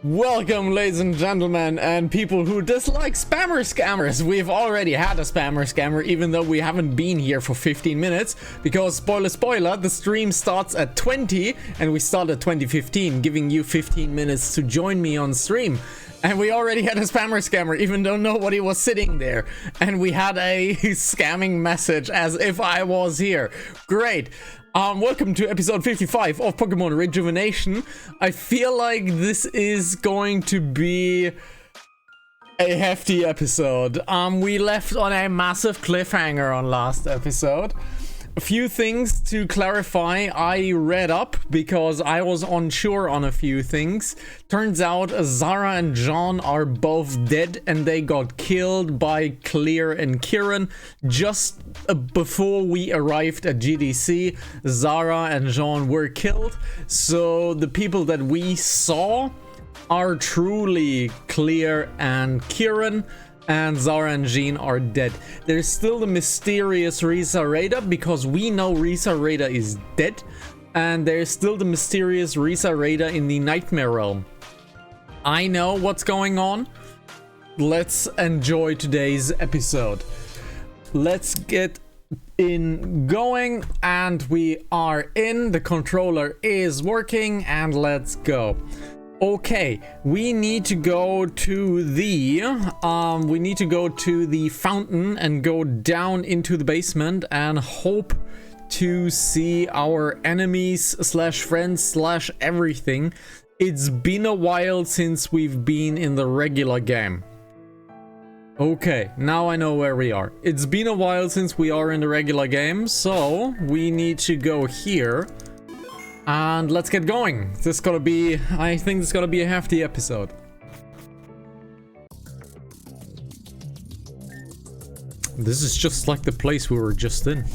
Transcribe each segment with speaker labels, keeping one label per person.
Speaker 1: Welcome, ladies and gentlemen, and people who dislike scammers. We've already had a scammer, even though we haven't been here for 15 minutes, because spoiler, the stream starts at 20, and we start at 20:15, giving you 15 minutes to join me on stream. And we already had a scammer, even though nobody was sitting there. And we had a scamming message as if I was here. Great. Welcome to episode 55 of Pokemon Rejuvenation. I feel like this is going to be a hefty episode. We left on a massive cliffhanger on last episode. A few things to clarify. I read up because I was unsure on a few things. Turns out Zara and John are both dead and they got killed by Clear and Kieran just before we arrived at GDC. Zara and John were killed, so the people that we saw are truly Clear and Kieran, and Zara and Jean are dead. There's still the mysterious Risa Raider, because we know Risa Raider is dead, and there's still the mysterious Risa Raider in the Nightmare Realm. I know what's going on. Let's enjoy today's episode. Let's get going, and we are in. The controller is working, and let's go. Okay, we need to go to the fountain and go down into the basement and hope to see our enemies slash friends slash everything. It's been a while since we've been in the regular game. Okay, now I know where we are. It's been a while since we are in the regular game, so we need to go here. And let's get going. I think this is gonna be a hefty episode. This is just like the place we were just in.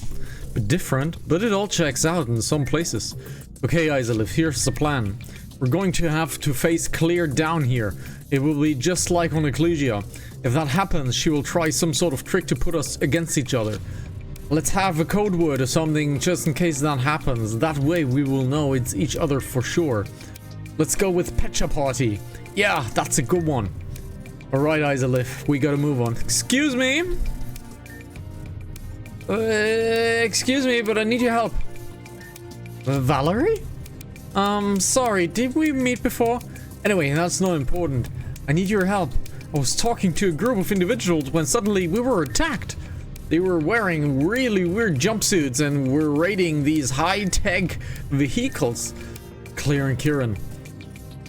Speaker 1: But different, but it all checks out in some places. Okay, Isolith, here's the plan. We're going to have to face Clear down here. It will be just like on Ecclesia. If that happens, she will try some sort of trick to put us against each other. Let's have a code word or something just in case that happens. That way we will know it's each other for sure. Let's go with Pecha Party. Yeah, that's a good one. Alright, Isolith, we gotta move on. Excuse me? Excuse me, but I need your help. Valerie? Sorry, did we meet before? Anyway, that's not important. I need your help. I was talking to a group of individuals when suddenly we were attacked. They were wearing really weird jumpsuits and were raiding these high-tech vehicles. Clear and Kieran.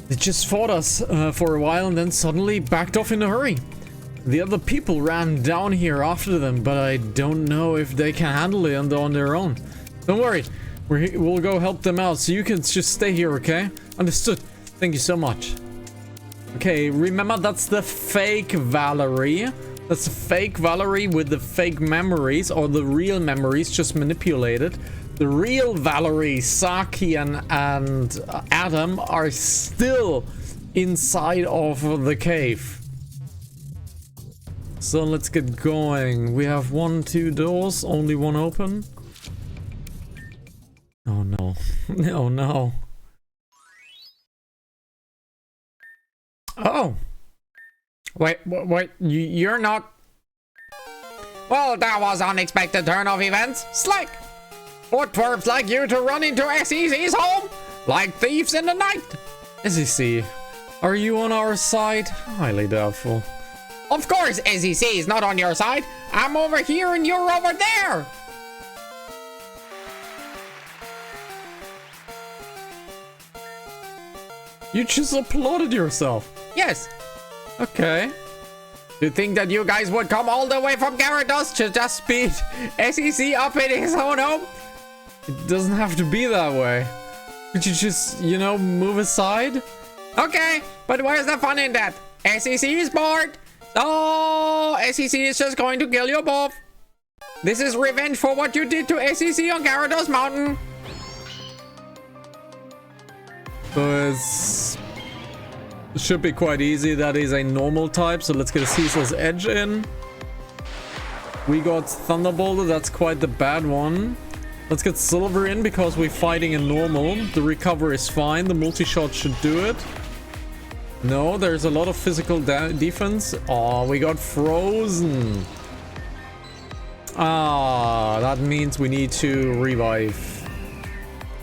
Speaker 1: They just fought us for a while and then suddenly backed off in a hurry. The other people ran down here after them, but I don't know if they can handle it on their own. Don't worry, we'll go help them out, so you can just stay here, okay? Understood. Thank you so much. Okay, remember that's the fake Valerie. That's a fake Valerie with the fake memories, or the real memories just manipulated. The real Valerie, Saki and Adam are still inside of the cave. So let's get going. We have 2 doors, only one open. Oh no. Oh no. Oh. Wait, you're not... Well, that was unexpected turn of events. Slick! For twerps like you to run into SEC's home? Like thieves in the night! SEC, are you on our side? Highly doubtful. Of course SEC is not on your side. I'm over here and you're over there! You just applauded yourself. Yes. Okay. You think that you guys would come all the way from Gyarados to just beat SEC up in his own home? It doesn't have to be that way. Could you just, move aside? Okay, but where's the fun in that? SEC is bored. So SEC is just going to kill you both. This is revenge for what you did to SEC on Gyarados Mountain. So it should be quite easy. That is a normal type, so let's get a Ceaseless Edge in. We got Thunderbolt, that's quite the bad one. Let's get Silver in because we're fighting in normal. The recover is fine, the multi-shot should do it. No, there's a lot of physical defense. Oh, we got frozen. Ah, that means we need to revive.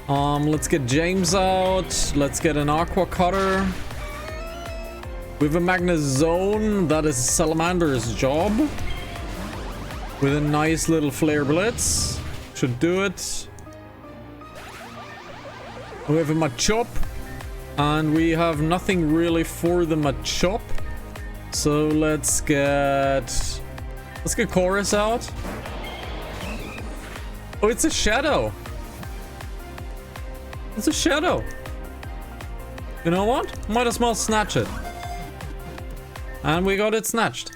Speaker 1: Let's get James out. Let's get an Aqua Cutter. With a Magna Zone, that is Salamander's job. With a nice little Flare Blitz. Should do it. We have a Machop. And we have nothing really for the Machop. So let's get Chorus out. Oh, it's a Shadow. It's a Shadow. You know what? Might as well snatch it. And we got it snatched.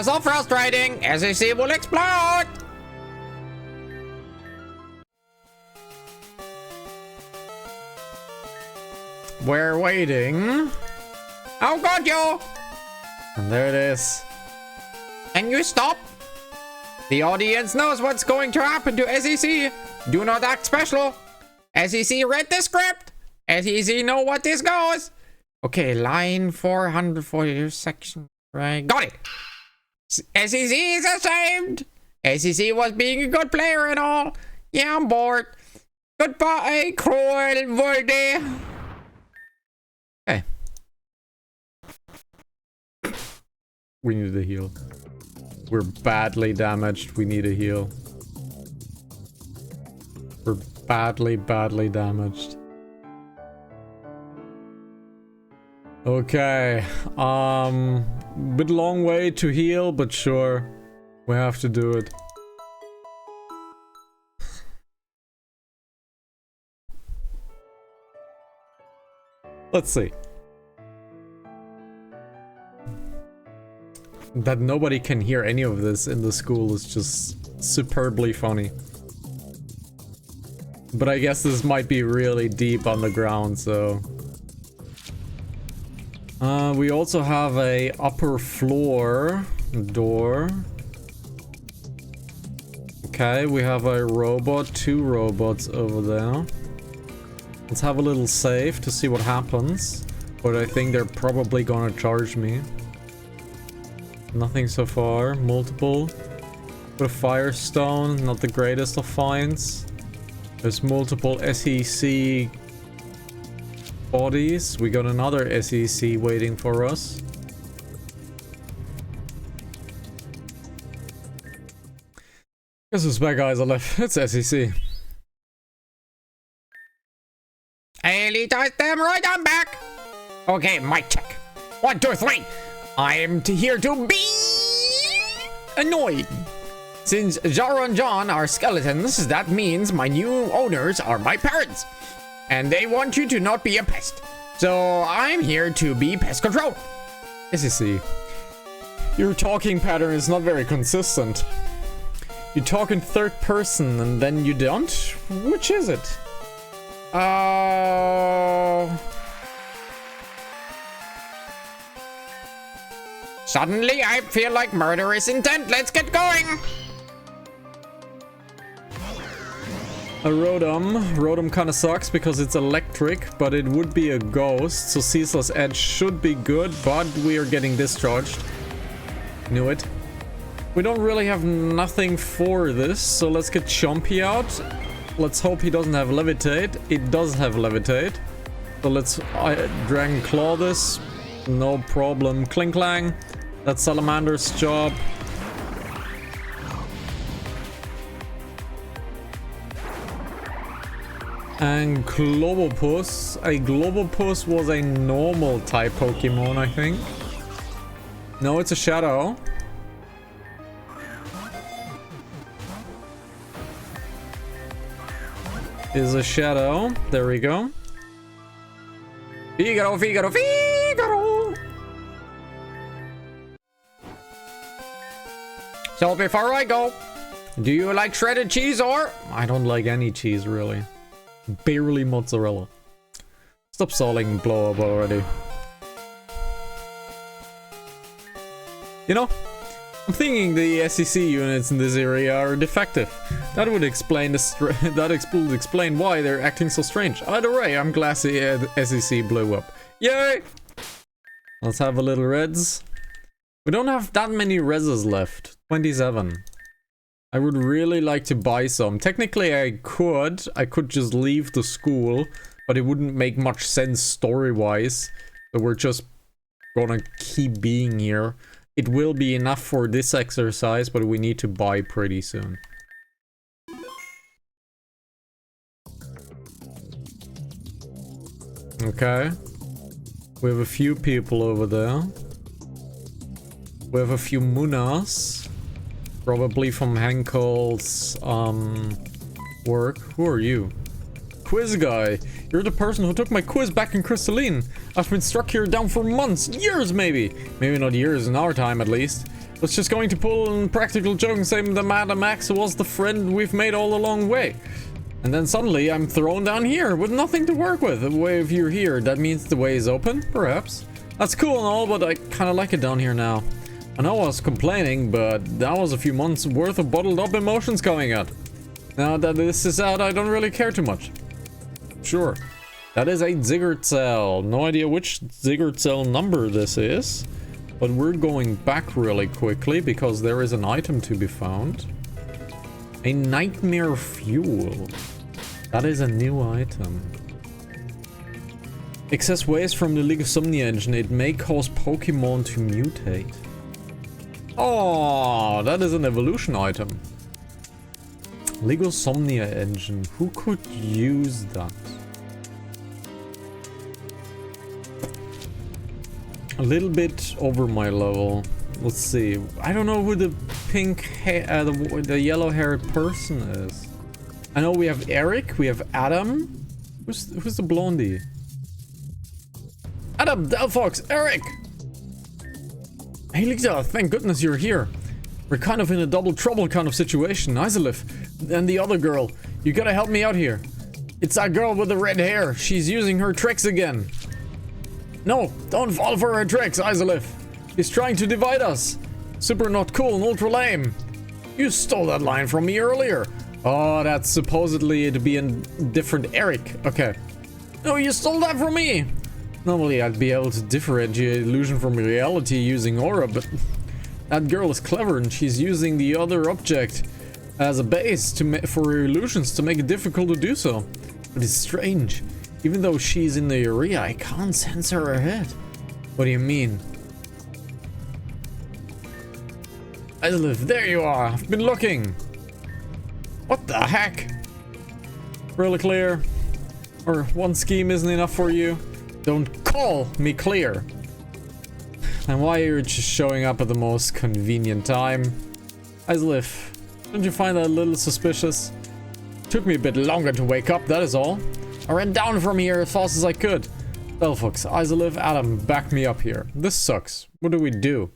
Speaker 1: So frustrating. SEC will explode. We're waiting. Oh god, yo! And there it is. Can you stop? The audience knows what's going to happen to SEC. Do not act special. SEC read the script. SEC know what this goes. Okay, line 400 for your section. Right, got it. SEC is ashamed. SEC was being a good player and all. Yeah, I'm bored. Goodbye, cruel world. Okay. We need a heal. We're badly damaged. We need a heal. We're badly damaged. Okay. Bit long way to heal, but sure. We have to do it. Let's see. That nobody can hear any of this in the school is just superbly funny. But I guess this might be really deep underground, so... we also have a upper floor door. Okay, we have a robot, 2 robots over there. Let's have a little save to see what happens. But I think they're probably gonna charge me. Nothing so far. Multiple. With a Firestone, not the greatest of finds. There's multiple SEC bodies. We got another SEC waiting for us. Guess who's back, guys? I left. It's SEC. Elite them right, I'm back. Okay, mic check. 1, 2, 3. I am here to be annoyed. Since Jaro and John are skeletons, that means my new owners are my parents. And they want you to not be a pest. So I'm here to be pest control. SEC. Your talking pattern is not very consistent. You talk in third person and then you don't? Which is it? Suddenly I feel like murder is intent. Let's get going. A Rotom. Rotom kind of sucks because it's electric, but it would be a ghost, so Ceaseless Edge should be good, but we are getting discharged. Knew it. We don't really have nothing for this, so let's get Chompy out. Let's hope he doesn't have Levitate. It does have Levitate. So let's Dragon Claw this. No problem. Kling Klang. That's Salamander's job. And Globopus. A Globopus was a normal type Pokemon, I think. No, it's a Shadow. Is a Shadow. There we go. Figaro, Figaro, Figaro! So before I go, do you like shredded cheese or? I don't like any cheese, really. Barely mozzarella. Stop stalling blow up already. You know, I'm thinking the SEC units in this area are defective. That would explain would explain why they're acting so strange. Either way, I'm glad the SEC blew up. Yay! Let's have a little reds. We don't have that many reses left. 27. I would really like to buy some. Technically, I could just leave the school, but it wouldn't make much sense story-wise. So we're just gonna keep being here. It will be enough for this exercise, but we need to buy pretty soon. Okay. We have a few people over there. We have a few Munas. Probably from Henkel's work. Who are you? Quiz guy. You're the person who took my quiz back in Crystalline. I've been stuck here down for months, years maybe. Maybe not years in our time at least. I was just going to pull a practical joke and say that Madam Max was the friend we've made all along the way. And then suddenly I'm thrown down here with nothing to work with. The way if you're here, that means the way is open? Perhaps. That's cool and all, but I kind of like it down here now. I know I was complaining, but that was a few months worth of bottled up emotions coming out. Now that this is out, I don't really care too much. Sure. That is a Ziggurat cell. No idea which Ziggurat cell number this is. But we're going back really quickly because there is an item to be found. A nightmare fuel. That is a new item. Excess waste from the Ligosomnia engine. It may cause Pokemon to mutate. Oh, that is an evolution item. Ligosomnia engine. Who could use that? A little bit over my level. Let's see. I don't know who the the yellow-haired person is. I know we have Eric. We have Adam. Who's the blondie? Adam, Delphox, Eric. Hey Lisa, thank goodness you're here. We're kind of in a double trouble kind of situation. Isolif and the other girl. You gotta help me out here. It's that girl with the red hair. She's using her tricks again. No, don't fall for her tricks, Isolif. She's trying to divide us. Super not cool and ultra lame. You stole that line from me earlier. Oh, that's supposedly to be a different Eric. Okay. No, you stole that from me. Normally, I'd be able to differentiate illusion from reality using aura, but that girl is clever and she's using the other object as a base for her illusions to make it difficult to do so. But it's strange. Even though she's in the area, I can't sense her ahead. What do you mean? Isolif, there you are. I've been looking. What the heck? Really clear? Or one scheme isn't enough for you? Don't call me clear. And why are you just showing up at the most convenient time? Isolif, don't you find that a little suspicious? Took me a bit longer to wake up, that is all. I ran down from here as fast as I could. Delphox, Isolif, Adam, back me up here. This sucks. What do we do?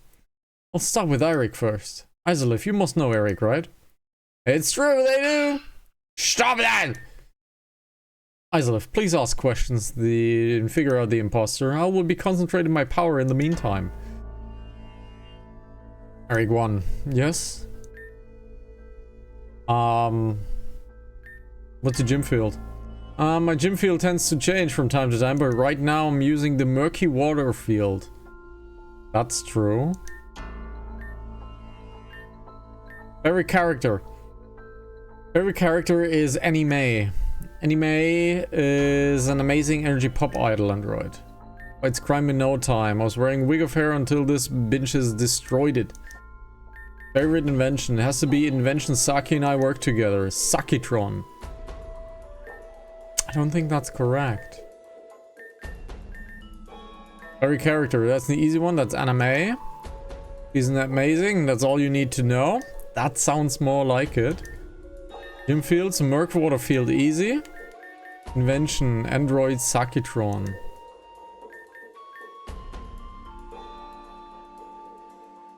Speaker 1: I'll start with Eric first. Isolif, you must know Eric, right? It's true, they do! Stop that! Isolif, please ask questions and figure out the imposter. I will be concentrating my power in the meantime. Eric 1. Yes? What's the gym field? My gym field tends to change from time to time, but right now I'm using the murky water field. That's true. Favorite character. Favorite character is Anime. Anime is an amazing energy pop idol android. It's crime in no time. I was wearing a wig of hair until this binge has destroyed it. Favorite invention. It has to be invention Saki and I work together. Sakitron. I don't think that's correct. Favorite character. That's the easy one. That's Anime. Isn't that amazing? That's all you need to know. That sounds more like it. Gym fields, Murk water field, easy. Invention, Android Sakitron.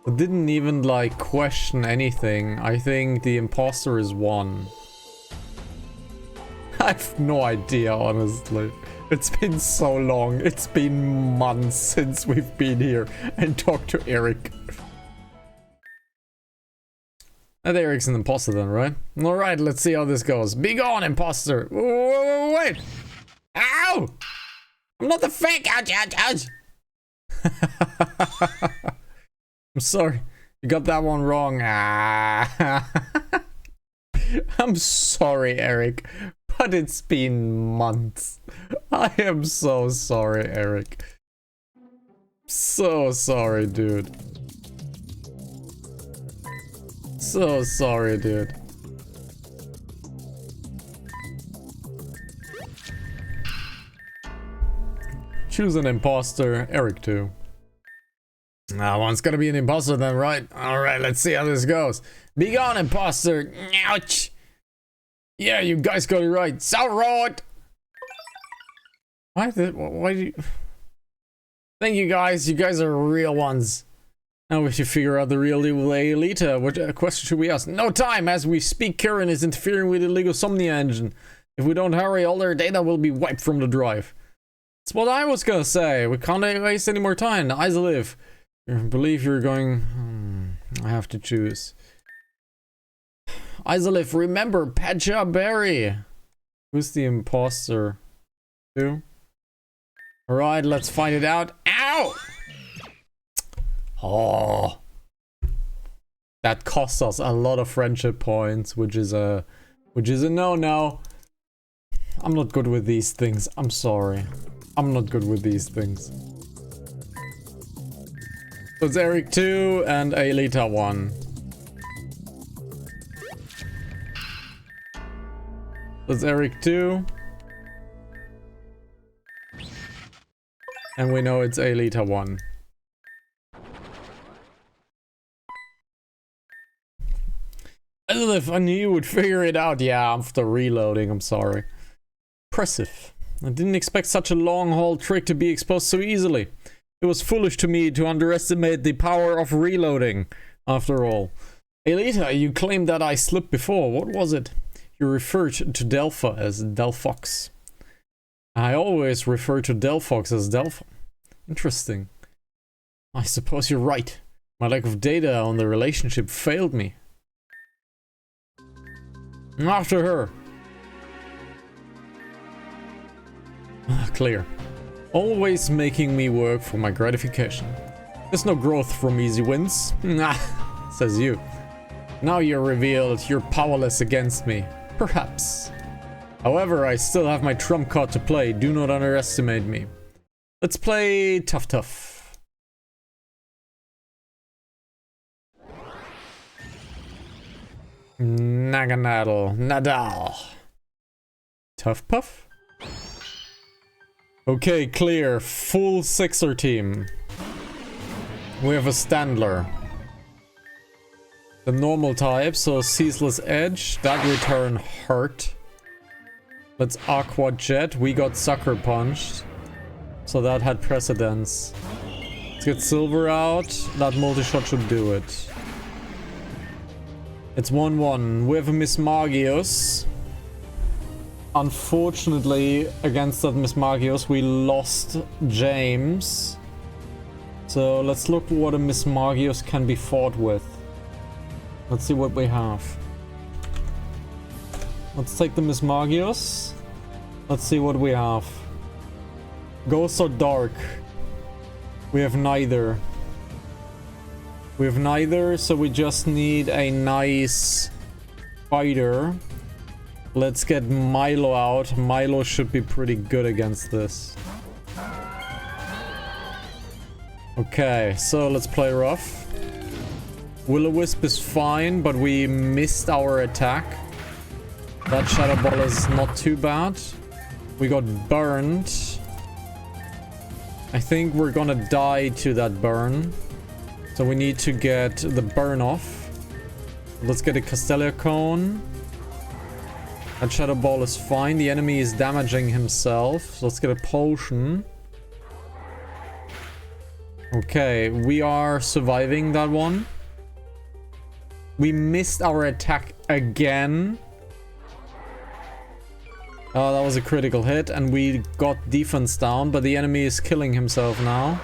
Speaker 1: I didn't even like question anything. I think the imposter is 1. I have no idea, honestly. It's been so long. It's been months since we've been here and talked to Eric. That Eric's an imposter then, right? Alright, let's see how this goes. Be gone, imposter! Wait! Ow! I'm not the fake! Ouch, ouch, ouch! I'm sorry. You got that one wrong. Ah. I'm sorry, Eric. But it's been months. I am so sorry, Eric. So sorry, dude. So sorry, dude. Choose an imposter. Eric too. That one's gonna be an imposter then, right? Alright, let's see how this goes. Be gone, imposter! Ouch! Yeah, you guys got it right. So right! Why do you... Thank you guys. You guys are real ones. Now we should figure out the real evil Aelita. What question should we ask? No time! As we speak, Kieran is interfering with the illegal Somnia engine. If we don't hurry, all their data will be wiped from the drive. That's what I was gonna say. We can't waste any more time. The eyes live. I believe you're going... I have to choose. Isolif, remember, Pacha Berry. Who's the imposter? Who? Alright, let's find it out. Ow! Oh. That cost us a lot of friendship points, which is a no-no. I'm not good with these things. I'm sorry. I'm not good with these things. So it's Eric 2 and Aelita 1. So it's Eric 2. And we know it's Aelita 1. I knew you would figure it out. Yeah, after reloading, I'm sorry. Impressive. I didn't expect such a long-haul trick to be exposed so easily. It was foolish to me to underestimate the power of reloading, after all. Aelita, you claimed that I slipped before. What was it? You referred to Delpha as Delphox. I always refer to Delphox as Delpha. Interesting. I suppose you're right. My lack of data on the relationship failed me. After her. Clear. Always making me work for my gratification. There's no growth from easy wins. Nah, says you. Now you're revealed, you're powerless against me. Perhaps. However, I still have my trump card to play. Do not underestimate me. Let's play Tough Tough. Naganadal. Nadal. Tough Puff? Okay, clear. Full sixer team. We have a Standler. The normal type, so Ceaseless Edge. That return hurt. Let's Aqua Jet. We got Sucker Punched. So that had precedence. Let's get Silver out. That multi-shot should do it. It's 1-1. We have a Miss Magios. Unfortunately, against that Miss Magios, we lost James. So let's look what a Miss Magios can be fought with. Let's see what we have. Let's take the Miss Magios. Let's see what we have. Ghost or Dark? We have neither. We have neither, so we just need a nice fighter. Let's get Milo out. Milo should be pretty good against this. Okay, so let's play rough. Will-O-Wisp is fine, but we missed our attack. That Shadow Ball is not too bad. We got burned. I think we're gonna die to that burn. So we need to get the burn off. Let's get a Castelia Cone. That Shadow Ball is fine. The enemy is damaging himself. So let's get a potion. Okay, we are surviving that one. We missed our attack again. Oh, that was a critical hit, and we got defense down, but the enemy is killing himself now.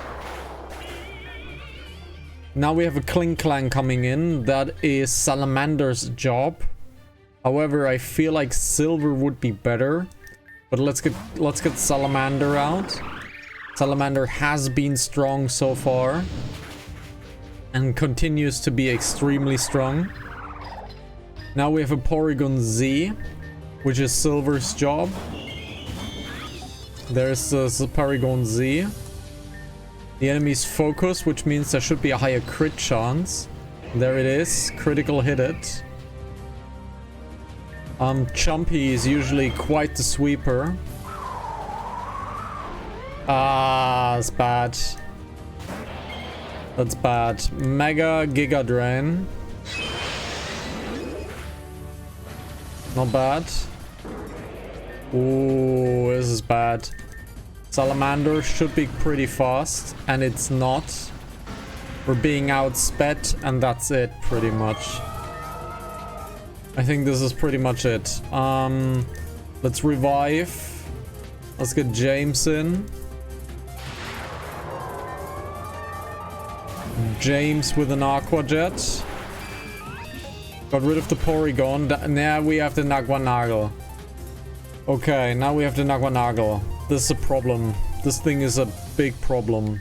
Speaker 1: Now we have a Clink Clang coming in. That is Salamander's job. However, I feel like Silver would be better. But let's get Salamander out. Salamander has been strong so far. And continues to be extremely strong. Now we have a Porygon Z, which is Silver's job. There's the Porygon Z. The enemy's focus, which means there should be a higher crit chance. There it is. Critical hit it. Chumpy is usually quite the sweeper. Ah, that's bad. That's bad. Mega Giga Drain. Not bad. Ooh, this is bad. Salamander should be pretty fast, and it's not. We're being outsped, and that's it, pretty much. I think this is pretty much it. Let's revive. Let's get James in. James with an Aqua Jet. Got rid of the Porygon. Now we have the Nagwanagel. Okay, now we have the Nagwanagel. This is a problem. This thing is a big problem.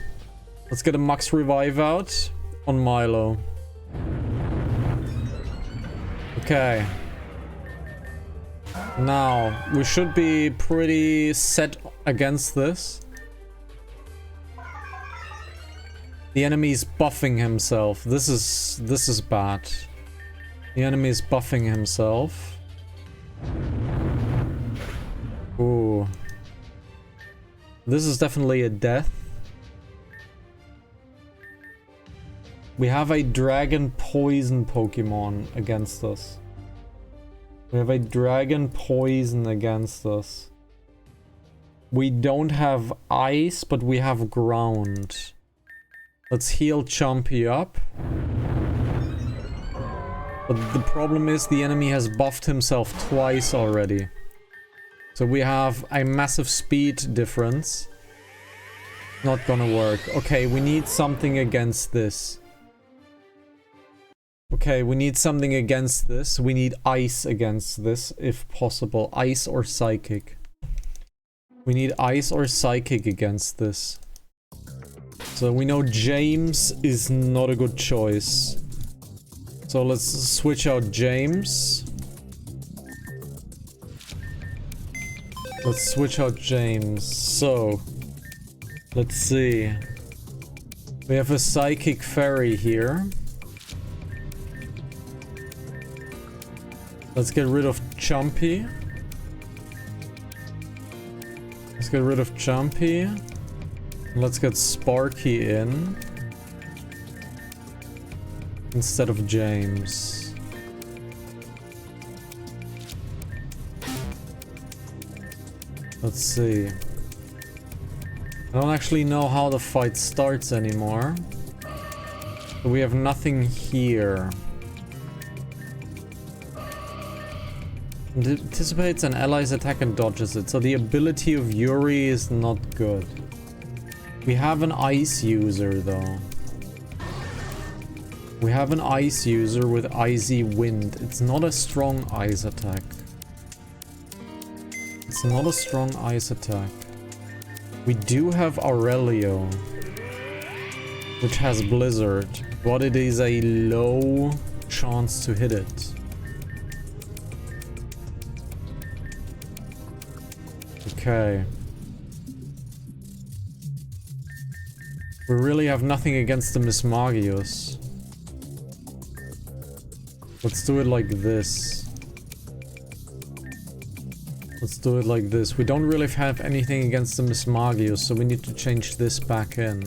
Speaker 1: Let's get a Max Revive out on Milo. Okay. Now, we should be pretty set against this. The enemy is buffing himself. This is bad. The enemy is buffing himself. Ooh. This is definitely a death. We have a Dragon Poison Pokemon against us. We have a Dragon Poison against us. We don't have Ice, but we have Ground. Let's heal Chompy up. But the problem is the enemy has buffed himself twice already. So we have a massive speed difference. Not gonna work. Okay, we need something against this. Okay, we need something against this. We need Ice against this, if possible. Ice or Psychic. We need Ice or Psychic against this. So we know James is not a good choice. So let's switch out James. Let's switch out James. So, let's see. We have a Psychic Fairy here. Let's get rid of Chompy. Let's get rid of Chompy. Let's get Sparky in. Instead of James. Let's see. I don't actually know how the fight starts anymore. But we have nothing here. It anticipates an ally's attack and dodges it. So the ability of Yuri is not good. We have an Ice user though. We have an Ice user with Icy Wind. It's not a strong Ice attack. It's not a strong Ice attack. We do have Aurelio, which has Blizzard, but it is a low chance to hit it. Okay. We really have nothing against the Mismagius. Let's do it like this. Let's do it like this. We don't really have anything against the Mismagius, so we need to change this back in.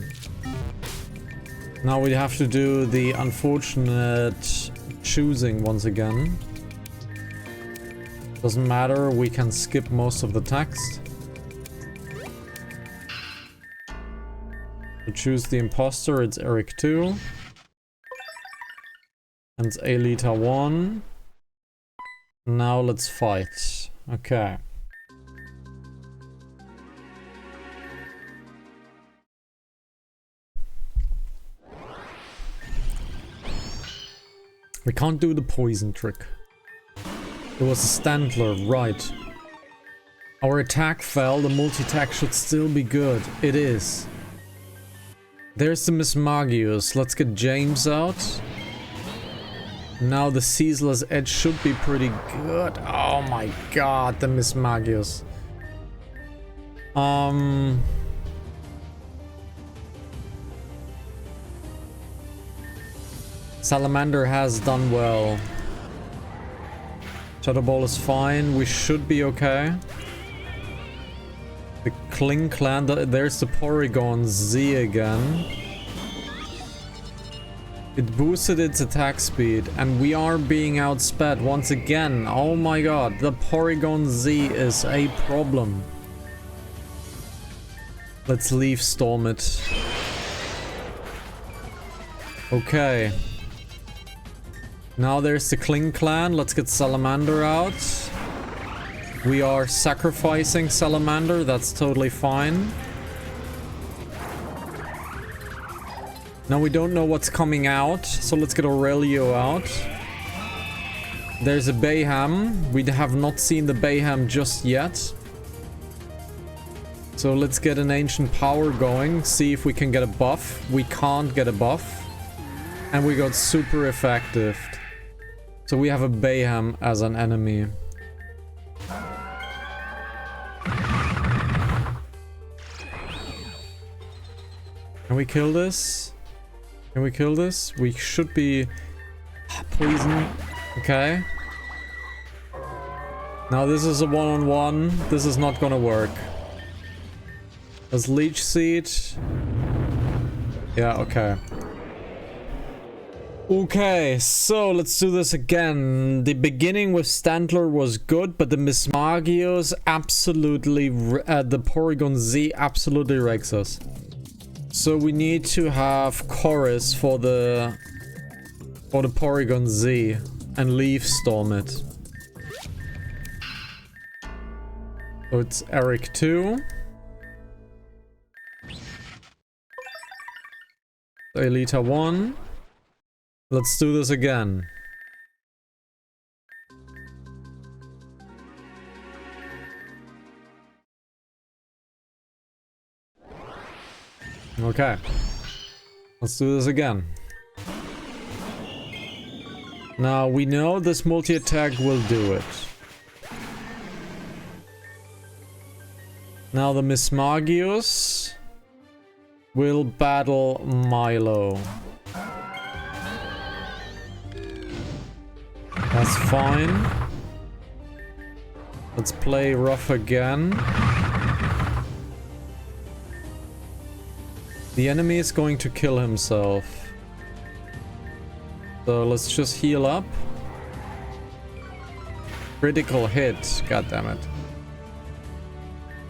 Speaker 1: Now we have to do the unfortunate choosing once again. Doesn't matter, we can skip most of the text. To choose the imposter, it's Eric 2. And it's Alita 1. Now let's fight. Okay. We can't do the poison trick. It was a Standler, right. Our attack fell, the multi-attack should still be good. It is. There's the Miss Magius. Let's get James out. Now the Ceaseless Edge should be pretty good. Oh my god, the Miss Magius. Salamander has done well. Shadow Ball is fine. We should be okay. The Kling Clan, there's the Porygon Z again. It boosted its attack speed, and we are being outsped once again. Oh my god, the Porygon Z is a problem. Let's leave Storm it. Okay. Now there's the Kling Clan. Let's get Salamander out. We are sacrificing Salamander. That's totally fine. Now we don't know what's coming out, so let's get Aurelio out. There's a Bayham. We have not seen the Bayham just yet. So let's get an Ancient Power going. See if we can get a buff. We can't get a buff. And we got super effective. So we have a Bayham as an enemy. Can we kill this? Can we kill this? We should be... Poison. Okay. Now this is a one-on-one. This is not gonna work. Let's Leech Seed. Yeah, okay. Okay, so let's do this again. The beginning with Standler was good, but the Mismagios absolutely... the Porygon Z absolutely wrecks us. So we need to have Chorus for the Porygon Z and Leaf Storm it. So it's Eric 2. Elita 1. Let's do this again. Okay. Let's do this again. Now, we know this multi-attack will do it. Now, the Mismagius will battle Milo. That's fine. Let's play rough again. The enemy is going to kill himself. So let's just heal up. Critical hit. God damn it.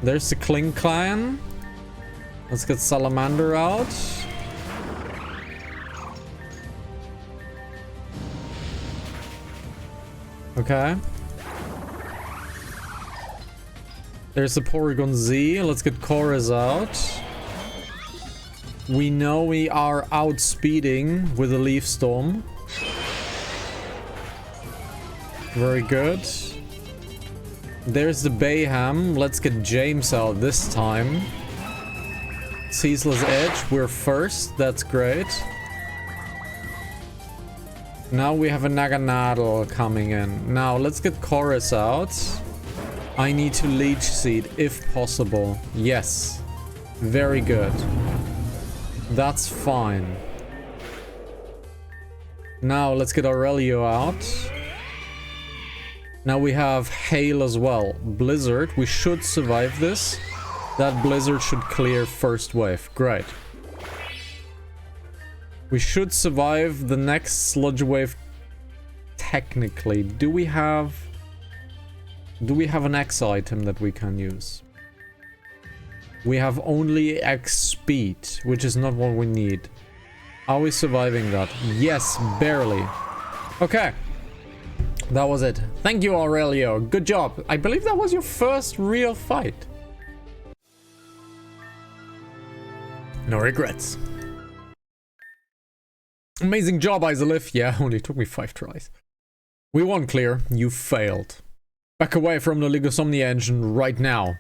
Speaker 1: There's the Kling Clan. Let's get Salamander out. Okay. There's the Porygon Z. Let's get Chorus out. We know we are outspeeding with a Leaf Storm. Very good. There's the Bayham. Let's get James out this time. Ceaseless Edge. We're first. That's great. Now we have a Naganadel coming in. Now let's get Chorus out. I need to Leech Seed if possible. Yes. Very good. That's fine. Now let's get Aurelio out. Now we have Hail as well. Blizzard. We should survive this. That Blizzard should clear first wave. Great. We should survive the next Sludge Wave technically. Do we have an X item that we can use? We have only X speed, which is not what we need. Are we surviving that? Yes, barely. Okay. That was it. Thank you, Aurelio. Good job. I believe that was your first real fight. No regrets. Amazing job, Isolif. Yeah, only took me 5 tries. We won, Clear. You failed. Back away from the Ligosomnia engine right now.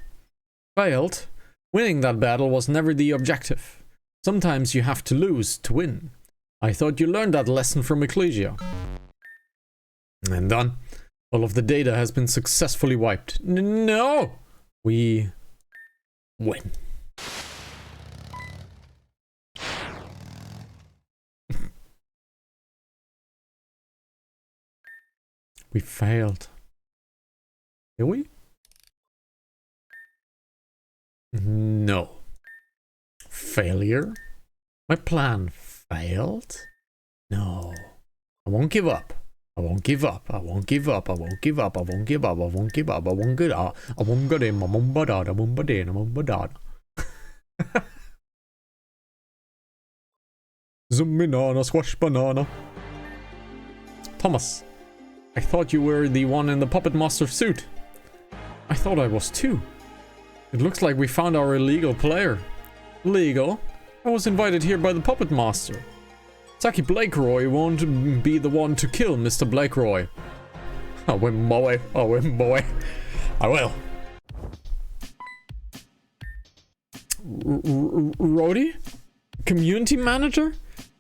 Speaker 1: Failed? Winning that battle was never the objective. Sometimes you have to lose to win. I thought you learned that lesson from Ecclesia. And done. All of the data has been successfully wiped. No! We win. We failed. Did we? No. Failure? My plan failed? No. I won't give up. I won't give up. I won't give up. I won't give up. I won't give up. I won't give up. I won't give up. I won't get in. I won't badada. I won't badana. I won't badana. Zoom banana, squash banana. Thomas, I thought you were the one in the Puppet Master suit. I thought I was too. It looks like we found our illegal player. Legal? I was invited here by the Puppet Master. Saki Blakeroy won't be the one to kill Mr. Blakeroy. I win, boy. I win, boy. I will. Rody? Community manager?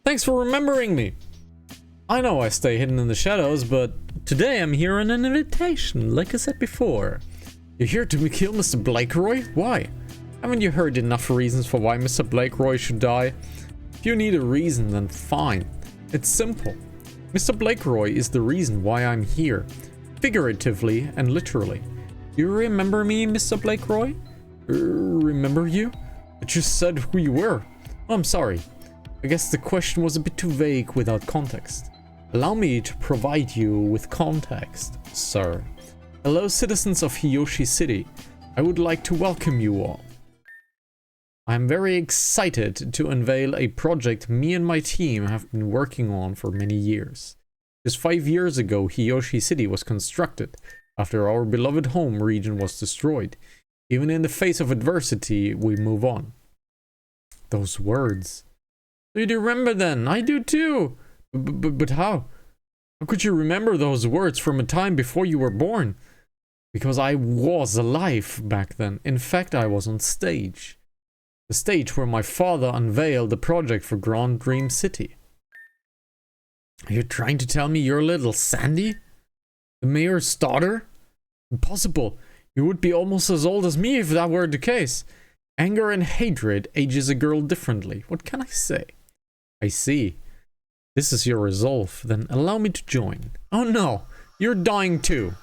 Speaker 1: Thanks for remembering me. I know I stay hidden in the shadows, but today I'm here on an invitation, like I said before. You're here to kill Mr. Blakeroy? Why? Haven't you heard enough reasons for why Mr. Blakeroy should die? If you need a reason, then fine. It's simple. Mr. Blakeroy is the reason why I'm here, figuratively and literally. Do you remember me, Mr. Blakeroy? Remember you? I just said who you were. Oh, I'm sorry. I guess the question was a bit too vague without context. Allow me to provide you with context, sir. Hello, citizens of Hiyoshi City. I would like to welcome you all. I'm very excited to unveil a project me and my team have been working on for many years. Just 5 years ago, Hiyoshi City was constructed after our beloved home region was destroyed. Even in the face of adversity, we move on. Those words. You do remember then? I do too. But how? How could you remember those words from a time before you were born? Because I was alive back then. In fact, I was on stage. The stage where my father unveiled the project for Grand Dream City. Are you trying to tell me you're little Sandy? The mayor's daughter? Impossible. You would be almost as old as me if that were the case. Anger and hatred ages a girl differently. What can I say? I see. This is your resolve. Then allow me to join. Oh no, you're dying too.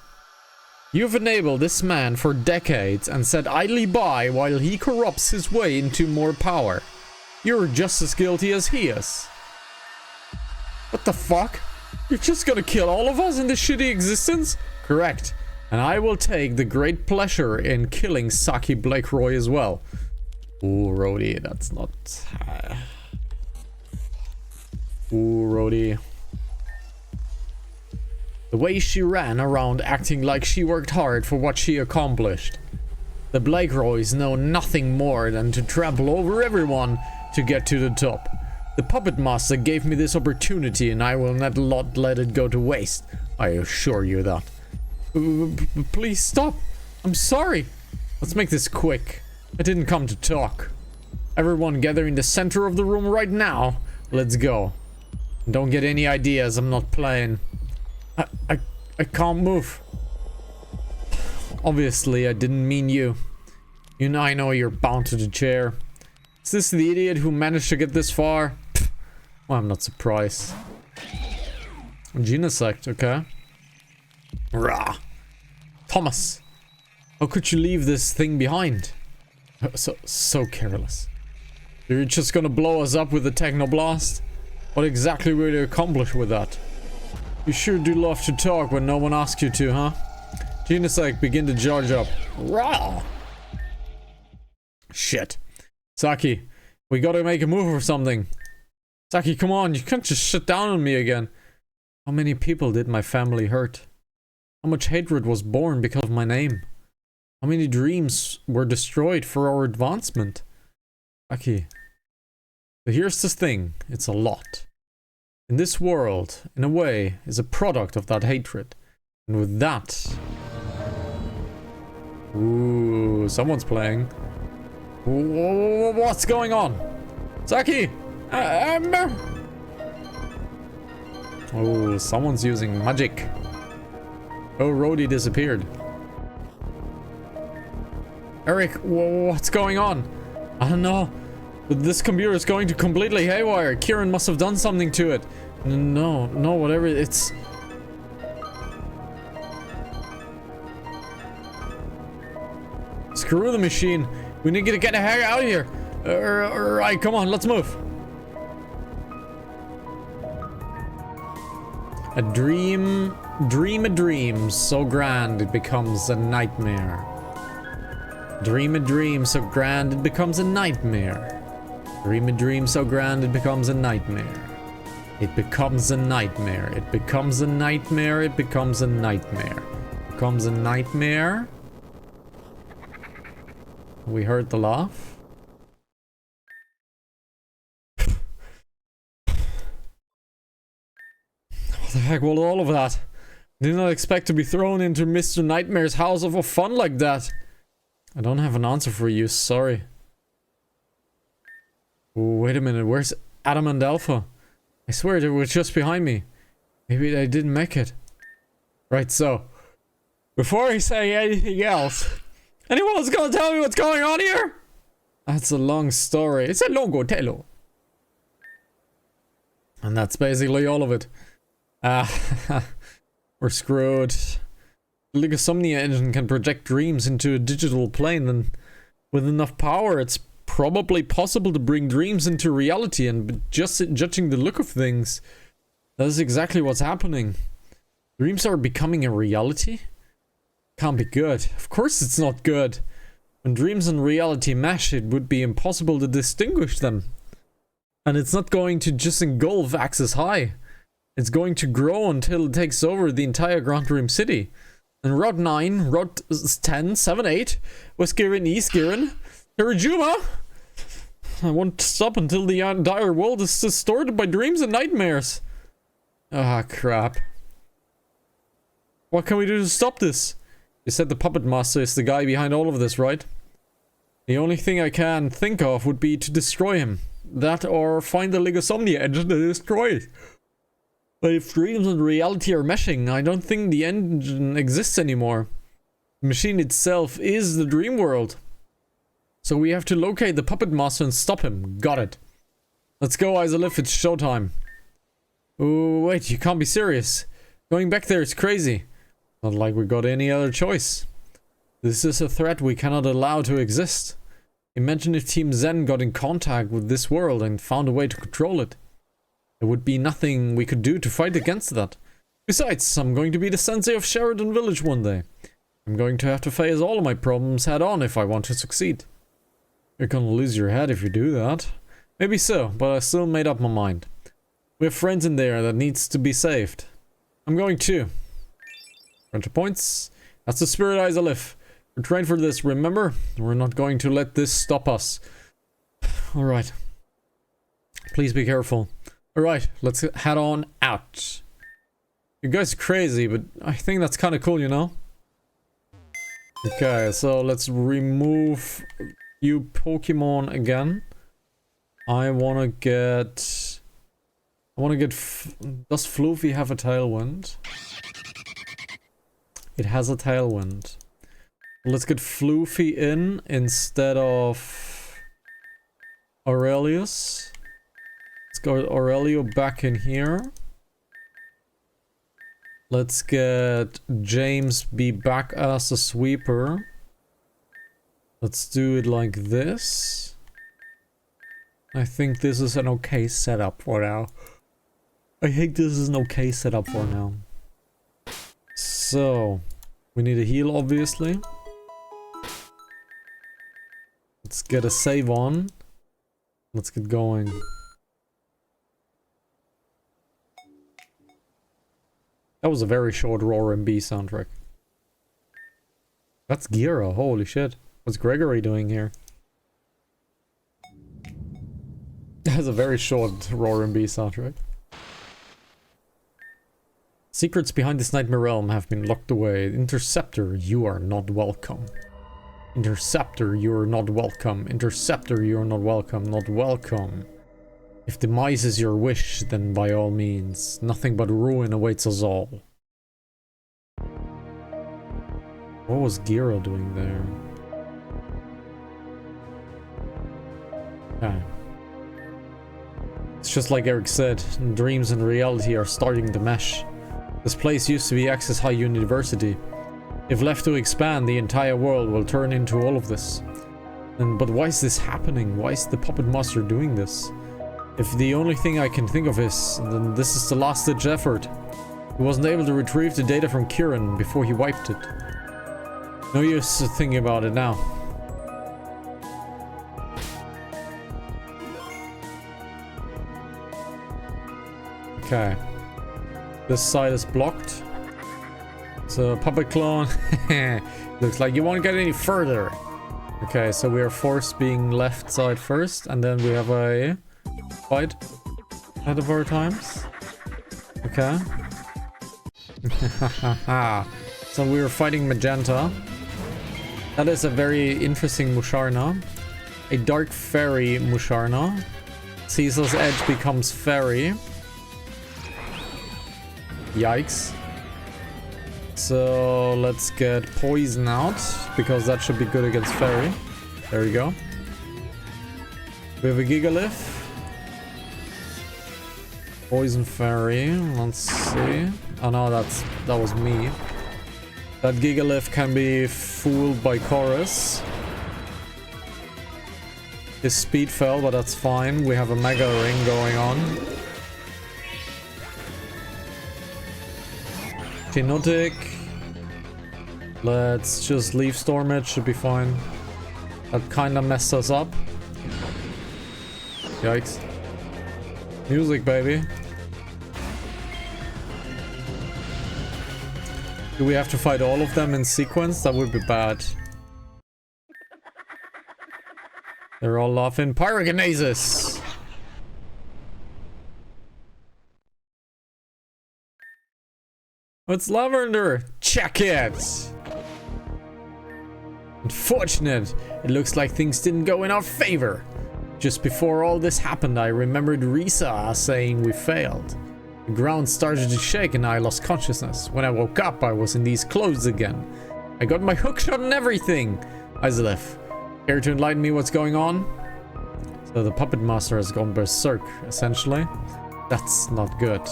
Speaker 1: You've enabled this man for decades and sat idly by while he corrupts his way into more power. You're just as guilty as he is. What the fuck? You're just gonna kill all of us in this shitty existence? Correct. And I will take the great pleasure in killing Saki Blakeroy as well. Ooh, Rody, that's not... Ooh, Rody. The way she ran around acting like she worked hard for what she accomplished. The Blakeroys know nothing more than to trample over everyone to get to the top. The Puppet Master gave me this opportunity and I will not let it go to waste. I assure you that. Please stop. I'm sorry. Let's make this quick. I didn't come to talk. Everyone gather in the center of the room right now. Let's go. Don't get any ideas. I'm not playing. I can't move. Obviously, I didn't mean you. You know, I know you're bound to the chair. Is this the idiot who managed to get this far? Pfft. Well, I'm not surprised. Genosect, okay. Rah. Thomas, how could you leave this thing behind? So careless. You're just gonna blow us up with the Technoblast? What exactly were you to accomplish with that? You sure do love to talk when no one asks you to, huh? Genosect, begin to charge up. Rah! Shit. Saki, we gotta make a move or something. Saki, come on, you can't just shut down on me again. How many people did my family hurt? How much hatred was born because of my name? How many dreams were destroyed for our advancement? Saki. But here's the thing, it's a lot. in this world, in a way, is a product of that hatred. And with that... Ooh, someone's playing. What's going on? Saki! Oh, someone's using magic. Oh, Rhodey disappeared. Eric, what's going on? I don't know. But this computer is going to completely haywire. Kieran must have done something to it. No, whatever. It's... Screw the machine. We need to get the heck out of here. Alright, come on, let's move. A dream a dream so grand it becomes a nightmare. Dream a dream so grand it becomes a nightmare. Dream a dream so grand it becomes a nightmare. It becomes a nightmare. It becomes a nightmare. It becomes a nightmare. It becomes a nightmare. We heard the laugh. What the heck was all of that? Did not expect to be thrown into Mr. Nightmare's house for fun like that. I don't have an answer for you, sorry. Ooh, wait a minute, where's Adam and Alpha? I swear they were just behind me. Maybe they didn't make it. Right, so before I say anything else, anyone's gonna tell me what's going on here? That's a long story. It's a longo tello. And that's basically all of it. We're screwed. The Ligosomnia engine can project dreams into a digital plane, and with enough power it's probably possible to bring dreams into reality, and just judging the look of things, that is exactly what's happening. Dreams are becoming a reality? Can't be good. Of course it's not good. When dreams and reality mesh, it would be impossible to distinguish them. And it's not going to just engulf Axis High. It's going to grow until it takes over the entire Grand Dream City. And Rod 9, Rod 10, 7, 8, West Girin, East Girin, Hirijuma. I won't stop until the entire world is distorted by dreams and nightmares. Ah, crap. What can we do to stop this? You said the Puppet Master is the guy behind all of this, right? The only thing I can think of would be to destroy him. That or find the Ligosomnia engine to destroy it. But if dreams and reality are meshing, I don't think the engine exists anymore. The machine itself is the dream world. So we have to locate the Puppet Master and stop him. Got it. Let's go, Isolif, it's showtime. Oh, wait, you can't be serious. Going back there is crazy. Not like we got any other choice. This is a threat we cannot allow to exist. Imagine if Team Zen got in contact with this world and found a way to control it. There would be nothing we could do to fight against that. Besides, I'm going to be the sensei of Sheridan Village one day. I'm going to have to face all of my problems head on if I want to succeed. You're gonna lose your head if you do that. Maybe so, but I still made up my mind. We have friends in there that needs to be saved. I'm going too. 100 points. That's the spirit, Isolif. We're trained for this, remember? We're not going to let this stop us. Alright. Please be careful. Alright, let's head on out. You guys are crazy, but I think that's kind of cool, you know? Okay, so let's remove you Pokemon again. I wanna get... Does Floofy have a Tailwind? It has a Tailwind. Let's get Floofy in instead of Aurelius. Let's go Aurelio back in here. Let's get James B back as a sweeper. Let's do it like this. I think this is an okay setup for now. So, we need a heal, obviously. Let's get a save on. Let's get going. That was a very short Roar and B soundtrack. That's Gira, holy shit. What's Gregory doing here? That's a very short Roar and B soundtrack. Secrets behind this nightmare realm have been locked away. Interceptor, you are not welcome. Interceptor, you are not welcome. Interceptor, you are not welcome. Not welcome. If demise is your wish, then by all means, nothing but ruin awaits us all. What was Gira doing there? Okay. It's just like Eric said, dreams and reality are starting to mesh. This place used to be Access High University. If left to expand, the entire world will turn into all of this. But why is this happening? Why is the Puppet Master doing this? If the only thing I can think of is, then this is the last-ditch effort. He wasn't able to retrieve the data from Kieran before he wiped it. No use thinking about it now. Okay. This side is blocked. So, puppet clone. Looks like you won't get any further. Okay, so we are forced being left side first, and then we have a fight ahead of our times. Okay. So we are fighting Magenta. That is a very interesting Musharna. A dark fairy Musharna. Caesar's Edge becomes fairy. Yikes. So let's get poison out, because that should be good against fairy. There we go. We have a Gigalith. Poison fairy. Let's see. Oh no, that was me. That Gigalith can be fooled by Chorus. His speed fell, but that's fine. We have a Mega Ring going on. Tinotic. Let's just leave Storm Edge, should be fine. That kinda messed us up. Yikes. Music, baby. Do we have to fight all of them in sequence? That would be bad. They're all off in Pyrokinesis! It's Lavender! Check it! Unfortunate. It looks like things didn't go in our favor. Just before all this happened, I remembered Risa saying we failed. The ground started to shake and I lost consciousness. When I woke up, I was in these clothes again. I got my hook shot and everything. Izalith, care to enlighten me what's going on? So the Puppet Master has gone berserk, essentially. That's not good.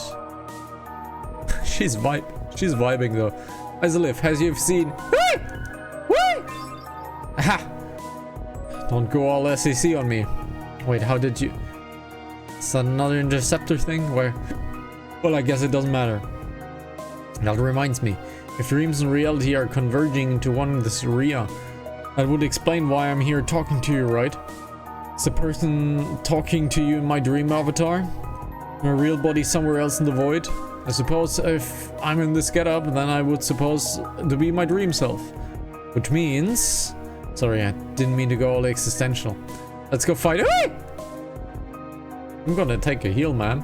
Speaker 1: She's vibing though. Izalith, as you've seen... Aha! Don't go all SAC on me. Wait, how did you... Is that another interceptor thing? Where... Well, I guess it doesn't matter. That reminds me. If dreams and reality are converging into one in this area, that would explain why I'm here talking to you, right? Is the person talking to you in my dream avatar? My real body somewhere else in the void? I suppose if I'm in this getup, then I would suppose to be my dream self. Which means... Sorry, I didn't mean to go all existential. Let's go fight. Hey! I'm gonna take a heal, man.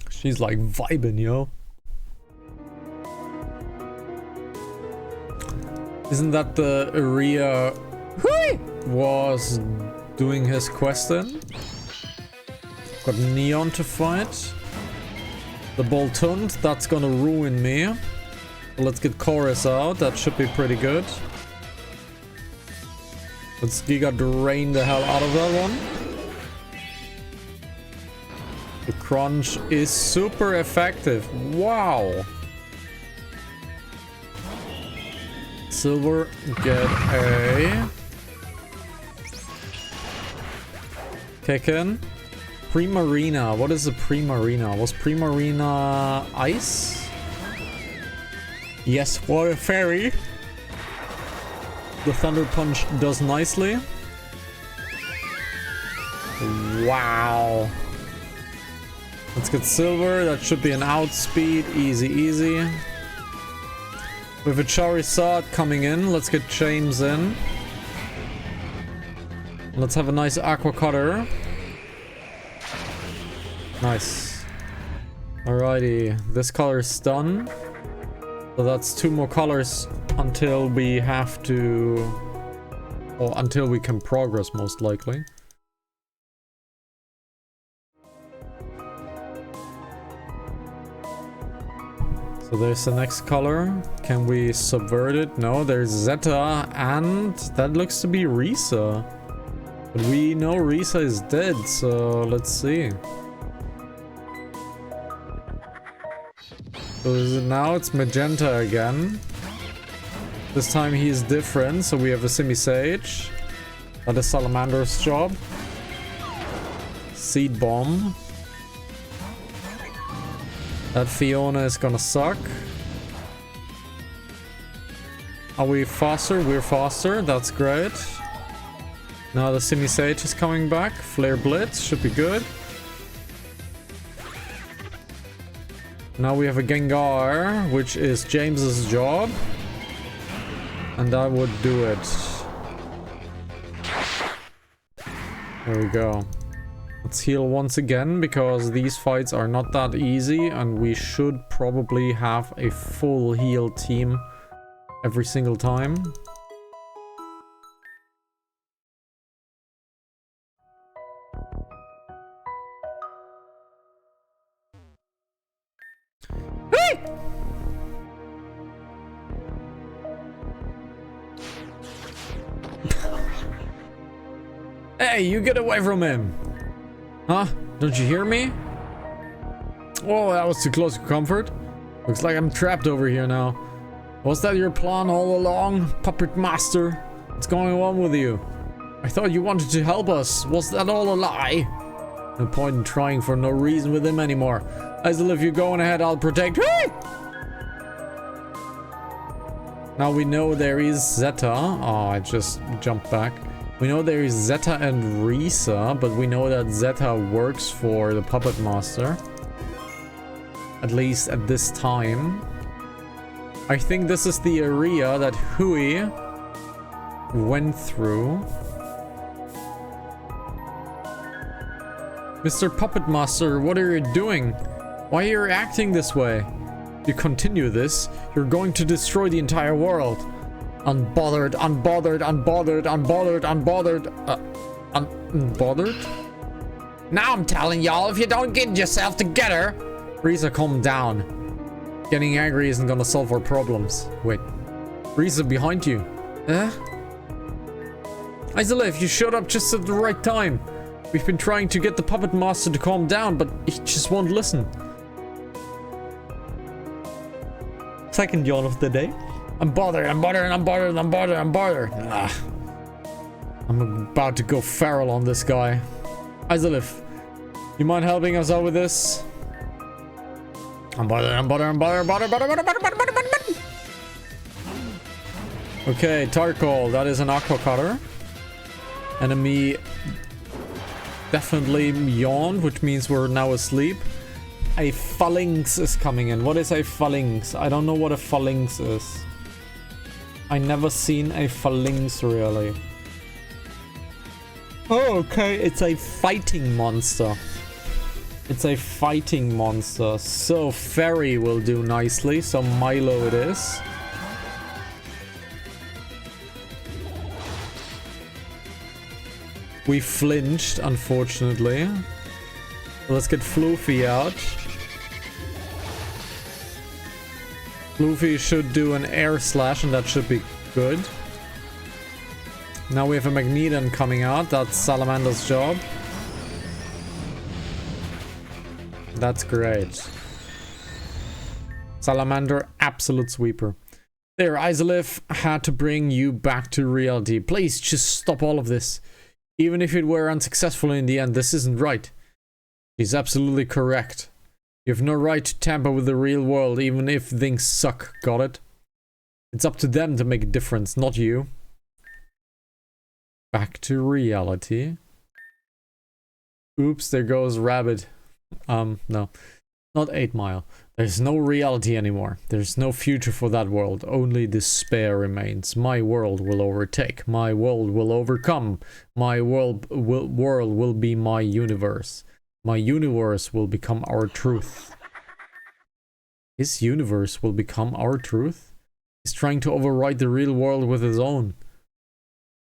Speaker 1: She's like vibing, yo. Isn't that the area was doing his quest in? Got Neon to fight. The Boltund, that's gonna ruin me. So let's get Chorus out. That should be pretty good. Let's Giga drain the hell out of that one. The crunch is super effective. Wow. Silver, get a kick in. Primarina. What is a Primarina? Was Primarina ice? Yes, for a fairy. The Thunder Punch does nicely. Wow. Let's get Silver. That should be an outspeed. Easy, easy. With a Charizard coming in, let's get James in. Let's have a nice aqua cutter. Nice. Alrighty, this color is done. So that's 2 more colors until we have to... or until we can progress, most likely. So there's the next color. Can we subvert it? No, there's Zeta, and that looks to be Risa. But we know Risa is dead, so let's see. So now it's magenta again. This time he is different, so we have a Simi-Sage. That is Salamander's job. Seed Bomb. That Fiona is gonna suck. Are we faster? We're faster. That's great. Now the Simi-Sage is coming back. Flare Blitz should be good. Now we have a Gengar, which is James's job. And I would do it. There we go. Let's heal once again, because these fights are not that easy, and we should probably have a full heal team every single time. Hey, you get away from him! Huh? Don't you hear me? Oh, that was too close for comfort. Looks like I'm trapped over here now. Was that your plan all along, Puppet Master? What's going on with you? I thought you wanted to help us. Was that all a lie? No point in trying for no reason with him anymore. Hazel, if you're going ahead, I'll protect. Hey! Now we know there is Zeta. Oh, I just jumped back. We know there is Zeta and Risa, but we know that Zeta works for the Puppet Master. At least at this time. I think this is the area that Hui went through. Mr. Puppet Master, what are you doing? Why are you acting this way? If you continue this, you're going to destroy the entire world. Unbothered, unbothered, unbothered, unbothered, unbothered, unbothered? Now I'm telling y'all, if you don't get yourself together. Risa, calm down. Getting angry isn't gonna solve our problems. Wait. Risa, behind you. Huh? Isolif, you showed up just at the right time. We've been trying to get the Puppet Master to calm down, but he just won't listen. Second yawn of the day. I'm bothered, I'm bothered, I'm bothered, I'm bothered, I'm bothered. I'm about to go feral on this guy. Isolif, you mind helping us out with this? I'm bothered, I'm bothered, I'm bothered, bothered, bothered, bothered, bothered, bothered, bothered. Okay, Tarkol, that is an Aqua Cutter. Enemy definitely yawned, which means we're now asleep. A Phalanx is coming in. What is a Phalanx? I don't know what a Phalanx is. I never seen a Phalanx really. Oh, okay. It's a fighting monster. It's a fighting monster. So Fairy will do nicely. So Milo it is. We flinched, unfortunately. Let's get Floofy out. Floofy should do an air slash and that should be good. Now we have a Magneton coming out. That's Salamander's job. That's great. Salamander, absolute sweeper. There, Isolif had to bring you back to reality. Please just stop all of this. Even if it were unsuccessful in the end, this isn't right. He's absolutely correct. You have no right to tamper with the real world, even if things suck, got it? It's up to them to make a difference, not you. Back to reality. Oops, there goes Rabbit. No. Not 8 Mile. There's no reality anymore. There's no future for that world. Only despair remains. My world will overtake. My world will overcome. My world will be my universe. My universe will become our truth. His universe will become our truth? He's trying to override the real world with his own.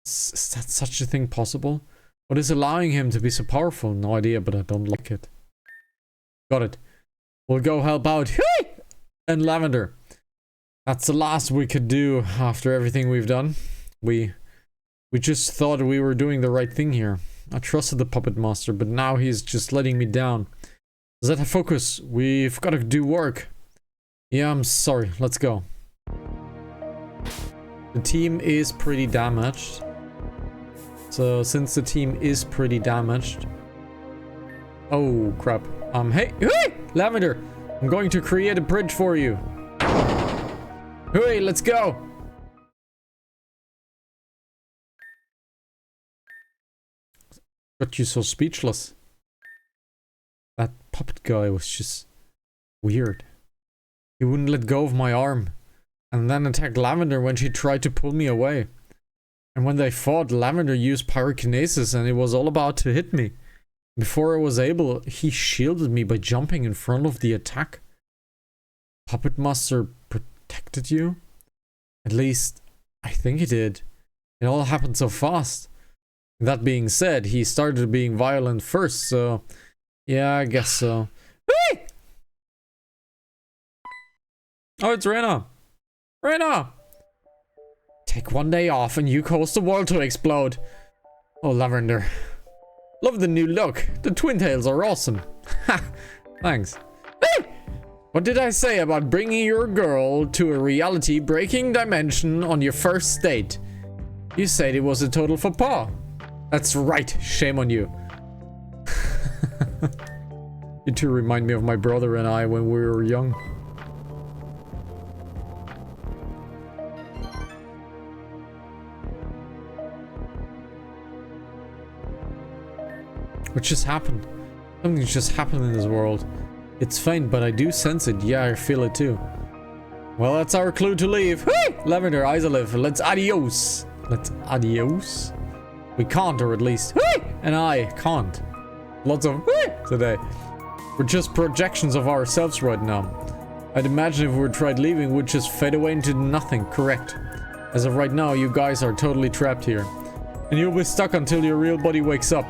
Speaker 1: Is that such a thing possible? What is allowing him to be so powerful? No idea, but I don't like it. Got it. We'll go help out. And Lavender. That's the last we could do after everything we've done. We just thought we were doing the right thing here. I trusted the puppet master, but now he's just letting me down. Zeta, focus. We've got to do work. Yeah, I'm sorry. Let's go. The team is pretty damaged. So, since the team is pretty damaged... Oh, crap. Hey! Lavender! I'm going to create a bridge for you. Hey, let's go! Got you so speechless. That puppet guy was just... weird. He wouldn't let go of my arm. And then attacked Lavender when she tried to pull me away. And when they fought, Lavender used pyrokinesis and it was all about to hit me. Before I was able, he shielded me by jumping in front of the attack. Puppet Master protected you? At least, I think he did. It all happened so fast. That being said, he started being violent first, so... yeah, I guess so. Hey! Oh, it's Rena! Rena! Take one day off and you cause the world to explode. Oh, Lavender. Love the new look. The twin tails are awesome. Ha! Thanks. Hey! What did I say about bringing your girl to a reality-breaking dimension on your first date? You said it was a total faux pas. That's right. Shame on you. You two remind me of my brother and I when we were young. What just happened? Something just happened in this world. It's faint, but I do sense it. Yeah, I feel it too. Well, that's our clue to leave. Hey! Lavender, Isolive, let's adios. Let's adios? We can't, or at least... hey! And I can't. Lots of hey! Today. We're just projections of ourselves right now. I'd imagine if we tried leaving, we'd just fade away into nothing. Correct. As of right now, you guys are totally trapped here. And you'll be stuck until your real body wakes up.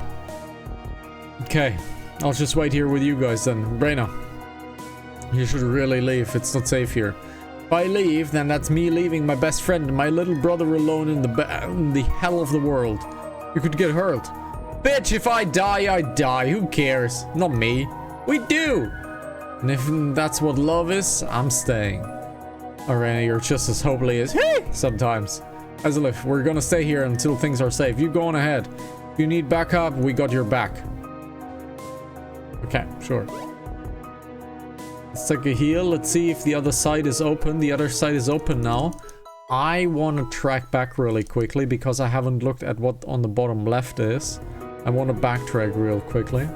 Speaker 1: Okay, I'll just wait here with you guys then. Brena, you should really leave. It's not safe here. If I leave, then that's me leaving my best friend and my little brother alone in the hell of the world. You could get hurt. Bitch, if I die, I die. Who cares? Not me. We do. And if that's what love is, I'm staying. Alright, you're just as hopeless as hey! Sometimes. Azalif, we're gonna stay here until things are safe. You go on ahead. If you need backup, we got your back. Okay, sure. Let's take a heal. Let's see if the other side is open. The other side is open now. I want to track back really quickly because I haven't looked at what on the bottom left is. I want to backtrack real quickly.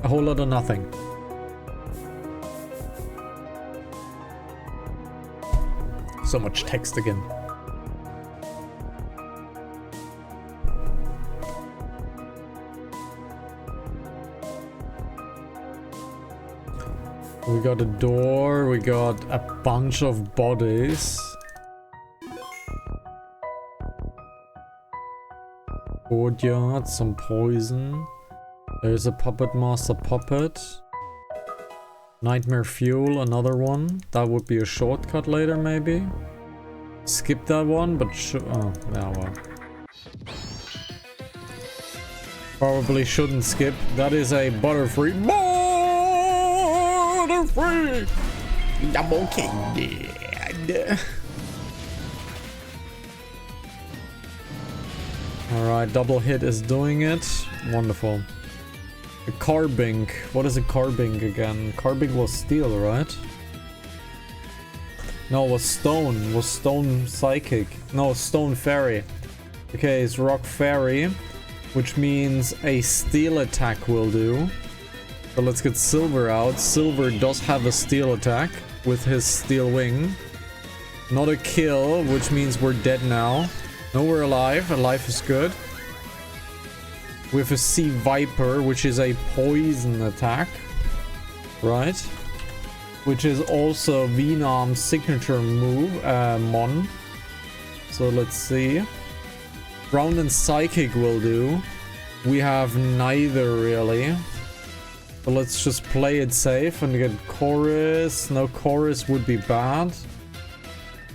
Speaker 1: A whole lot of nothing. So much text again. We got a door, we got a bunch of bodies. Courtyard, some poison. There's a puppet master puppet. Nightmare fuel, another one. That would be a shortcut later, maybe. Skip that one, but oh, yeah, well. Probably shouldn't skip. That is a Butterfree. Butterfree! Double candy. Alright, double hit is doing it. Wonderful. A carbink. What is a carbink again? Carbink was steel, right? No, it was stone. Was stone psychic. No, stone fairy. Okay, it's rock fairy, which means a steel attack will do. So let's get silver out. Silver does have a steel attack with his steel wing. Not a kill, which means we're dead now. No, we're alive. Alive is good. We have a sea viper, which is a poison attack. Right? Which is also Venom's signature move, Mon. So let's see. Ground and Psychic will do. We have neither really. So let's just play it safe and get Chorus. No, Chorus would be bad.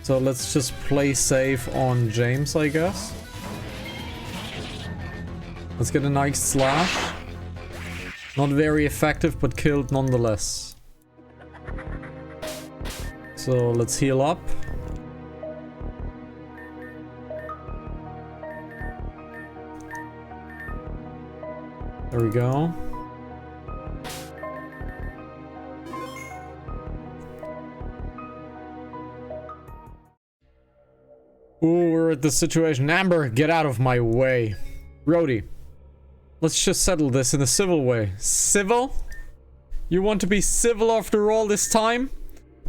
Speaker 1: So let's just play safe on James, I guess. Let's get a nice slash. Not very effective, but killed nonetheless. So let's heal up. There we go. Ooh, we're at the situation. Amber, get out of my way. Rhodey, let's just settle this in a civil way. Civil? You want to be civil after all this time?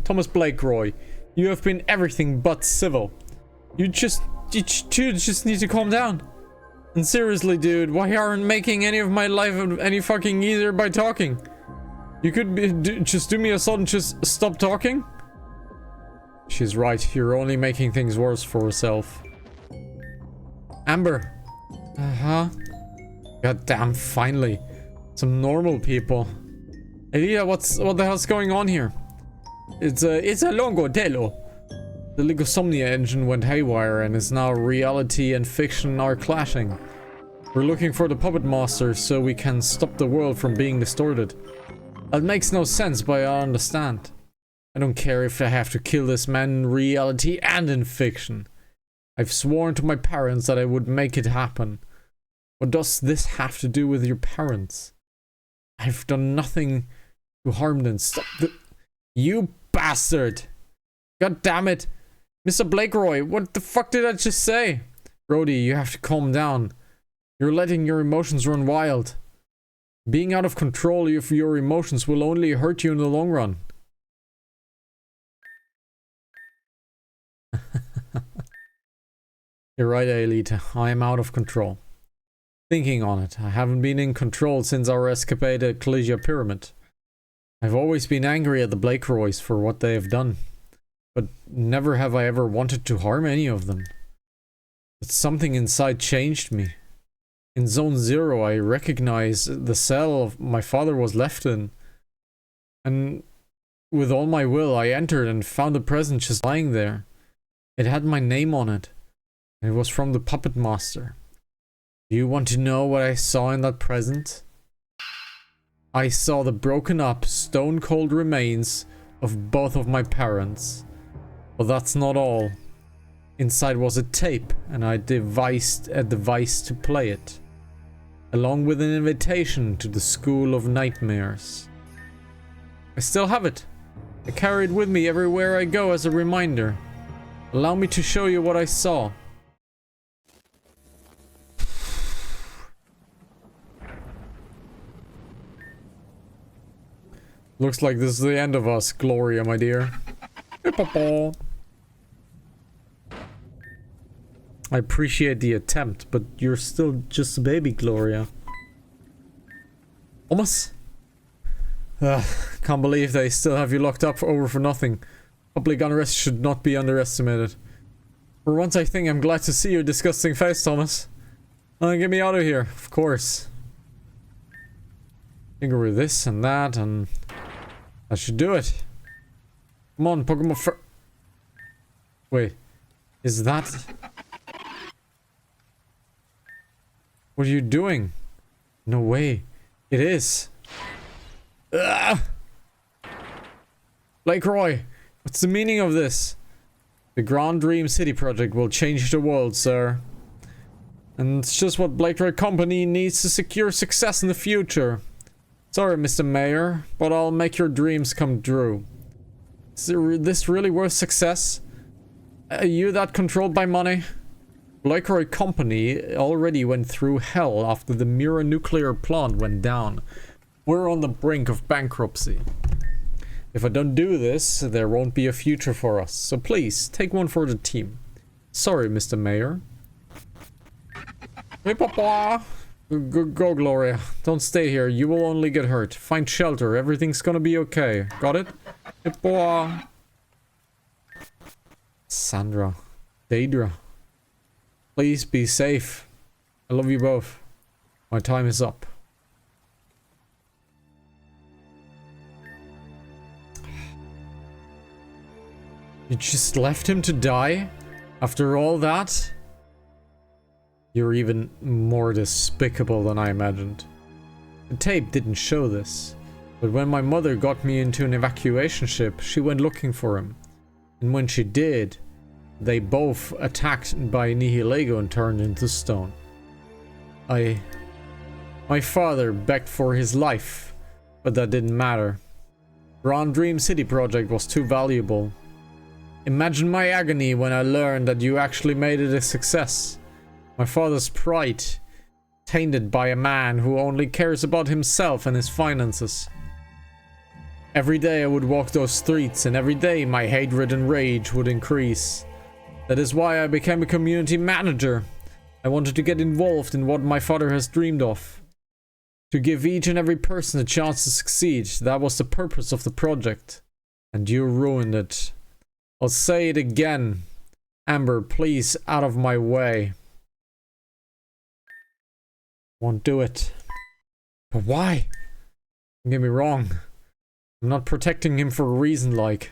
Speaker 1: Thomas Blakeroy, you have been everything but civil. You just need to calm down. And seriously, dude, why aren't making any of my life any fucking easier by talking? You could just do me a solid and just stop talking? She's right, you're only making things worse for herself. Amber. Uh-huh. God damn, finally. Some normal people. Elia, what the hell's going on here? It's a Longo Delo. The Ligosomnia engine went haywire and is now reality and fiction are clashing. We're looking for the puppet master so we can stop the world from being distorted. That makes no sense, but I understand. I don't care if I have to kill this man in reality and in fiction. I've sworn to my parents that I would make it happen. What does this have to do with your parents? I've done nothing to harm them. Stop the... You bastard! God damn it! Mr. Blakeroy, what the fuck did I just say? Rhodey, you have to calm down. You're letting your emotions run wild. Being out of control of your emotions will only hurt you in the long run. You're right, Aelita. I am out of control. Thinking on it, I haven't been in control since our escapade at Collegia Pyramid. I've always been angry at the Blakeroys for what they have done. But never have I ever wanted to harm any of them. But something inside changed me. In Zone 0, I recognized the cell my father was left in. And with all my will, I entered and found the present just lying there. It had my name on it. And it was from the puppet master. Do you want to know what I saw in that present? I saw the broken up, stone-cold remains of both of my parents. But that's not all. Inside was a tape, and I devised a device to play it. Along with an invitation to the School of Nightmares. I still have it. I carry it with me everywhere I go as a reminder. Allow me to show you what I saw. Looks like this is the end of us, Gloria, my dear. I appreciate the attempt, but you're still just a baby, Gloria. Almost. Can't believe they still have you locked up over for nothing. Public unrest should not be underestimated. For once I think I'm glad to see your disgusting face, Thomas. Get me out of here, of course. Tinker with this and that, and that should do it. Come on, Pokemon fur... Wait, is that... What are you doing? No way. It is. Ugh! Blakeroy, what's the meaning of this? The Grand Dream City project will change the world, sir. And it's just what Blakeroy Company needs to secure success in the future. Sorry, Mr. Mayor, but I'll make your dreams come true. this really worth success? Are you that controlled by money? Blakeroy Company already went through hell after the Mira nuclear plant went down. We're on the brink of bankruptcy. If I don't do this, there won't be a future for us. So please, take one for the team. Sorry, Mr. Mayor. Hey, Papa! Go, Gloria. Don't stay here. You will only get hurt. Find shelter. Everything's gonna be okay. Got it? Hey, Papa! Sandra. Daedra. Please be safe. I love you both. My time is up. You just left him to die? After all that? You're even more despicable than I imagined. The tape didn't show this, but when my mother got me into an evacuation ship, she went looking for him. And when she did, they both attacked by Nihilego and turned into stone. My father begged for his life, but that didn't matter. Grand Dream City project was too valuable. Imagine my agony when I learned that you actually made it a success. My father's pride, tainted by a man who only cares about himself and his finances. Every day I would walk those streets, and every day my hatred and rage would increase. That is why I became a community manager. I wanted to get involved in what my father has dreamed of. To give each and every person a chance to succeed. That was the purpose of the project. And you ruined it. I'll say it again. Amber, please, out of my way. Won't do it. But why? Don't get me wrong. I'm not protecting him for a reason like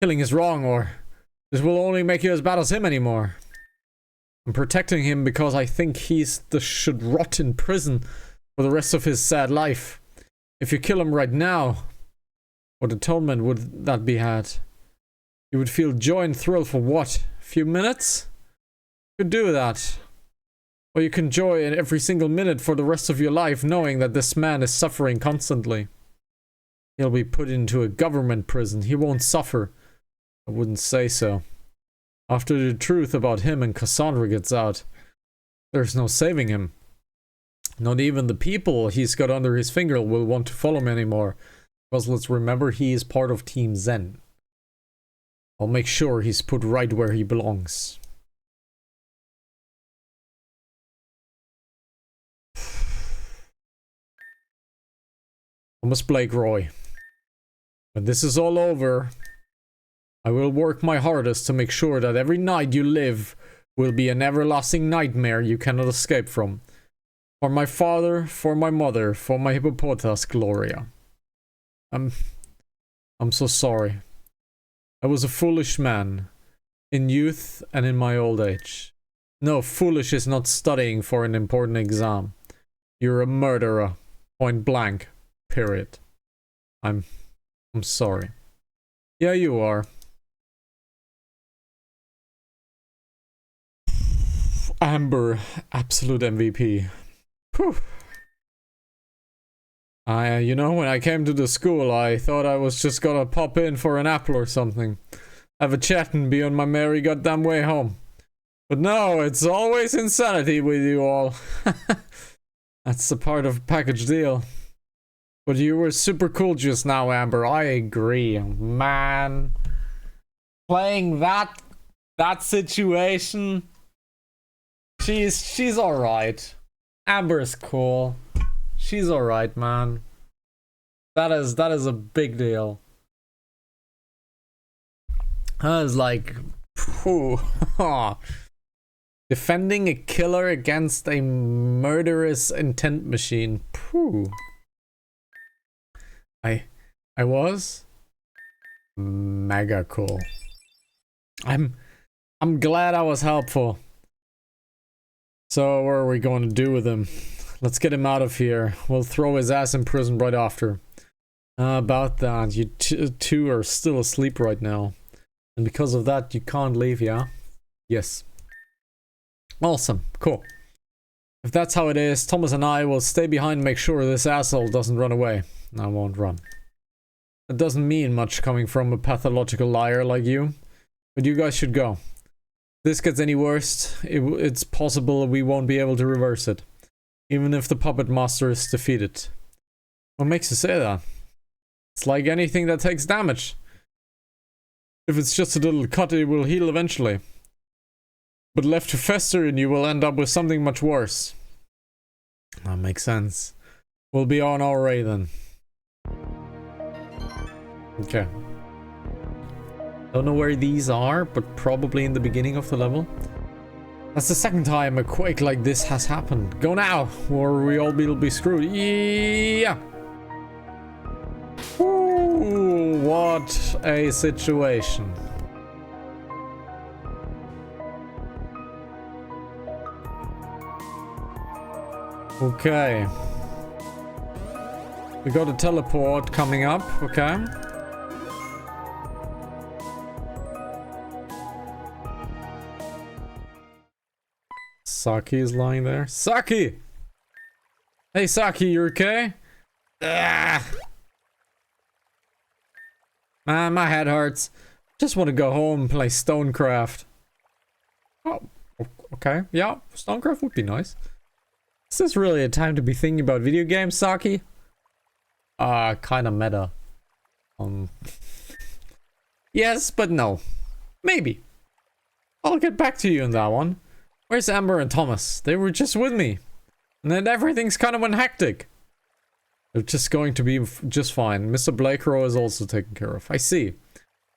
Speaker 1: killing is wrong or this will only make you as bad as him anymore. I'm protecting him because I think should rot in prison for the rest of his sad life. If you kill him right now, what atonement would that be had? You would feel joy and thrill for what? A few minutes? You could do that. Or you can enjoy in every single minute for the rest of your life knowing that this man is suffering constantly. He'll be put into a government prison. He won't suffer. I wouldn't say so. After the truth about him and Cassandra gets out, there's no saving him. Not even the people he's got under his finger will want to follow him anymore. Because let's remember, he is part of Team Zen. I'll make sure he's put right where he belongs. Thomas Blakeroy. When this is all over, I will work my hardest to make sure that every night you live will be an everlasting nightmare you cannot escape from. For my father, for my mother, for my hippopotas, Gloria. I'm so sorry. I was a foolish man, in youth and in my old age. No, foolish is not studying for an important exam. You're a murderer, point blank, period. I'm sorry. Yeah, you are. Amber, absolute MVP. Whew. You know, when I came to the school, I thought I was just gonna pop in for an apple or something. Have a chat and be on my merry goddamn way home. But no, it's always insanity with you all. That's the part of a package deal. But you were super cool just now, Amber. I agree, man. Playing that situation, she's all right. Amber's cool. She's all right, man. That is a big deal. That is like, phew. Defending a killer against a murderous intent machine. Phew. I was mega cool. I'm glad I was helpful. So what are we going to do with him? Let's get him out of here. We'll throw his ass in prison right after. About that, you two are still asleep right now. And because of that, you can't leave, yeah? Yes. Awesome. Cool. If that's how it is, Thomas and I will stay behind and make sure this asshole doesn't run away. I won't run. That doesn't mean much coming from a pathological liar like you. But you guys should go. If this gets any worse, it's possible we won't be able to reverse it. Even if the puppet master is defeated. What makes you say that? It's like anything that takes damage. If it's just a little cut, it will heal eventually. But left to fester in you will end up with something much worse. That makes sense. We'll be on our way then. Okay. Don't know where these are, but probably in the beginning of the level. That's the second time a quake like this has happened. Go now, or we all will be screwed. Yeah! Ooh, what a situation. Okay. We got a teleport coming up, okay. Saki is lying there. Saki! Hey Saki, you okay? Ah! Man, my head hurts. Just want to go home and play Stonecraft. Oh, okay. Yeah, Stonecraft would be nice. Is this really a time to be thinking about video games, Saki? Kinda meta. Yes, but no. Maybe. I'll get back to you on that one. Where's Amber and Thomas? They were just with me. And then everything's kind of went hectic. They're just going to be just fine. Mr. Blakero is also taken care of. I see.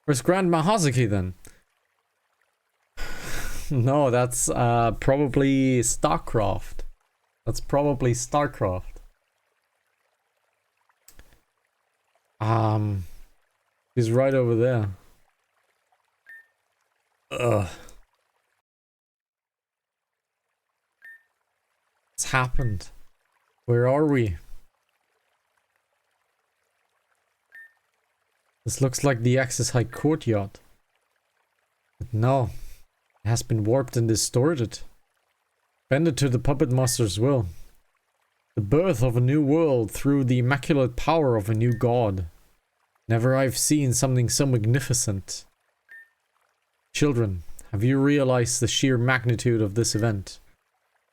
Speaker 1: Where's Grandma Hazuki then? No, that's probably StarCraft. That's probably StarCraft. He's right over there. Ugh. What's happened? Where are we? This looks like the Axis High Courtyard. But no. It has been warped and distorted. Bended to the puppet master's will. The birth of a new world through the immaculate power of a new god. Never I've seen something so magnificent. Children, have you realized the sheer magnitude of this event?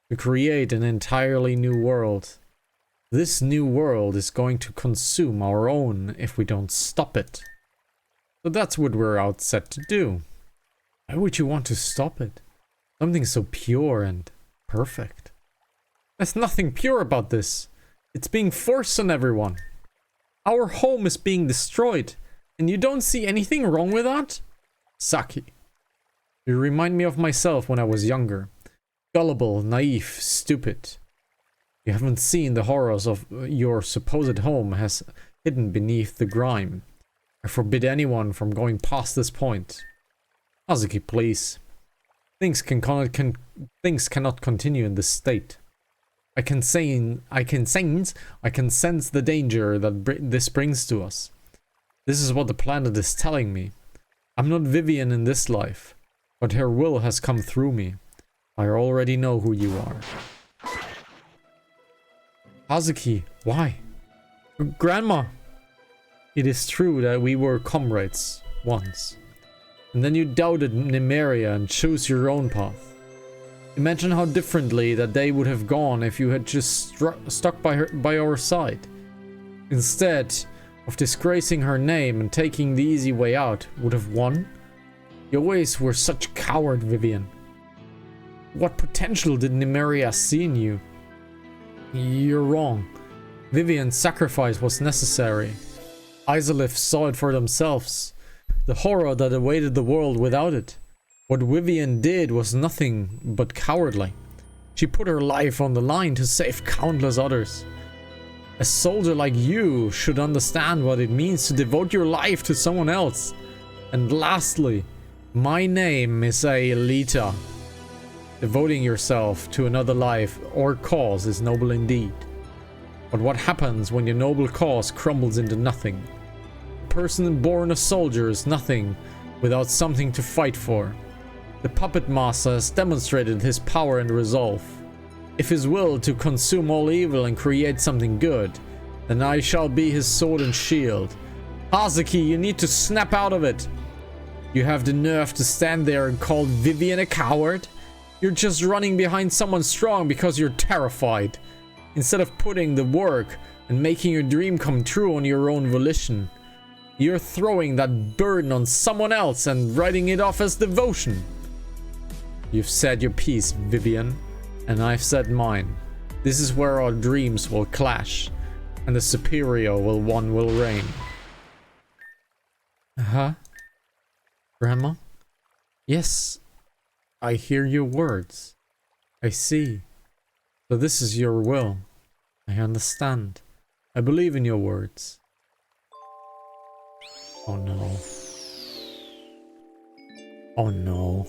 Speaker 1: To create an entirely new world. This new world is going to consume our own if we don't stop it. So that's what we're out set to do. Why would you want to stop it? Something so pure and perfect. There's nothing pure about this. It's being forced on everyone. Our home is being destroyed, and you don't see anything wrong with that? Saki, you remind me of myself when I was younger. Gullible, naive, stupid. You haven't seen the horrors of your supposed home has hidden beneath the grime. I forbid anyone from going past this point. Hazuki, please. Things cannot continue in this state. I can sense the danger that this brings to us. This is what the planet is telling me. I'm not Vivian in this life, but her will has come through me. I already know who you are. Hazuki, why? Grandma! It is true that we were comrades once. And then you doubted Nymeria and chose your own path. Imagine how differently that day would have gone if you had just stuck by our side. Instead of disgracing her name and taking the easy way out, would have won. Your ways were such coward, Vivian. What potential did Nymeria see in you? You're wrong. Vivian's sacrifice was necessary. Izalith saw it for themselves. The horror that awaited the world without it. What Vivian did was nothing but cowardly. She put her life on the line to save countless others. A soldier like you should understand what it means to devote your life to someone else. And lastly, my name is Aelita. Devoting yourself to another life or cause is noble indeed. But what happens when your noble cause crumbles into nothing? A person born a soldier is nothing without something to fight for. The puppet master has demonstrated his power and resolve. If his will to consume all evil and create something good, then I shall be his sword and shield. Hazuki, you need to snap out of it. You have the nerve to stand there and call Vivian a coward? You're just running behind someone strong because you're terrified. Instead of putting the work and making your dream come true on your own volition, you're throwing that burden on someone else and writing it off as devotion. You've said your piece, Vivian, and I've said mine. This is where our dreams will clash, and the superior one will reign. Uh-huh. Grandma? Yes, I hear your words. I see. So this is your will. I understand. I believe in your words. Oh no. Oh no.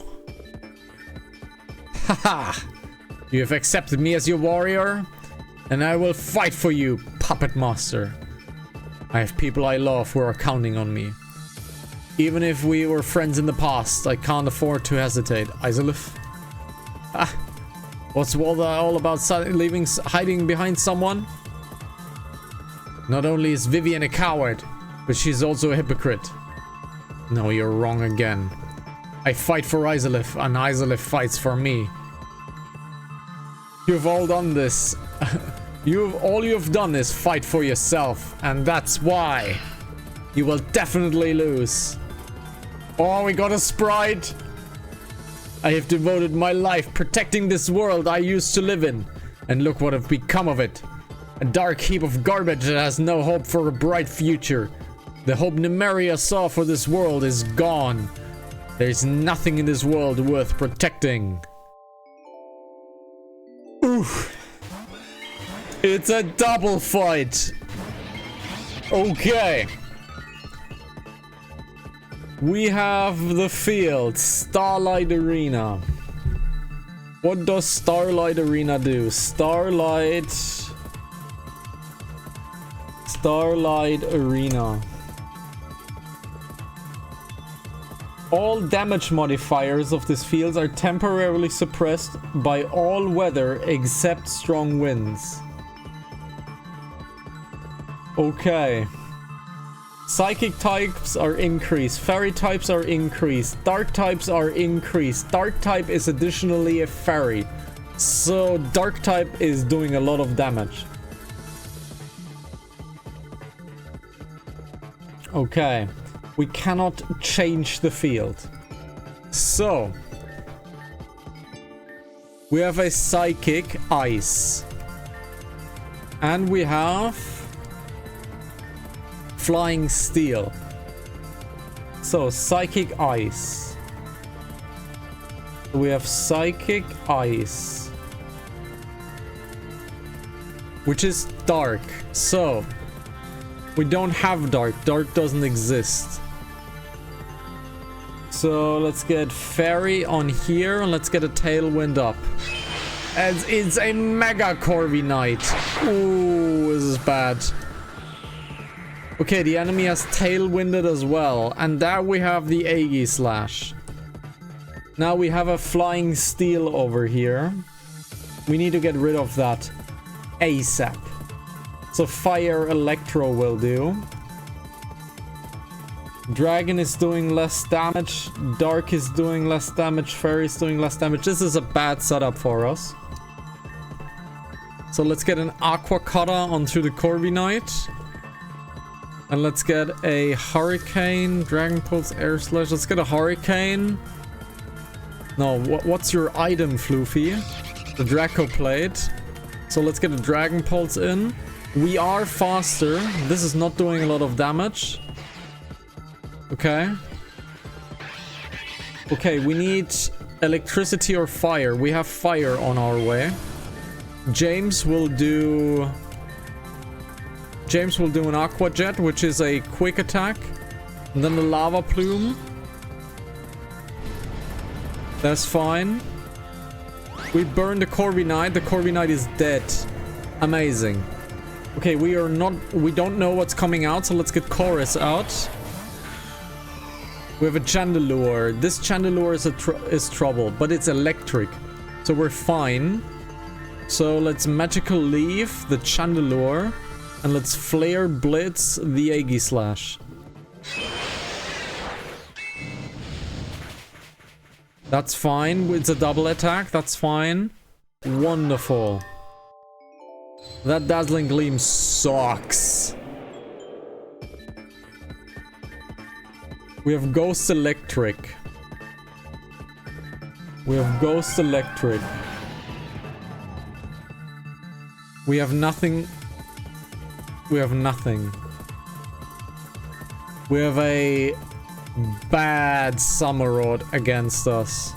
Speaker 1: Haha! You have accepted me as your warrior, and I will fight for you, puppet master. I have people I love who are counting on me. Even if we were friends in the past, I can't afford to hesitate. Isolif? Ah, what's all about hiding behind someone? Not only is Vivian a coward, but she's also a hypocrite. No, you're wrong again. I fight for Isolif, and Isolif fights for me. You've all done this. All you've done is fight for yourself, and that's why you will definitely lose. Oh, we got a sprite. I have devoted my life protecting this world I used to live in, and look what have become of it. A dark heap of garbage that has no hope for a bright future. The hope Nymeria saw for this world is gone. There's nothing in this world worth protecting. Oof. It's a double fight. Okay. We have the field, Starlight Arena. What does Starlight Arena do? Starlight Arena. All damage modifiers of this field are temporarily suppressed by all weather except strong winds. Okay. Psychic types are increased, fairy types are increased, dark types are increased. Dark type is additionally a fairy, so dark type is doing a lot of damage. Okay, we cannot change the field. So, we have a psychic ice. And we have flying steel. So, psychic ice. We have psychic ice, which is dark. So, we don't have dark. Dark doesn't exist. So, let's get fairy on here and let's get a tailwind up. And it's a mega Corviknight. Ooh, this is bad. Okay, the enemy has tailwinded as well. And there we have the Aegislash. Now we have a flying steel over here. We need to get rid of that ASAP. So fire electro will do. Dragon is doing less damage. Dark is doing less damage. Fairy is doing less damage. This is a bad setup for us. So let's get an Aqua Cutter onto the Corviknight. And let's get a Hurricane, Dragon Pulse, Air Slash. Let's get a Hurricane. No, what's your item, Floofy? The Draco Plate. So let's get a Dragon Pulse in. We are faster. This is not doing a lot of damage. Okay. Okay, we need electricity or fire. We have fire on our way. James will do an Aqua Jet, which is a quick attack. And then the Lava Plume. That's fine. We burned the Corviknight. The Corviknight is dead. Amazing. Okay, we don't know what's coming out, so let's get Chorus out. We have a Chandelure. This Chandelure is trouble, but it's electric, so we're fine. So let's Magical Leaf the Chandelure, and let's Flare Blitz the Aegislash. That's fine. It's a double attack. That's fine. Wonderful. That Dazzling Gleam sucks. We have Ghost Electric. We have Ghost Electric. We have nothing. We have nothing. We have a bad Summer Rod against us.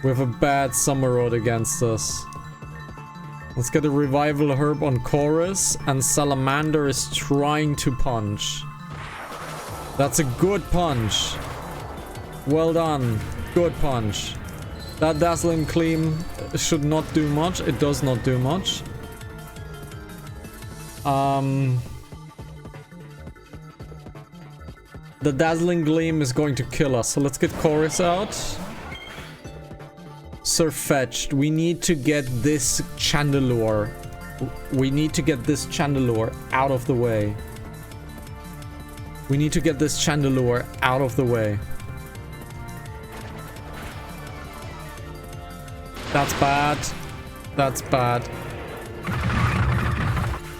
Speaker 1: We have a bad Summer Rod against us. Let's get a Revival Herb on Chorus, and Salamander is trying to punch. That's a good punch. Well done. Good punch. That Dazzling Gleam should not do much. It does not do much. The Dazzling Gleam is going to kill us, so let's get Chorus out. Sir-fetched. We need to get this Chandelure. We need to get this Chandelure out of the way. We need to get this Chandelure out of the way. That's bad. That's bad.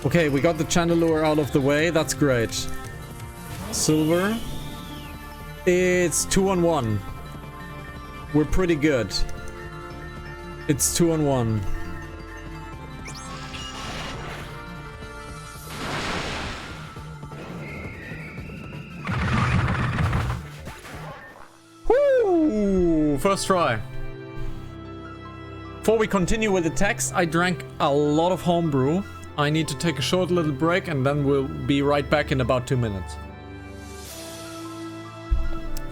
Speaker 1: Okay, we got the Chandelure out of the way. That's great. Silver. It's 2-on-1. We're pretty good. It's 2-on-1. Woo! First try. Before we continue with the text, I drank a lot of homebrew. I need to take a short little break and then we'll be right back in about 2 minutes.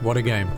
Speaker 1: What a game.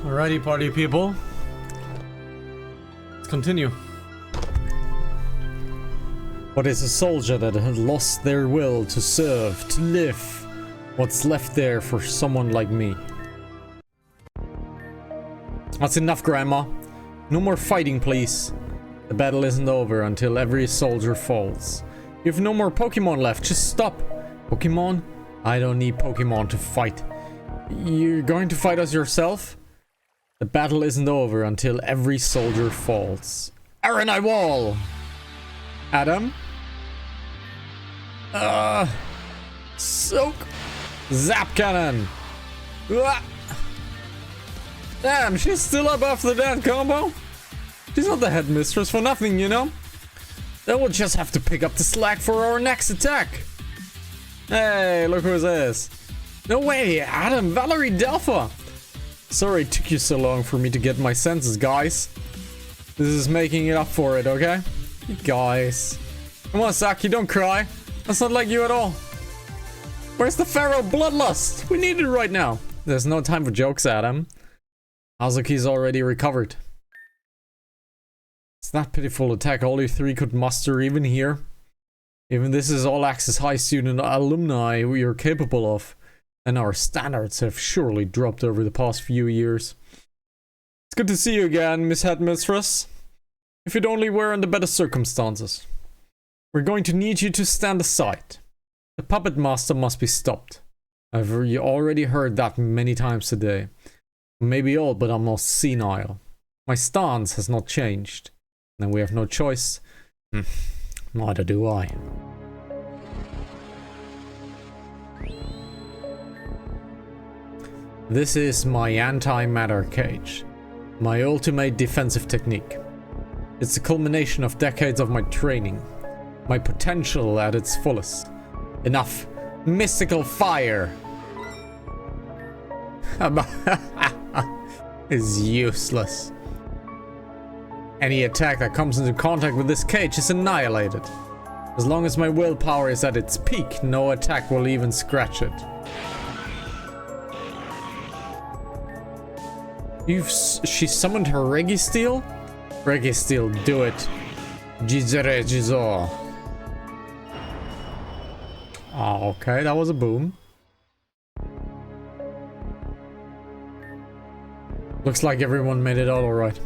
Speaker 1: Alrighty, party people. Let's continue. What is a soldier that has lost their will to serve, to live? What's left there for someone like me? That's enough, Grandma. No more fighting, please. The battle isn't over until every soldier falls. You have no more Pokemon left. Just stop. Pokemon? I don't need Pokemon to fight. You're going to fight us yourself? The battle isn't over until every soldier falls. Aranai Wall! Adam? Soak! Zap cannon. Uah. Damn, she's still up after that combo. She's not the headmistress for nothing, you know. Then we'll just have to pick up the slack for our next attack. Hey, look who's this. No way, Adam, Valerie, Delpha. Sorry it took you so long for me to get my senses, guys. This is making it up for it, okay? You guys. Come on, Saki, don't cry. That's not like you at all. Where's the Pharaoh Bloodlust? We need it right now. There's no time for jokes, Adam. Hazuki's already recovered. It's that pitiful attack all you three could muster even here. Even this is all access high student alumni we are capable of. And our standards have surely dropped over the past few years. It's good to see you again, Miss Headmistress. If it only were under better circumstances. We're going to need you to stand aside. The puppet master must be stopped. I've already heard that many times today. Maybe old, but almost senile. My stance has not changed. And we have no choice. Neither do I. This is my anti-matter cage. My ultimate defensive technique. It's the culmination of decades of my training. My potential at its fullest. Enough mystical fire. Is useless. Any attack that comes into contact with this cage is annihilated. As long as my willpower is at its peak, no attack will even scratch it. She summoned her Registeel? Registeel, do it. Jizere Jizo. Oh, okay, that was a boom. Looks like everyone made it out alright.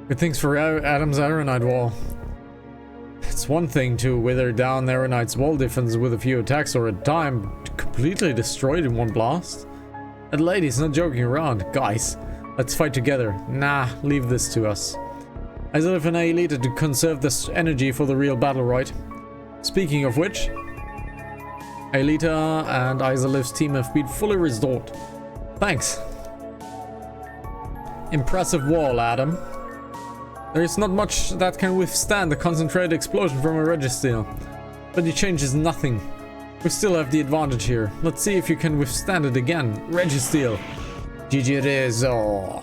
Speaker 1: Good things for Adam's Aeronite wall. It's one thing to wither down Aeronite's wall defense with a few attacks or a time, completely destroyed in one blast. That lady's not joking around. Guys, let's fight together. Nah, leave this to us. Isolif and Aelita to conserve this energy for the real battle, right? Speaking of which, Aelita and Isolif's team have been fully restored. Thanks. Impressive wall, Adam. There is not much that can withstand the concentrated explosion from a Registeel, but it changes nothing. We still have the advantage here. Let's see if you can withstand it again. Registeel. Jijirezo.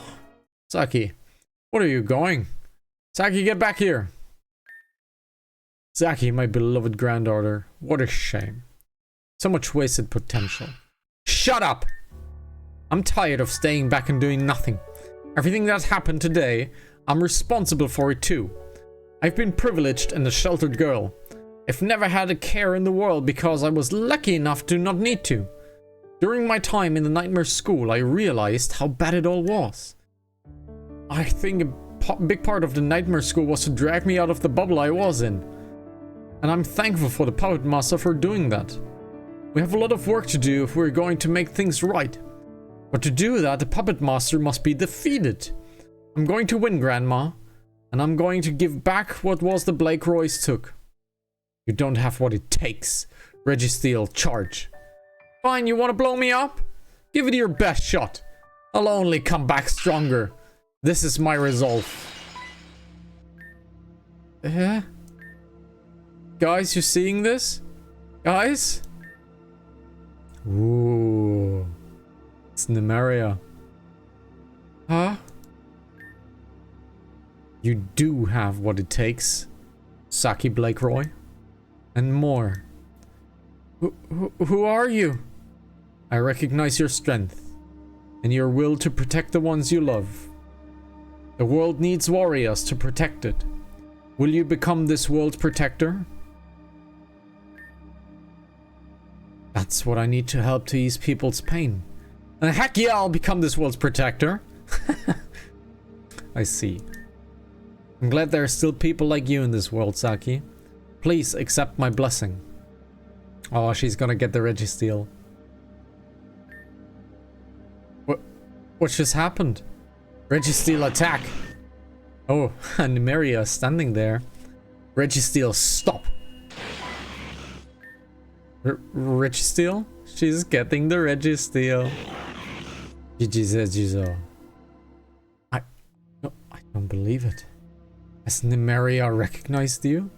Speaker 1: Saki, what are you going? Saki, get back here. Saki, my beloved granddaughter. What a shame. So much wasted potential. Shut up! I'm tired of staying back and doing nothing. Everything that happened today, I'm responsible for it too. I've been privileged and a sheltered girl. I've never had a care in the world because I was lucky enough to not need to. During my time in the nightmare school, I realized how bad it all was. I think a big part of the nightmare school was to drag me out of the bubble I was in. And I'm thankful for the puppet master for doing that. We have a lot of work to do if we're going to make things right. But to do that, the puppet master must be defeated. I'm going to win, Grandma. And I'm going to give back what was the Blake Royce took. You don't have what it takes. Registeel, charge. Fine, you want to blow me up? Give it your best shot. I'll only come back stronger. This is my resolve. Guys, you seeing this? Guys? Ooh. It's Nymeria. Huh? You do have what it takes, Saki Blake Roy. And more. Who are you? I recognize your strength. And your will to protect the ones you love. The world needs warriors to protect it. Will you become this world's protector? That's what I need to help to ease people's pain. And heck yeah, I'll become this world's protector. I see. I'm glad there are still people like you in this world, Saki. Please accept my blessing. Oh, she's gonna get the Registeel. What just happened? Registeel attack. Oh, and Nymeria is standing there. Registeel, stop. Registeel? She's getting the Registeel. GG says Jizo. No, I don't believe it. Has Nymeria recognized you?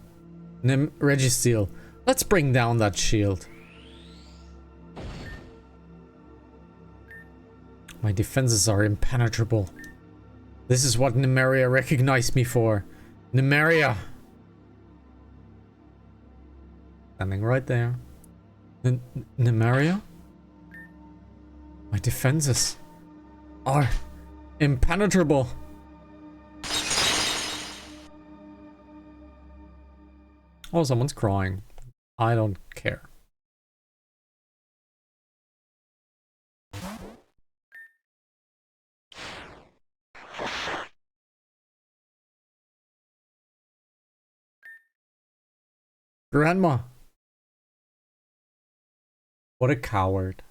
Speaker 1: Registeel, let's bring down that shield. My defenses are impenetrable. This is what Nymeria recognized me for. Nymeria. Standing right there. Nymeria? My defenses are impenetrable. Oh, someone's crying. I don't care. Grandma. What a coward.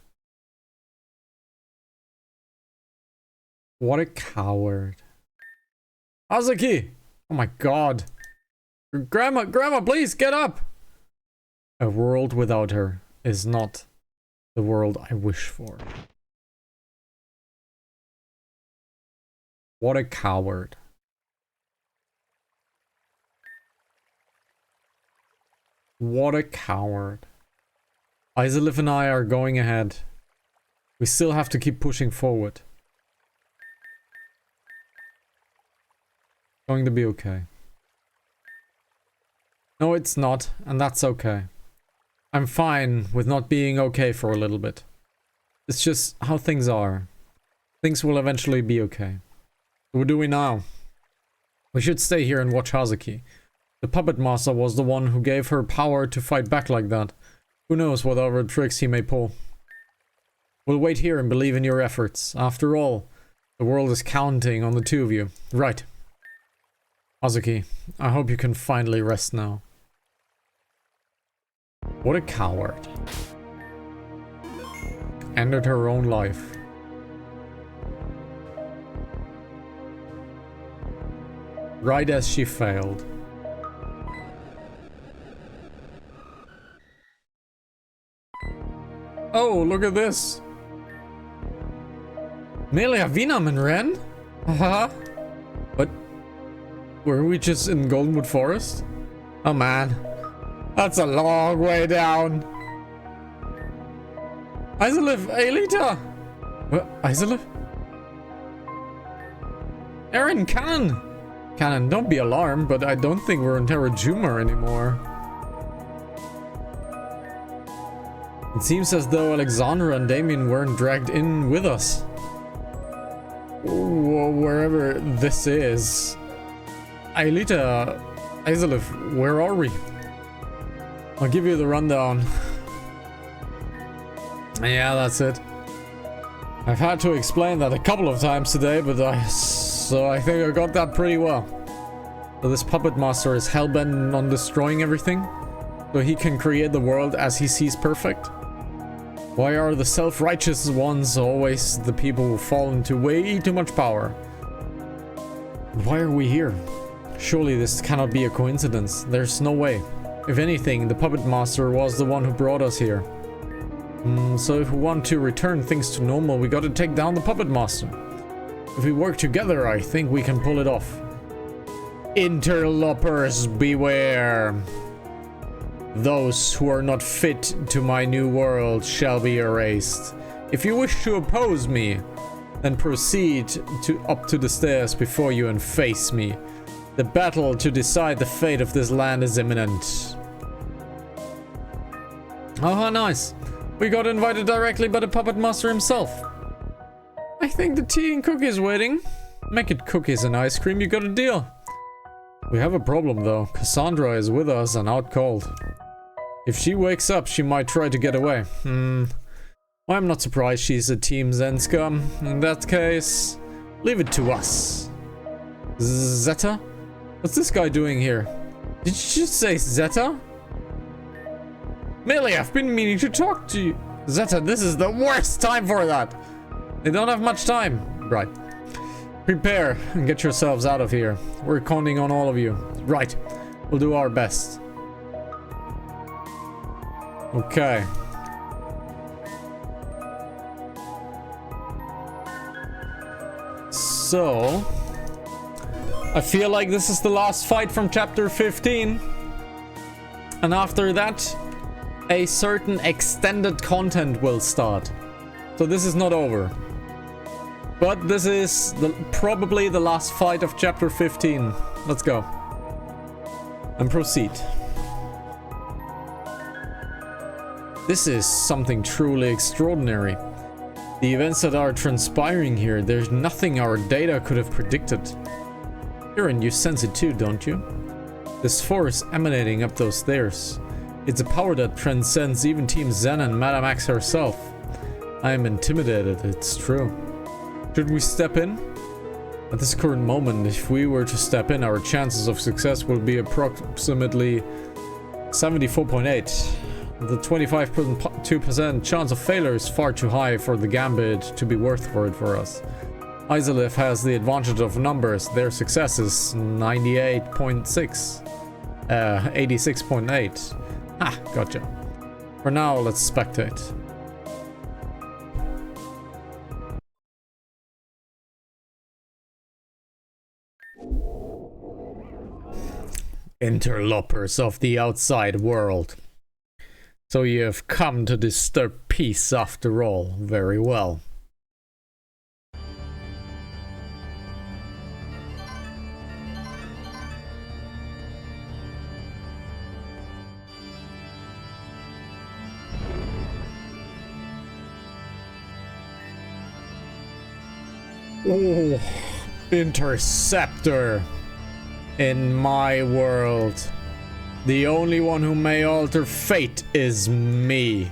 Speaker 1: What a coward. Azuki! Oh my god. Grandma, please get up! A world without her is not the world I wish for. What a coward. What a coward. Izalith and I are going ahead. We still have to keep pushing forward. Going to be okay. No, it's not, and that's okay. I'm fine with not being okay for a little bit. It's just how things are. Things will eventually be okay. What do we now? We should stay here and watch Hazuki. The puppet master was the one who gave her power to fight back like that. Who knows what other tricks he may pull. We'll wait here and believe in your efforts. After all, the world is counting on the two of you. Right. Hazuki, I hope you can finally rest now. What a coward. Ended her own life. Right as she failed. Oh, look at this. Melia Vinam and Ren? Haha. But were we just in Goldenwood Forest? Oh man. That's a long way down. Izalith, Aelita! What? Izalith? Aaron, Cannon! Cannon, don't be alarmed, but I don't think we're in Terra Juma anymore. It seems as though Alexandra and Damien weren't dragged in with us. Wherever this is. Aelita, Izalith, where are we? I'll give you the rundown. Yeah, that's it. I've had to explain that a couple of times today, but I think I got that pretty well. So this puppet master is hellbent on destroying everything, so he can create the world as he sees perfect. Why are the self-righteous ones always the people who fall into way too much power? Why are we here? Surely this cannot be a coincidence. There's no way. If anything, the puppet master was the one who brought us here. So if we want to return things to normal, we gotta take down the puppet master. If we work together, I think we can pull it off. Interlopers beware. Those who are not fit to my new world shall be erased. If you wish to oppose me, then proceed up to the stairs before you and face me. The battle to decide the fate of this land is imminent. Oh, nice. We got invited directly by the puppet master himself. I think the tea and cookies waiting. Make it cookies and ice cream, you got a deal. We have a problem though. Cassandra is with us and out cold. If she wakes up, she might try to get away. Well, I'm not surprised she's a Team Zenska. In that case, leave it to us. Zeta? What's this guy doing here? Did you just say Zeta? Millie, I've been meaning to talk to you. Zeta, this is the worst time for that. They don't have much time. Right. Prepare and get yourselves out of here. We're counting on all of you. Right. We'll do our best. Okay. So I feel like this is the last fight from chapter 15. And after that, a certain extended content will start. So this is not over. But this is probably the last fight of chapter 15. Let's go. And proceed. This is something truly extraordinary. The events that are transpiring here, there's nothing our data could have predicted. Aaron, you sense it too, don't you? This force emanating up those stairs. It's a power that transcends even Team Zen and Madame X herself. I am intimidated, it's true. Should we step in? At this current moment, if we were to step in, our chances of success will be approximately 74.8. The 25% chance of failure is far too high for the gambit to be worth it for us. Isolif has the advantage of numbers. Their success is 98.6. 86.8. Ah, gotcha. For now, let's spectate. Interlopers of the outside world. So you have come to disturb peace after all. Very well. Oh, Interceptor. In my world, the only one who may alter fate is me.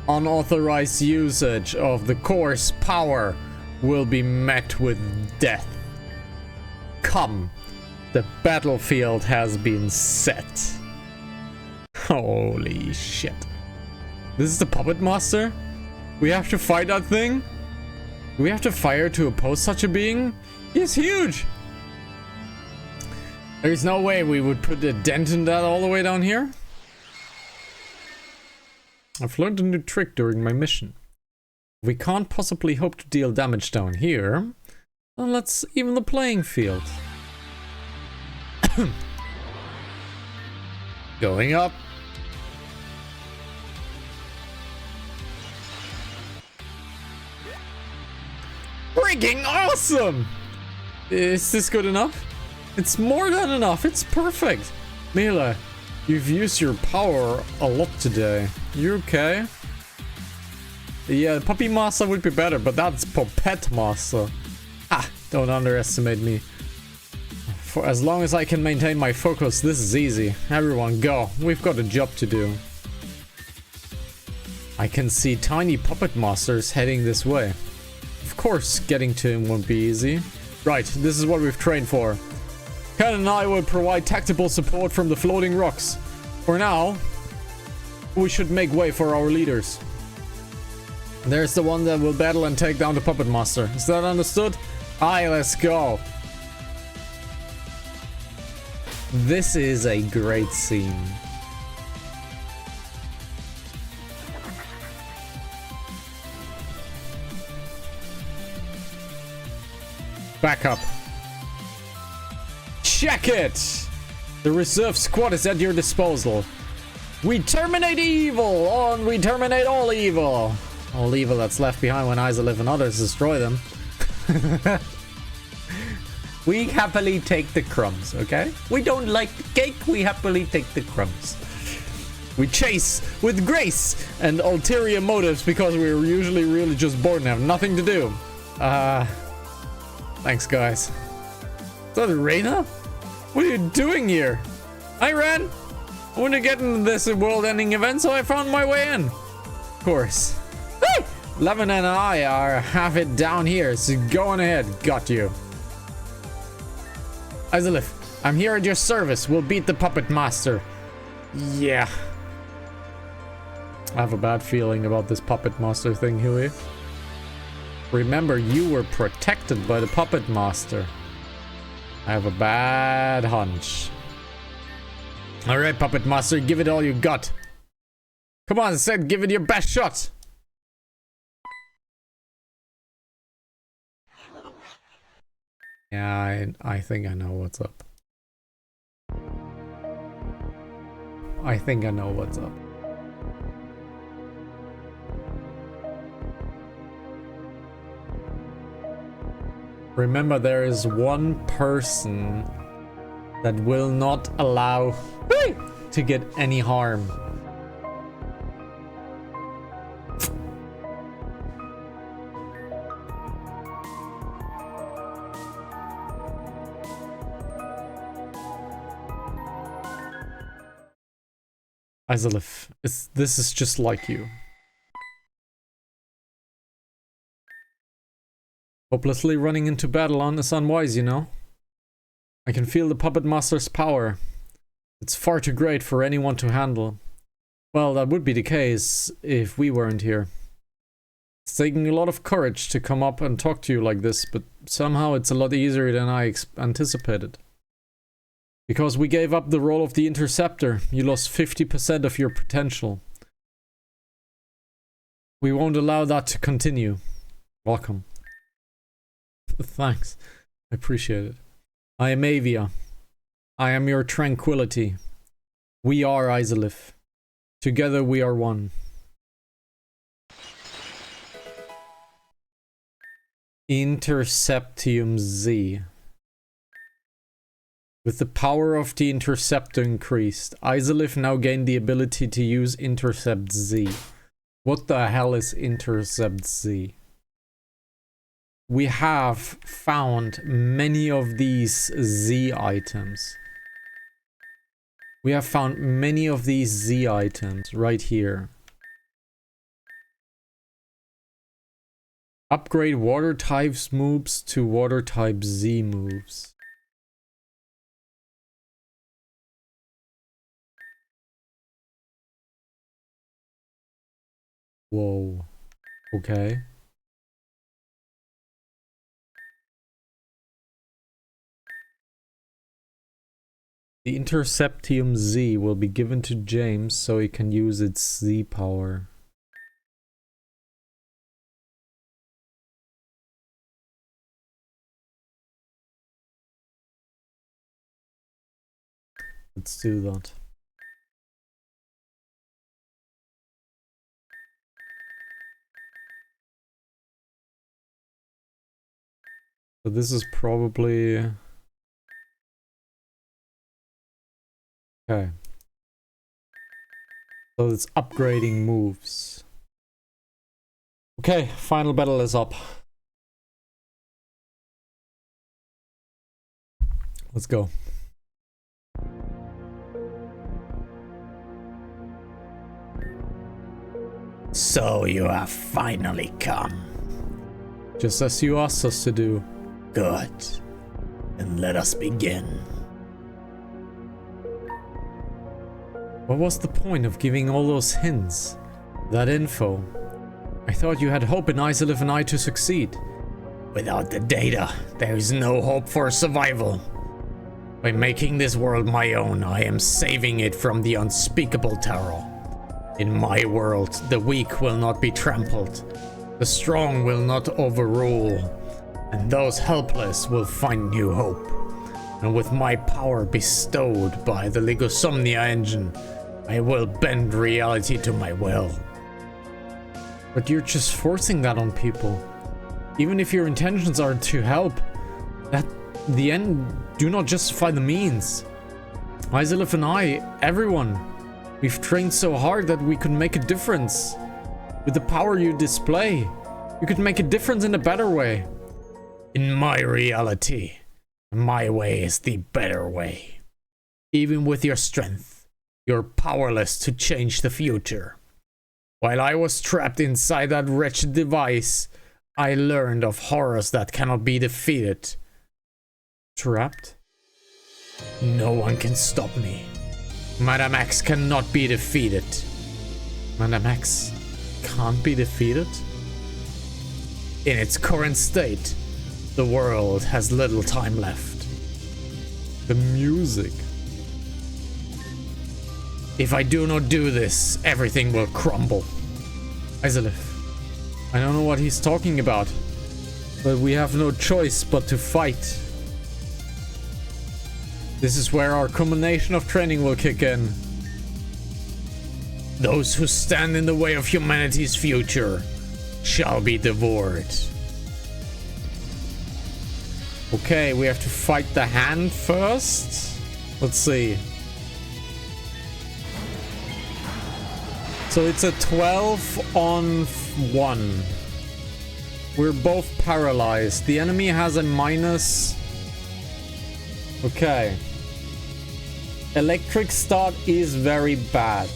Speaker 1: Unauthorized usage of the core's power will be met with death. Come, the battlefield has been set. Holy shit. This is the Puppet Master? We have to fight that thing? Do we have to fire to oppose such a being? He's huge! There's no way we would put a dent in that all the way down here. I've learned a new trick during my mission. We can't possibly hope to deal damage down here. Well, let's even the playing field. Going up. Freaking awesome! Is this good enough? It's more than enough. It's perfect. Mila, you've used your power a lot today. You okay? Yeah, Puppy Master would be better, but that's Puppet Master. Ah, don't underestimate me. For as long as I can maintain my focus, this is easy. Everyone go. We've got a job to do. I can see tiny Puppet Masters heading this way. Of course, getting to him won't be easy. Right, this is what we've trained for. Ken and I will provide tactical support from the floating rocks. For now, we should make way for our leaders. There's the one that will battle and take down the Puppet Master. Is that understood? Aye, let's go. This is a great scene. Back up. Check it! The reserve squad is at your disposal. We terminate evil! We terminate all evil! All evil that's left behind when Isolif and others destroy them. We happily take the crumbs, okay? We don't like the cake, we happily take the crumbs. We chase with grace and ulterior motives because we're usually really just bored and have nothing to do. Thanks, guys. Is that Reina? What are you doing here? I ran. I want to get into this world-ending event, so I found my way in. Of course. Hey! Levin and I have it down here, so go on ahead. Got you. Isolif, I'm here at your service. We'll beat the Puppet Master. Yeah. I have a bad feeling about this Puppet Master thing, Huey. Remember, you were protected by the Puppet Master. I have a bad hunch. Alright, Puppet Master, give it all you got. Come on, Sid, give it your best shot. Yeah, I think I know what's up. I think I know what's up. Remember, there is one person that will not allow to get any harm. Izalith, this is just like you. Hopelessly running into battle on is unwise, you know? I can feel the Puppet Master's power. It's far too great for anyone to handle. Well, that would be the case if we weren't here. It's taking a lot of courage to come up and talk to you like this, but somehow it's a lot easier than I anticipated. Because we gave up the role of the Interceptor, you lost 50% of your potential. We won't allow that to continue. Welcome. Thanks. I appreciate it. I am Avia. I am your tranquility. We are Izalith. Together we are one. Interceptium Z. With the power of the Interceptor increased, Izalith now gained the ability to use Intercept Z. What the hell is Intercept Z? We have found many of these Z items. We have found many of these Z items right here. Upgrade water types moves to water type Z moves. Whoa. Okay. The Interceptium Z will be given to James so he can use its Z power. Let's do that. So this is probably... Okay. So it's upgrading moves. Okay, final battle is up. Let's go.
Speaker 2: So you have finally come.
Speaker 1: Just as you asked us to do.
Speaker 2: Good. Then let us begin.
Speaker 1: What was the point of giving all those hints? That info? I thought you had hope in Izalith and I to succeed.
Speaker 2: Without the data, there is no hope for survival. By making this world my own, I am saving it from the unspeakable terror. In my world, the weak will not be trampled. The strong will not overrule. And those helpless will find new hope. And with my power bestowed by the Ligosomnia engine, I will bend reality to my will.
Speaker 1: But you're just forcing that on people. Even if your intentions are to help, that the end do not justify the means. Izalith and I, everyone, we've trained so hard that we could make a difference. With the power you display, you could make a difference in a better way.
Speaker 2: In my reality, my way is the better way. Even with your strength, you're powerless to change the future. While I was trapped inside that wretched device, I learned of horrors that cannot be defeated.
Speaker 1: Trapped?
Speaker 2: No one can stop me. Madame X cannot be defeated.
Speaker 1: Madame X can't be defeated?
Speaker 2: In its current state, the world has little time left.
Speaker 1: The music.
Speaker 2: If I do not do this, everything will crumble.
Speaker 1: Izalith, I don't know what he's talking about, but we have no choice but to fight. This is where our combination of training will kick in.
Speaker 2: Those who stand in the way of humanity's future shall be devoured.
Speaker 1: Okay, we have to fight the hand first. Let's see. So it's a 12 on 1. We're both paralyzed. The enemy has a minus. Okay. Electric start is very bad.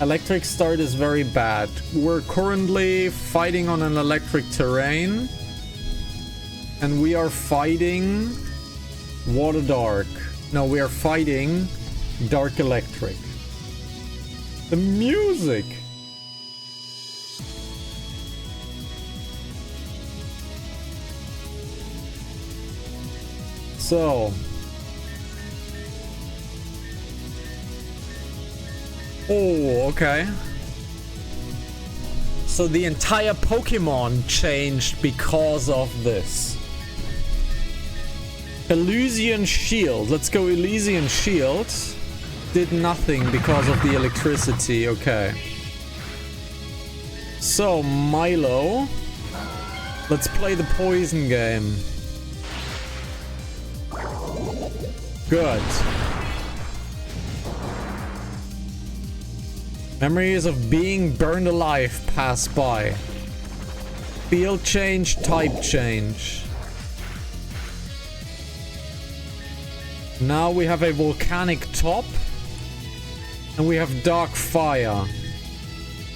Speaker 1: Electric start is very bad. We're currently fighting on an electric terrain. And we are fighting water dark. No, we are fighting dark electric. The music. So. Oh, okay. So the entire Pokemon changed because of this. Elysian Shield. Let's go Elysian Shield. Did nothing because of the electricity. Okay. So, Milo. Let's play the poison game. Good. Memories of being burned alive pass by. Field change, type change. Now we have a volcanic top. And we have dark fire.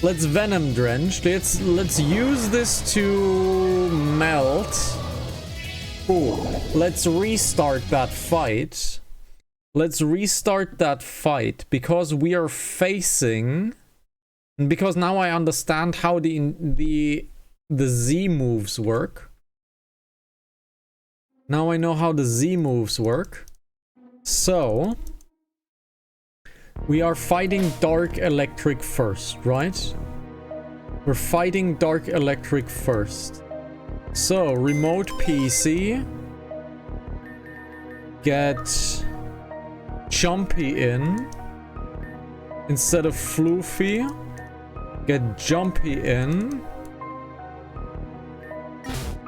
Speaker 1: Let's venom drench. Let's use this to melt. Ooh, let's restart that fight. Let's restart that fight because we are facing. Because now I understand how the Z moves work. Now I know how the Z moves work. So we are fighting dark electric first, right? We're fighting dark electric first. So remote PC. Get Jumpy in instead of Floofy. Get Jumpy in.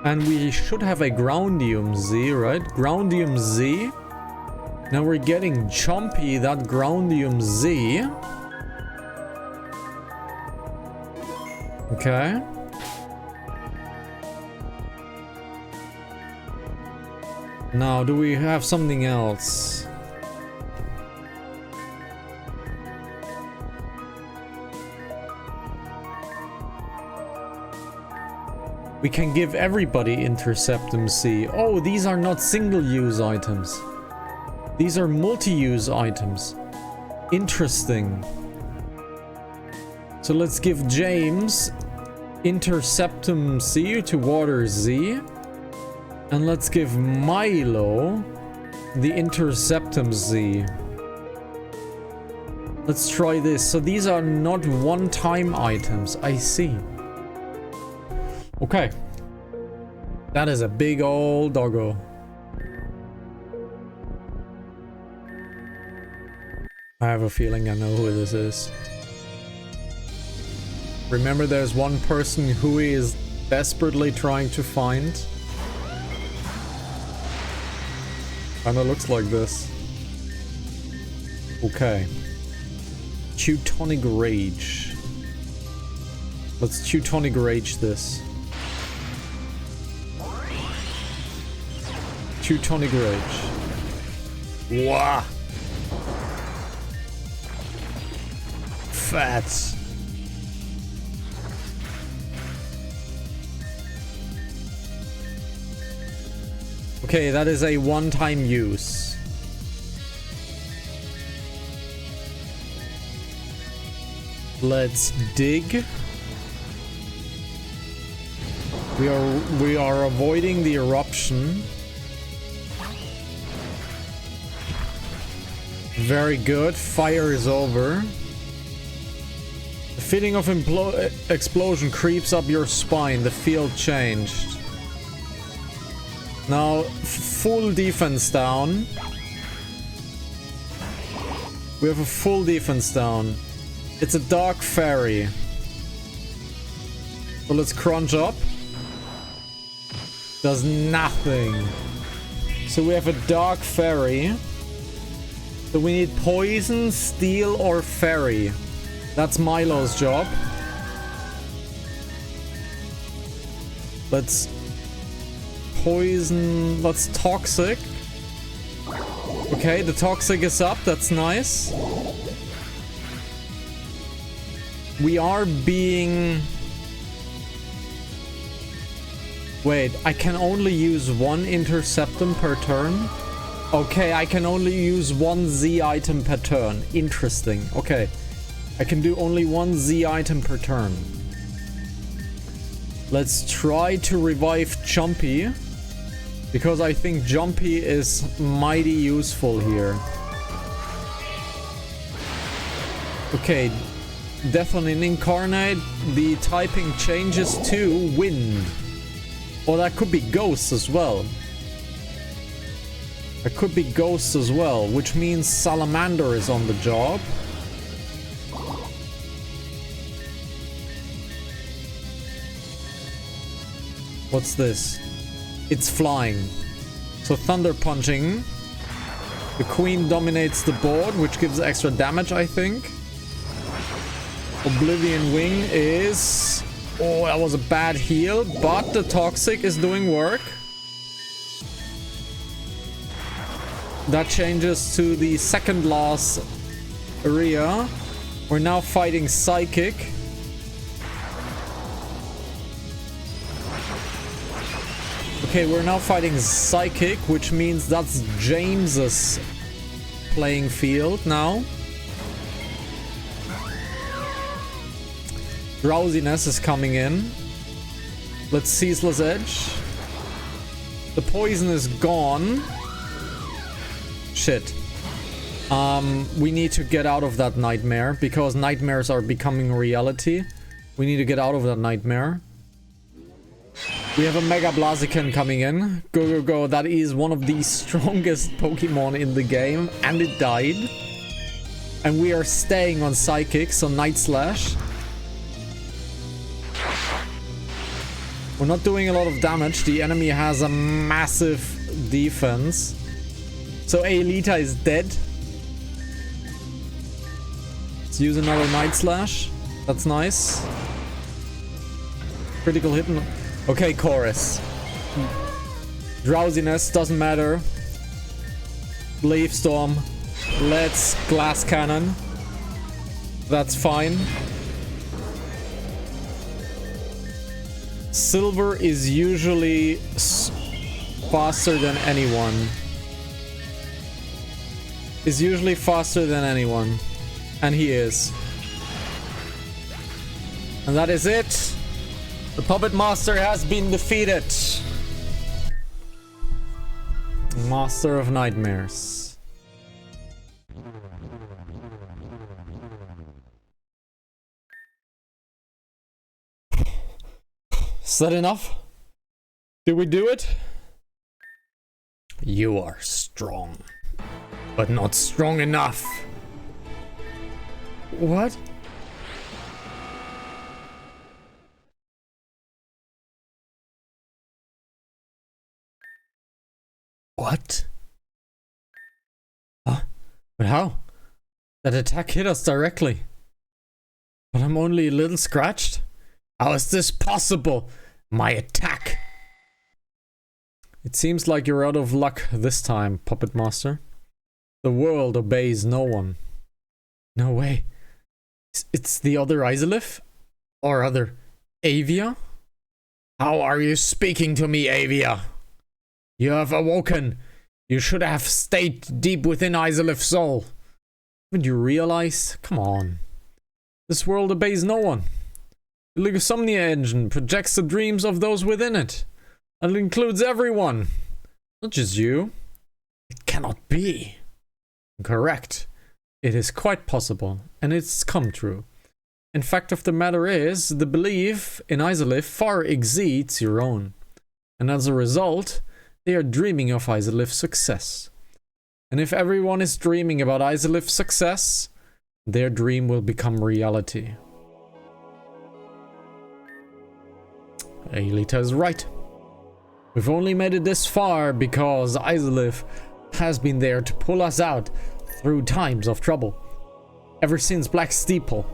Speaker 1: And we should have a Groundium Z, right? Groundium Z. Now we're getting Jumpy, that Groundium Z. Okay. Now, do we have something else? We can give everybody Interceptum C. Oh, these are not single-use items. These are multi-use items. Interesting. So let's give James Interceptum C to Water Z. And let's give Milo the Interceptum Z. Let's try this. So these are not one-time items. I see. Okay. That is a big old doggo. I have a feeling I know who this is. Remember, there's one person who he is desperately trying to find. Kinda looks like this. Okay. Teutonic Rage. Let's Teutonic Rage this. Teutonic Rage. Wah! Fats. Okay, that is a one-time use. Let's dig. We are avoiding the eruption. Very good. Fire is over. The feeling of explosion creeps up your spine. The field changed. Now, full defense down. We have a full defense down. It's a dark fairy. So let's crunch up. Does nothing. So we have a dark fairy. So we need poison, steel, or fairy. That's Milo's job. Let's poison. Let's toxic. Okay, the toxic is up. That's nice. We are being... Wait, I can only use one interceptum per turn? Okay, I can only use one Z item per turn. Interesting. Okay. I can do only one Z item per turn. Let's try to revive Jumpy. Because I think Jumpy is mighty useful here. Okay. Death on an Incarnate. The typing changes to Wind. Or that could be Ghost as well. It could be Ghost as well, which means Salamander is on the job. What's this? It's flying. So Thunder Punching. The Queen dominates the board, which gives extra damage, I think. Oblivion Wing is... Oh, that was a bad heal, but the Toxic is doing work. That changes to the second last area. We're now fighting Psychic. Okay, we're now fighting Psychic, which means that's James's playing field now. Drowsiness is coming in. Let's Ceaseless Edge. The poison is gone. Shit. We need to get out of that nightmare because nightmares are becoming reality. We need to get out of that nightmare. We have a Mega Blaziken coming in. Go, go, go. That is one of the strongest Pokemon in the game. And it died. And we are staying on Psychic, so Night Slash. We're not doing a lot of damage. The enemy has a massive defense. So Aelita is dead. Let's use another Night Slash. That's nice. Critical hit. Okay, Chorus. Drowsiness doesn't matter. Leaf Storm. Let's Glass Cannon. That's fine. Silver is usually faster than anyone. Is usually faster than anyone. And he is. And that is it. The Puppet Master has been defeated. Master of Nightmares. Is that enough? Did we do it?
Speaker 2: You are strong, but not strong enough.
Speaker 1: What?
Speaker 2: What?
Speaker 1: Huh? But how? That attack hit us directly. But I'm only a little scratched.
Speaker 2: How is this possible? My attack.
Speaker 1: It seems like you're out of luck this time, Puppet Master. The world obeys no one. No way. It's the other Izalith? Or other Avia?
Speaker 2: How are you speaking to me, Avia? You have awoken. You should have stayed deep within Izalith's soul.
Speaker 1: Haven't you realized? Come on. This world obeys no one. The Legosomnia engine projects the dreams of those within it. And it includes everyone. Not just you.
Speaker 2: It cannot be.
Speaker 1: Correct. It is quite possible. And it's come true. In fact of the matter is, the belief in Izalith far exceeds your own. And as a result, they are dreaming of Izalith's success. And if everyone is dreaming about Izalif's success, their dream will become reality. Aelita is right. We've only made it this far because Izalif has been there to pull us out through times of trouble. Ever since Black Steeple,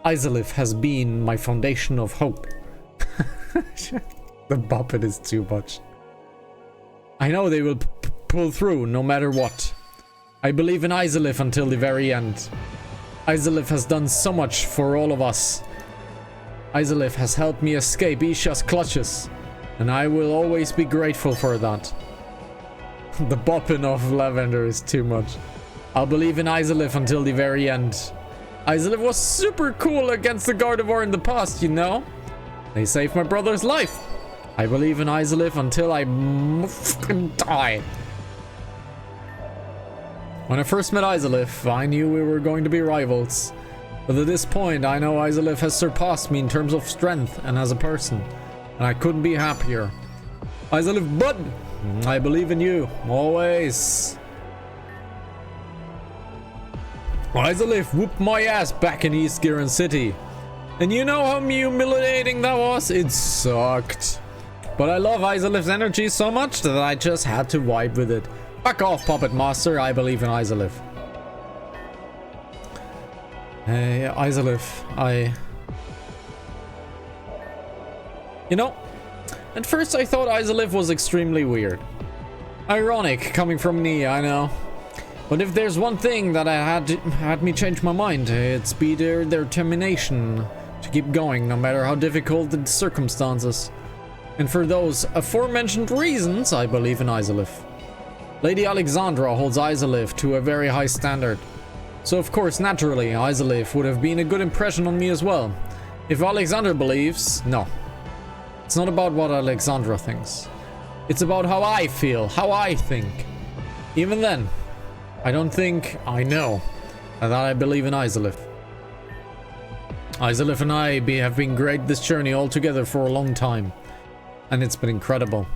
Speaker 1: Izalif has been my foundation of hope. The Muppet is too much. I know they will pull through no matter what. I believe in Izalif until the very end. Izalif has done so much for all of us. Izalif has helped me escape Isha's clutches, and I will always be grateful for that. The bopping of Lavender is too much. I'll believe in Izalif until the very end. Izalif was super cool against the Gardevoir in the past, you know? They saved my brother's life. I believe in Izalif until I fucking die. When I first met Izalif, I knew we were going to be rivals. But at this point, I know Izalif has surpassed me in terms of strength and as a person. And I couldn't be happier. Izalif, bud! I believe in you. Always. Izalif whooped my ass back in East Giron City. And you know how humiliating that was? It sucked. But I love Izalif's energy so much that I just had to vibe with it. Fuck off, Puppet Master. I believe in Izalif. Hey, Izalif, You know, at first I thought Izalif was extremely weird. Ironic, coming from me, I know. But if there's one thing that had me change my mind, it's be their determination to keep going, no matter how difficult the circumstances. And for those aforementioned reasons, I believe in Izalif. Lady Alexandra holds Izalif to a very high standard. So of course, naturally, Izalif would have been a good impression on me as well. If Alexandra believes, no. It's not about what Alexandra thinks. It's about how I feel, how I think. Even then, I don't think I know that I believe in Izalif. Izalif and I have been great this journey all together for a long time. And it's been incredible.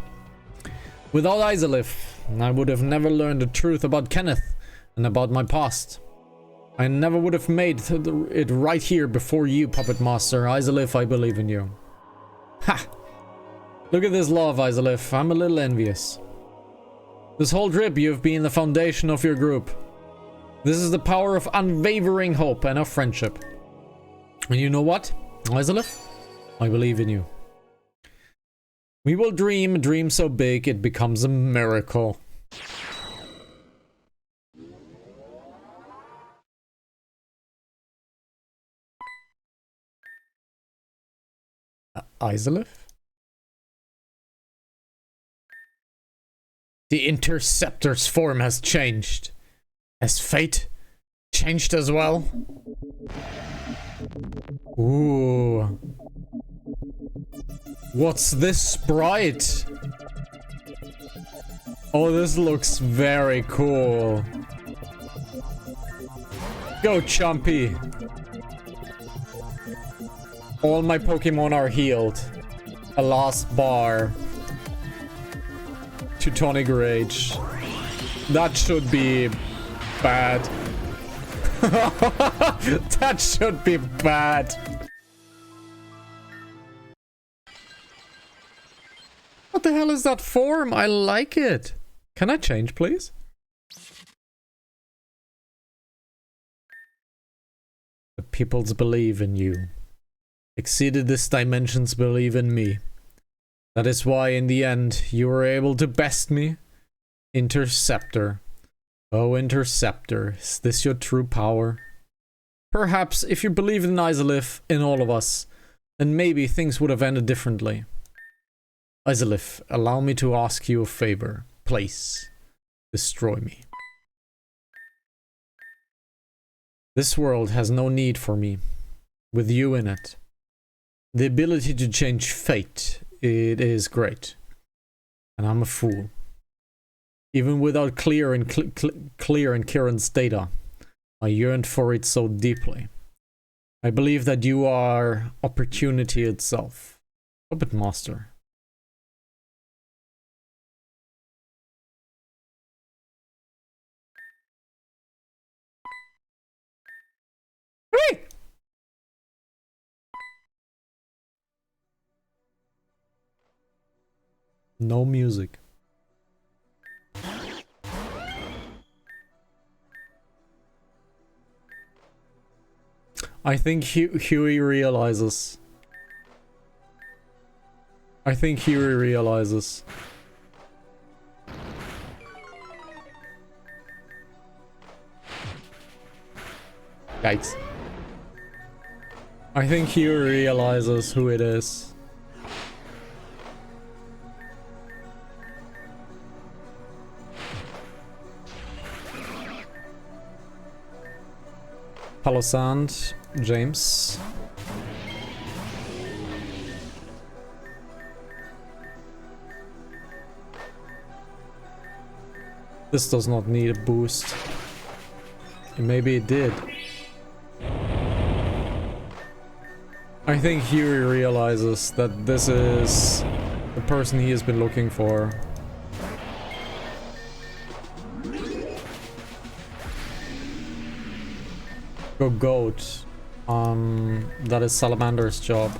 Speaker 1: Without Izalif, I would have never learned the truth about Kenneth and about my past. I never would have made it right here before you, Puppet Master. Izalif, I believe in you. Ha! Look at this love, Izalif. I'm a little envious. This whole trip, you've been the foundation of your group. This is the power of unwavering hope and of friendship. And you know what, Izalif? I believe in you. We will dream a dream so big it becomes a miracle. Izalif? The Interceptor's form has changed. Has fate changed as well? Ooh. What's this sprite? Oh, this looks very cool. Go, Chumpy. All my Pokemon are healed. A last bar. Teutonic Rage. That should be bad. That should be bad. What the hell is that form? I like it. Can I change, please? The peoples believe in you. Exceeded this dimension's believe in me. That is why in the end you were able to best me. Interceptor. Oh, Interceptor, is this your true power? Perhaps if you believed in Izalif, in all of us, then maybe things would have ended differently. Izalif, allow me to ask you a favor. Please, destroy me. This world has no need for me, with you in it. The ability to change fate, it is great. And I'm a fool. Even without clear and current data, I yearned for it so deeply. I believe that you are opportunity itself. Puppet Master. No music. I think Huey realizes. I think Huey realizes. Yikes. I think Huey realizes who it is. Palo Sand, James. This does not need a boost. Maybe it did. I think Huey realizes that this is the person he has been looking for. Go goat. That is Salamander's job.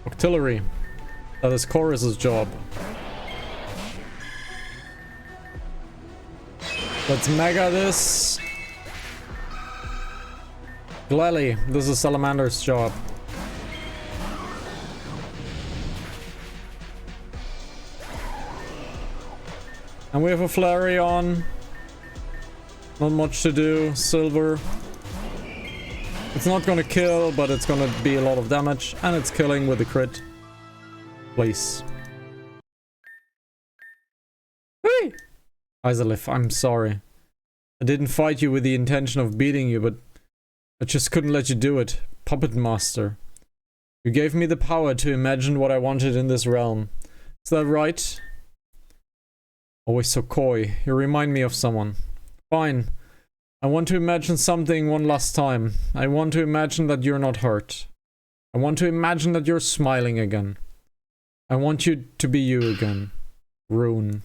Speaker 1: Artillery. That is Chorus's job. Let's mega this. Glelly. This is Salamander's job. And we have a flurry on. Not much to do. Silver. It's not gonna kill, but it's gonna be a lot of damage. And it's killing with a crit. Please. Hey! Isolif, I'm sorry. I didn't fight you with the intention of beating you, but I just couldn't let you do it. Puppet Master. You gave me the power to imagine what I wanted in this realm. Is that right? Always so coy. You remind me of someone. Fine. I want to imagine something one last time. I want to imagine that you're not hurt. I want to imagine that you're smiling again. I want you to be you again. Rune.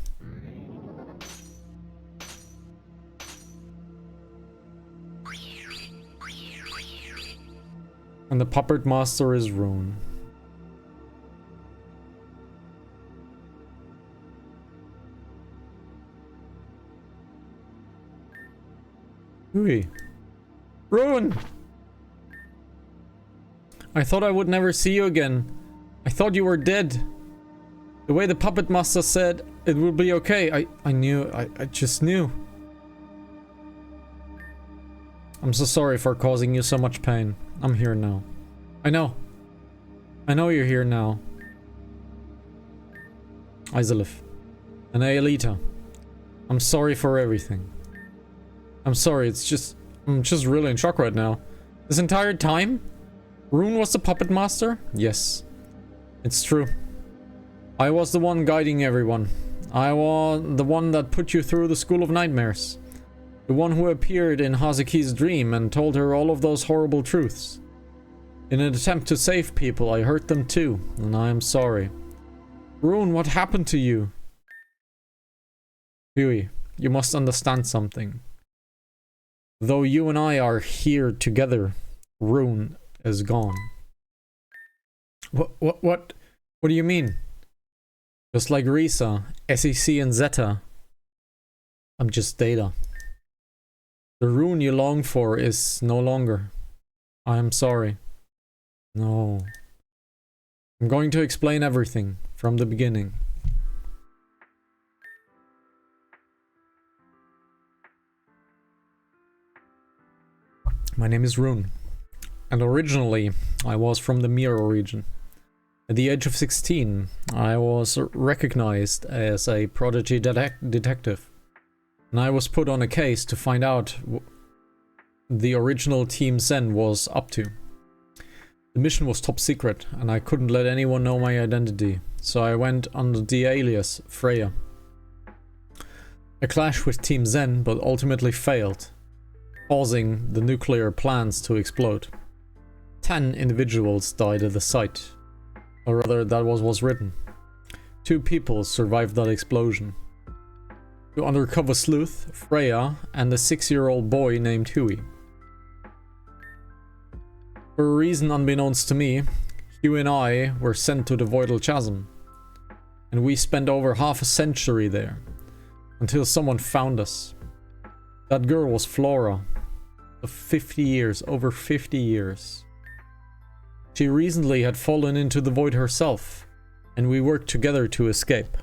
Speaker 1: And the Puppet Master is Rune. Ui. Rune! I thought I would never see you again. I thought you were dead. The way the Puppet Master said it would be okay. I knew. I just knew. I'm so sorry for causing you so much pain. I'm here now. I know. I know you're here now. Isolif. And Aelita. I'm sorry for everything. I'm sorry, I'm just really in shock right now. This entire time? Rune was the Puppet Master? Yes. It's true. I was the one guiding everyone. I was the one that put you through the School of Nightmares. The one who appeared in Hazuki's dream and told her all of those horrible truths. In an attempt to save people, I hurt them too, and I am sorry. Rune, what happened to you? Huey, you must understand something. Though you and I are here together, Rune is gone. What do you mean? Just like Risa, SEC and Zeta. I'm just data. The Rune you long for is no longer. I am sorry. No. I'm going to explain everything from the beginning. My name is Rune, and originally I was from the Mirror region. At the age of 16, I was recognized as a prodigy detective, and I was put on a case to find out what the original Team Zen was up to. The mission was top secret, and I couldn't let anyone know my identity, so I went under the alias Freya. I clashed with Team Zen, but ultimately failed, causing the nuclear plants to explode. 10 individuals died at the site, or rather that was written. 2 people survived that explosion. to undercover sleuth, Freya, and a 6-year-old boy named Huey. For a reason unbeknownst to me, Huey and I were sent to the Voidal Chasm, and we spent over half a century there, until someone found us. That girl was Flora, of 50 years, over 50 years. She recently had fallen into the void herself, and we worked together to escape.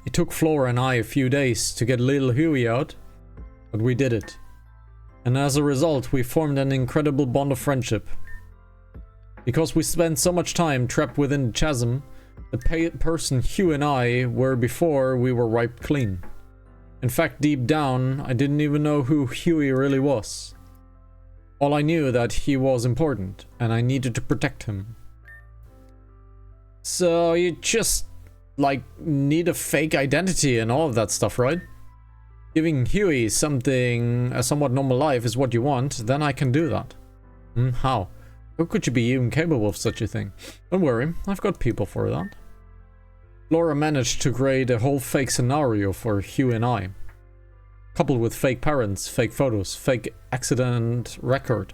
Speaker 1: It took Flora and I a few days to get little Huey out, but we did it. And as a result, we formed an incredible bond of friendship. Because we spent so much time trapped within the chasm, the person Hugh and I were before we were wiped clean. In fact, deep down, I didn't even know who Huey really was. All I knew that he was important, and I needed to protect him. So you just, like, need a fake identity and all of that stuff, right? Giving Huey a somewhat normal life is what you want, then I can do that. How? How could you be even capable of such a thing? Don't worry, I've got people for that. Laura managed to create a whole fake scenario for Hugh and I. Coupled with fake parents, fake photos, fake accident record.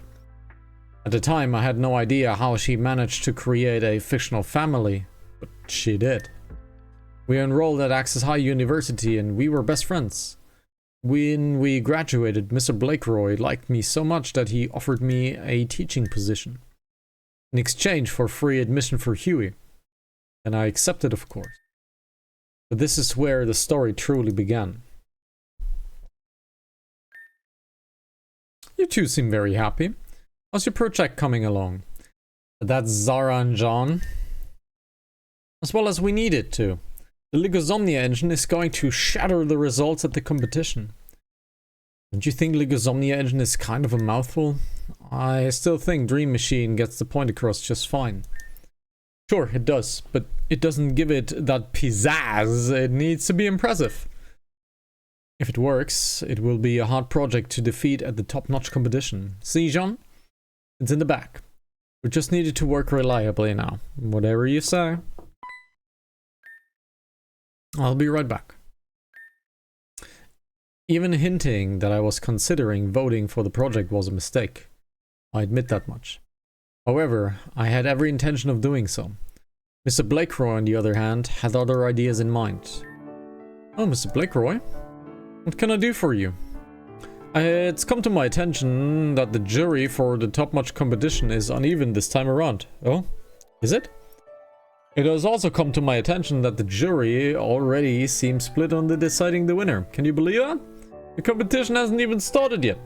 Speaker 1: At the time, I had no idea how she managed to create a fictional family, but she did. We enrolled at Access High University and we were best friends. When we graduated, Mr. Blakeroy liked me so much that he offered me a teaching position in exchange for free admission for Huey, and I accepted, of course. But this is where the story truly began. You two seem very happy. How's your project coming along? That's Zara and John. As well as we need it to. The Ligosomnia engine is going to shatter the results at the competition. Don't you think Ligosomnia engine is kind of a mouthful? I still think Dream Machine gets the point across just fine. Sure, it does, but it doesn't give it that pizzazz. It needs to be impressive. If it works, it will be a hard project to defeat at the top-notch competition. See, Jean? It's in the back. We just needed to work reliably now. Whatever you say. I'll be right back. Even hinting that I was considering voting for the project was a mistake. I admit that much. However, I had every intention of doing so. Mr. Blakeroy, on the other hand, had other ideas in mind. Oh, Mr. Blakeroy? What can I do for you? It's come to my attention that the jury for the top-notch competition is uneven this time around. Oh? Is it? It has also come to my attention that the jury already seems split on deciding the winner. Can you believe that? The competition hasn't even started yet.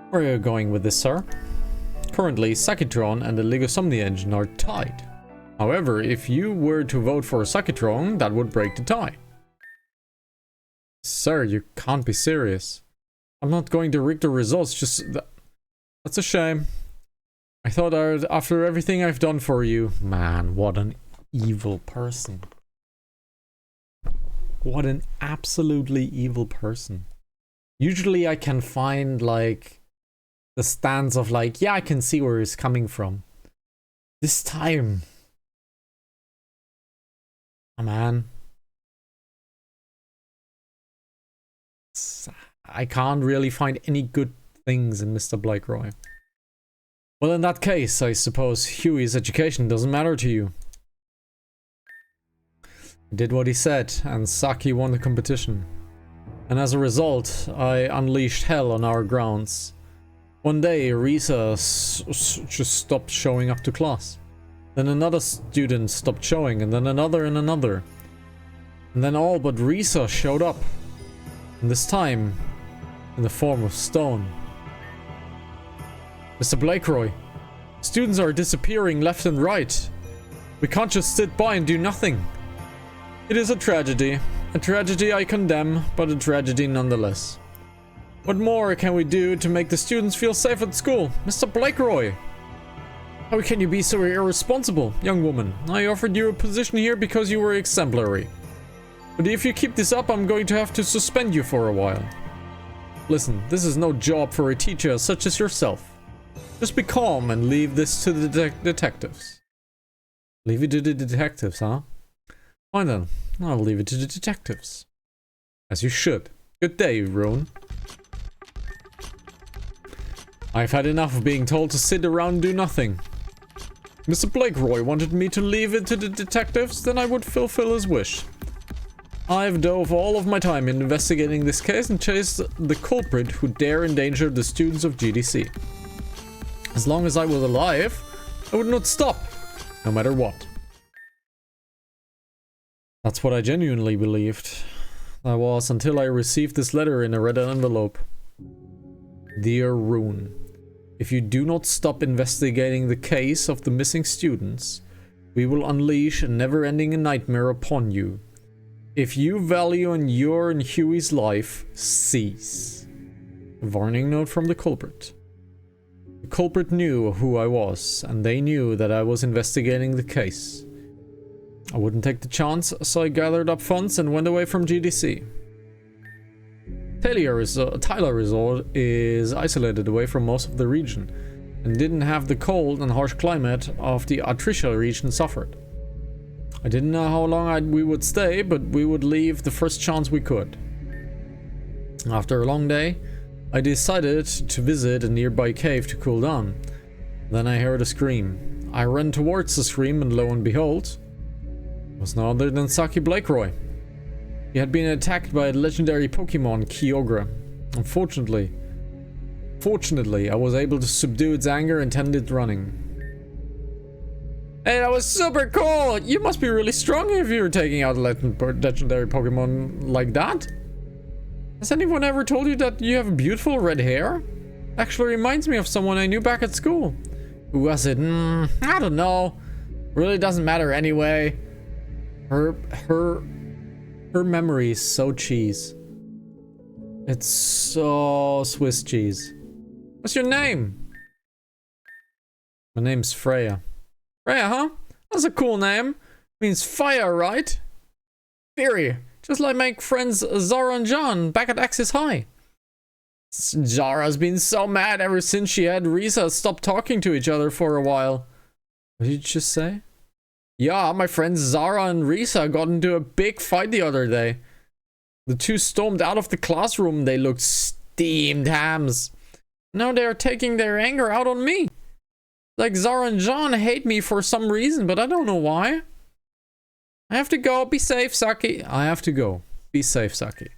Speaker 1: Where are you going with this, sir? Currently, Sakitron and the Ligosomnia engine are tied. However, if you were to vote for Sakitron, that would break the tie. Sir, you can't be serious. I'm not going to rig the results, just... That's a shame. I thought after everything I've done for you... Man, what an evil person. What an absolutely evil person. Usually I can find, like, the stance of, like, yeah, I can see where he's coming from. This time... Oh, man. I can't really find any good things in Mr. Blakeroy. Well, in that case, I suppose Huey's education doesn't matter to you. He did what he said, and Saki won the competition. And as a result, I unleashed hell on our grounds. One day, Risa just stopped showing up to class. Then another student stopped showing, and then another and another. And then all but Risa showed up. And this time, in the form of stone. Mr. Blakeroy, students are disappearing left and right. We can't just sit by and do nothing. It is a tragedy I condemn, but a tragedy nonetheless. What more can we do to make the students feel safe at school? Mr. Blakeroy! How can you be so irresponsible, young woman? I offered you a position here because you were exemplary. But if you keep this up, I'm going to have to suspend you for a while. Listen, this is no job for a teacher such as yourself. Just be calm and leave this to the detectives. Leave it to the detectives, huh? Fine then, I'll leave it to the detectives. As you should. Good day, Roan. I've had enough of being told to sit around and do nothing. Mr. Blakeroy wanted me to leave it to the detectives, then I would fulfill his wish. I've dove all of my time in investigating this case and chased the culprit who dare endanger the students of GDC. As long as I was alive, I would not stop, no matter what. That's what I genuinely believed. I was until I received this letter in a red envelope. Dear Rune, if you do not stop investigating the case of the missing students, we will unleash a never-ending nightmare upon you. If you value on your and Huey's life, cease. A warning note from the culprit. The culprit knew who I was, and they knew that I was investigating the case. I wouldn't take the chance, so I gathered up funds and went away from GDC. Tyler Resort is isolated away from most of the region, and didn't have the cold and harsh climate of the Atricia region suffered. I didn't know how long we would stay, but we would leave the first chance we could. After a long day, I decided to visit a nearby cave to cool down. Then I heard a scream. I ran towards the scream, and lo and behold, it was no other than Saki Blakeroy. He had been attacked by a legendary Pokemon, Kyogre. Fortunately, I was able to subdue its anger and tend it running. Hey, that was super cool! You must be really strong if you're taking out a legendary Pokemon like that. Has anyone ever told you that you have beautiful red hair? Actually reminds me of someone I knew back at school. Who was it? I don't know. Really doesn't matter anyway. Her memory is so cheese. It's so Swiss cheese. What's your name? My name's Freya. Freya, huh? That's a cool name. Means fire, right? Fury. Just like my friends Zara and John back at Axis High. Zara's been so mad ever since she had Risa stop talking to each other for a while. What did you just say? Yeah, my friends Zara and Risa got into a big fight the other day. The two stormed out of the classroom. They looked steamed hams. Now they are taking their anger out on me. Like Zara and John hate me for some reason, but I don't know why. I have to go. Be safe, Saki. I have to go. Be safe, Saki.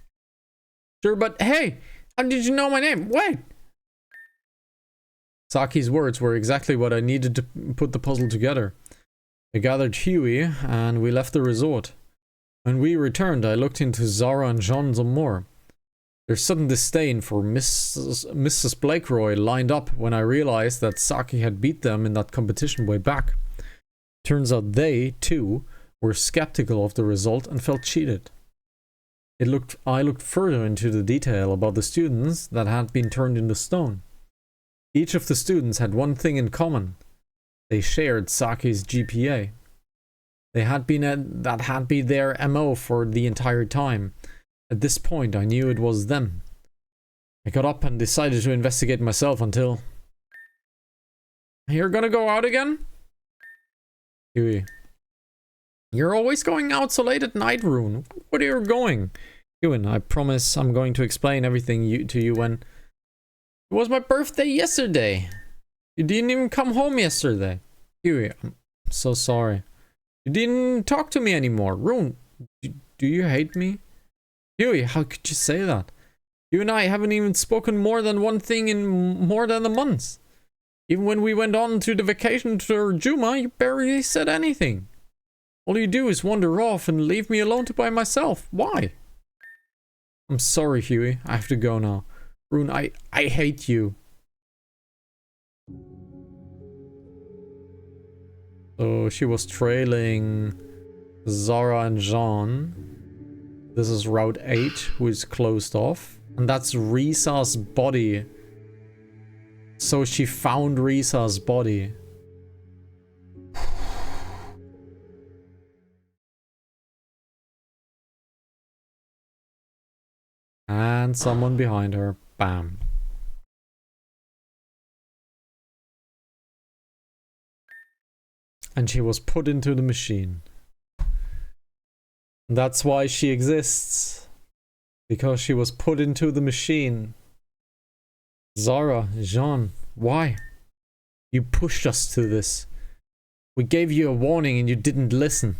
Speaker 1: Sure, but hey, how did you know my name? Wait. Saki's words were exactly what I needed to put the puzzle together. I gathered Huey, and we left the resort. When we returned, I looked into Zara and John some more. Their sudden disdain for Mrs. Blakeroy lined up when I realized that Saki had beat them in that competition way back. Turns out they, too, were skeptical of the result and felt cheated. I looked further into the detail about the students that had been turned into stone. Each of the students had one thing in common. They shared Saki's GPA. That had been their MO for the entire time. At this point, I knew it was them. I got up and decided to investigate myself until... You're gonna go out again? Huey. You're always going out so late at night, Rune. Where are you going? Ewan, I promise I'm going to explain everything to you when... It was my birthday yesterday. You didn't even come home yesterday. Huey, I'm so sorry. You didn't talk to me anymore. Rune, do you hate me? Huey, how could you say that? You and I haven't even spoken more than one thing in more than a month. Even when we went on to the vacation to Juma, you barely said anything. All you do is wander off and leave me alone by myself. Why? I'm sorry, Huey. I have to go now. Rune, I hate you. So she was trailing Zara and Jean. This is Route 8, who is closed off. And that's Risa's body. So she found Risa's body. And someone behind her. Bam. And she was put into the machine. That's why she exists. Because she was put into the machine. Zara, Jean, why? You pushed us to this. We gave you a warning and you didn't listen.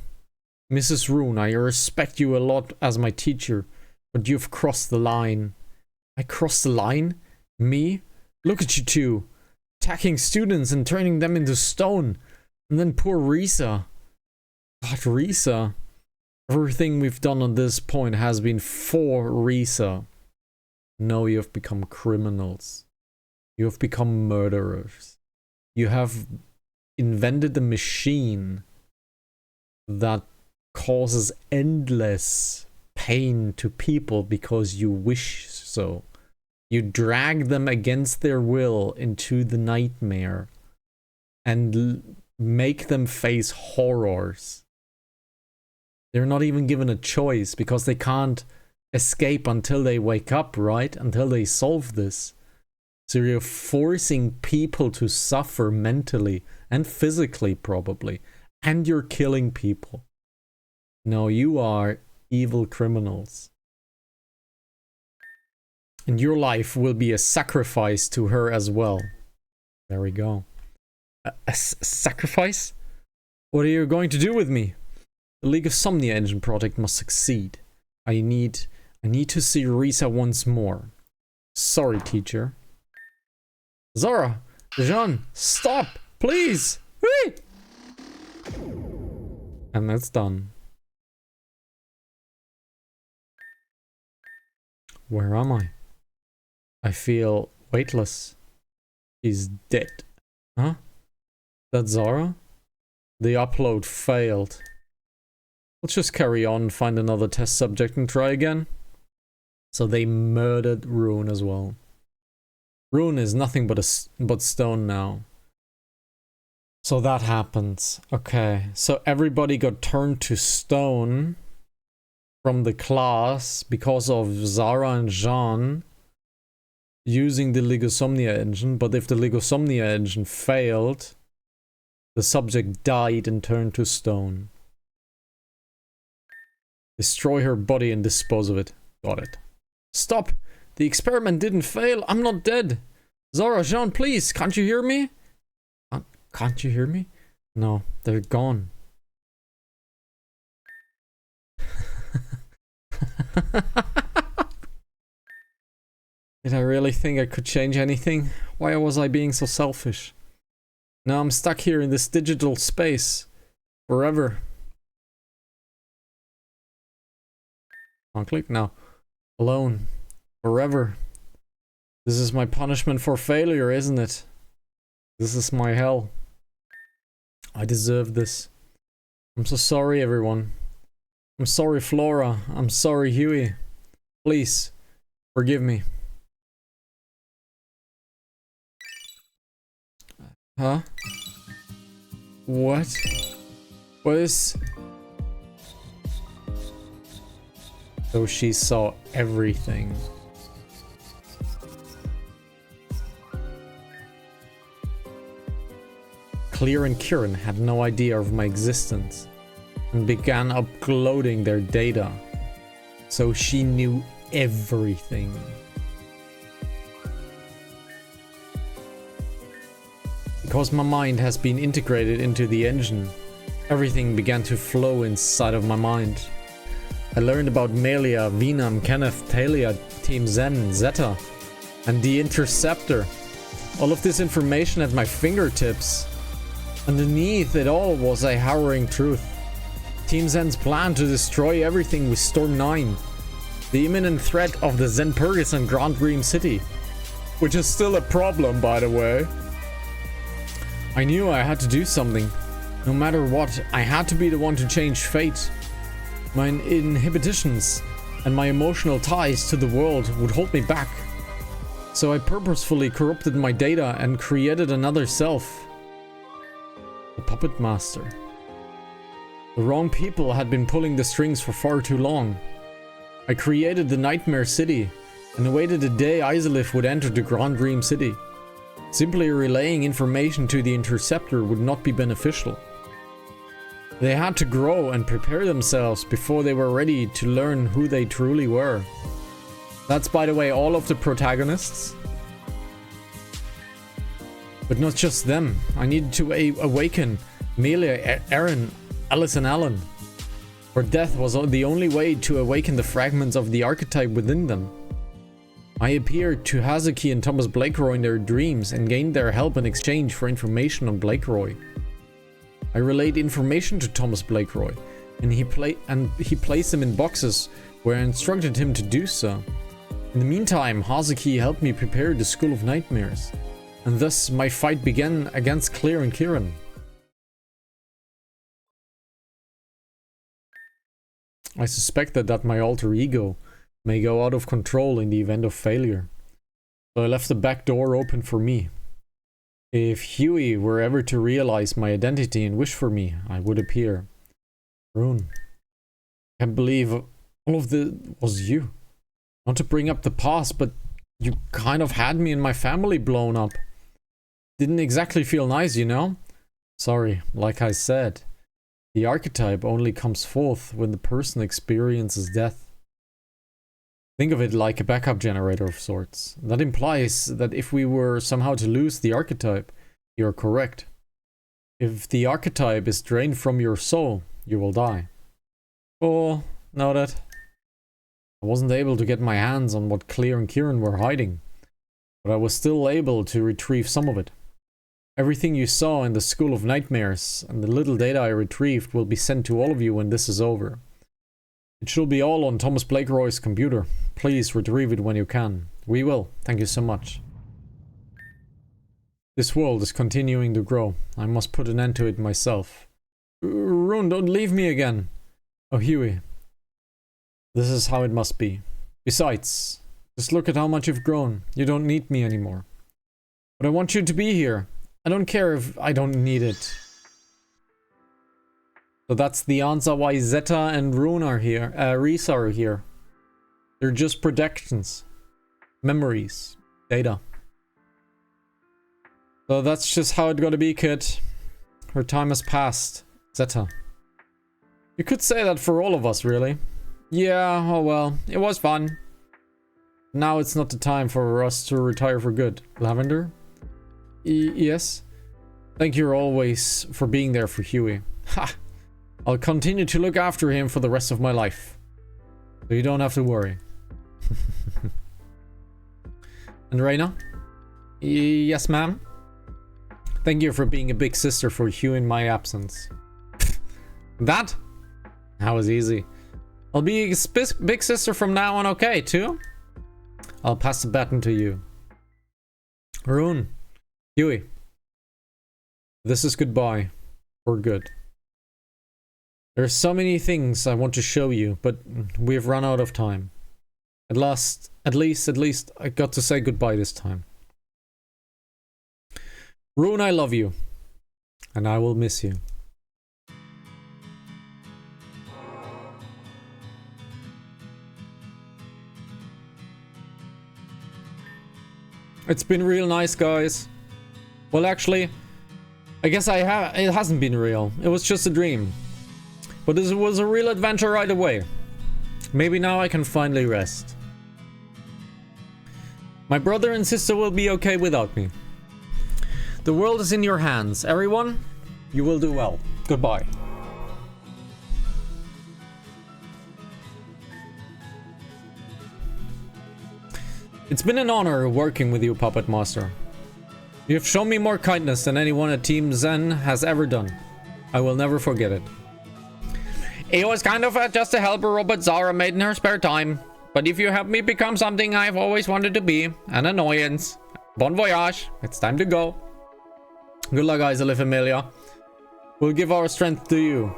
Speaker 1: Mrs. Rune, I respect you a lot as my teacher, but you've crossed the line. I crossed the line? Me? Look at you two. Attacking students and turning them into stone. And then poor Risa. God, Risa. Everything we've done on this point has been for Risa. No, you have become criminals. You have become murderers. You have invented a machine that causes endless pain to people because you wish so. You drag them against their will into the nightmare and make them face horrors. They're not even given a choice because they can't escape until they wake up, right? Until they solve this. So you're forcing people to suffer mentally and physically probably. And you're killing people. No, you are evil criminals. And your life will be a sacrifice to her as well. There we go. A sacrifice? What are you going to do with me? The League of Somnia engine project must succeed. I need to see Risa once more. Sorry, teacher. Zara! Jean! Stop! Please! Whee! And that's done. Where am I? I feel weightless. She's dead. Huh? That's Zara? The upload failed. Let's just carry on, find another test subject and try again. So they murdered Rune as well. Rune is nothing but stone now. So that happens. Okay, so everybody got turned to stone from the class because of Zara and Jean using the Ligosomnia engine, but if the Ligosomnia engine failed, the subject died and turned to stone. Destroy her body and dispose of it. Got it. Stop! The experiment didn't fail. I'm not dead. Zara, Jean, please, can't you hear me? Can't you hear me? No, they're gone. Did I really think I could change anything? Why was I being so selfish? Now I'm stuck here in this digital space. Forever. I'll click now. Alone. Forever. This is my punishment for failure, isn't it? This is my hell. I deserve this. I'm so sorry, everyone. I'm sorry, Flora. I'm sorry, Huey. Please, forgive me. Huh? What? What is... So she saw everything. Clear and Kieran had no idea of my existence and began uploading their data. So she knew everything. Because my mind has been integrated into the engine, everything began to flow inside of my mind. I learned about Melia, Venam, Kenneth, Talia, Team Zen, Zeta, and the Interceptor. All of this information at my fingertips. Underneath it all was a harrowing truth. Team Zen's plan to destroy everything with Storm 9. The imminent threat of the Zen Purgus and Grand Dream City. Which is still a problem, by the way. I knew I had to do something. No matter what, I had to be the one to change fate. My inhibitions and my emotional ties to the world would hold me back. So I purposefully corrupted my data and created another self. The Puppet Master. The wrong people had been pulling the strings for far too long. I created the Nightmare City and awaited the day Izalith would enter the Grand Dream City. Simply relaying information to the Interceptor would not be beneficial. They had to grow and prepare themselves before they were ready to learn who they truly were. That's, by the way, all of the protagonists. But not just them. I needed to awaken Melia, Aaron, Alice and Alan. For death was the only way to awaken the fragments of the archetype within them. I appeared to Hazuki and Thomas Blakeroy in their dreams and gained their help in exchange for information on Blakeroy. I relayed information to Thomas Blakeroy, and he placed them in boxes where I instructed him to do so. In the meantime, Hazuki helped me prepare the School of Nightmares, and thus my fight began against Claire and Kieran. I suspected that my alter ego may go out of control in the event of failure, so I left the back door open for me. If Huey were ever to realize my identity and wish for me, I would appear. Rune, I can't believe all of this was you. Not to bring up the past, but you kind of had me and my family blown up. Didn't exactly feel nice, you know? Sorry, like I said, the archetype only comes forth when the person experiences death. Think of it like a backup generator of sorts. That implies that if we were somehow to lose the archetype, you're correct. If the archetype is drained from your soul, you will die. Oh, noted. I wasn't able to get my hands on what Claire and Kieran were hiding, but I was still able to retrieve some of it. Everything you saw in the School of Nightmares and the little data I retrieved will be sent to all of you when this is over. It should be all on Thomas Blakeroy's computer. Please retrieve it when you can. We will. Thank you so much. This world is continuing to grow. I must put an end to it myself. Rune, don't leave me again. Oh, Huey. This is how it must be. Besides, just look at how much you've grown. You don't need me anymore. But I want you to be here. I don't care if I don't need it. So that's the answer why Zeta and Rune are here. Risa are here. They're just projections. Memories. Data. So that's just how it gotta be, kid. Her time has passed. Zeta. You could say that for all of us, really. Yeah, oh well. It was fun. Now it's not the time for us to retire for good. Lavender? Yes? Thank you always for being there for Huey. Ha! I'll continue to look after him for the rest of my life. So you don't have to worry. And Reina? Yes, ma'am? Thank you for being a big sister for Hugh in my absence. That was easy. I'll be a big sister from now on, okay, too? I'll pass the baton to you. Rune. Huey. This is goodbye. For good. There's so many things I want to show you, but we've run out of time. At least, I got to say goodbye this time. Rune, I love you. And I will miss you. It's been real nice, guys. Well, actually, I guess it hasn't been real. It was just a dream. But this was a real adventure right away. Maybe now I can finally rest. My brother and sister will be okay without me. The world is in your hands. Everyone, you will do well. Goodbye. It's been an honor working with you, Puppet Master. You have shown me more kindness than anyone at Team Zen has ever done. I will never forget it. It was kind of just a helper robot Zara made in her spare time. But if you help me become something I've always wanted to be, an annoyance. Bon voyage. It's time to go. Good luck, Isla Familia. We'll give our strength to you.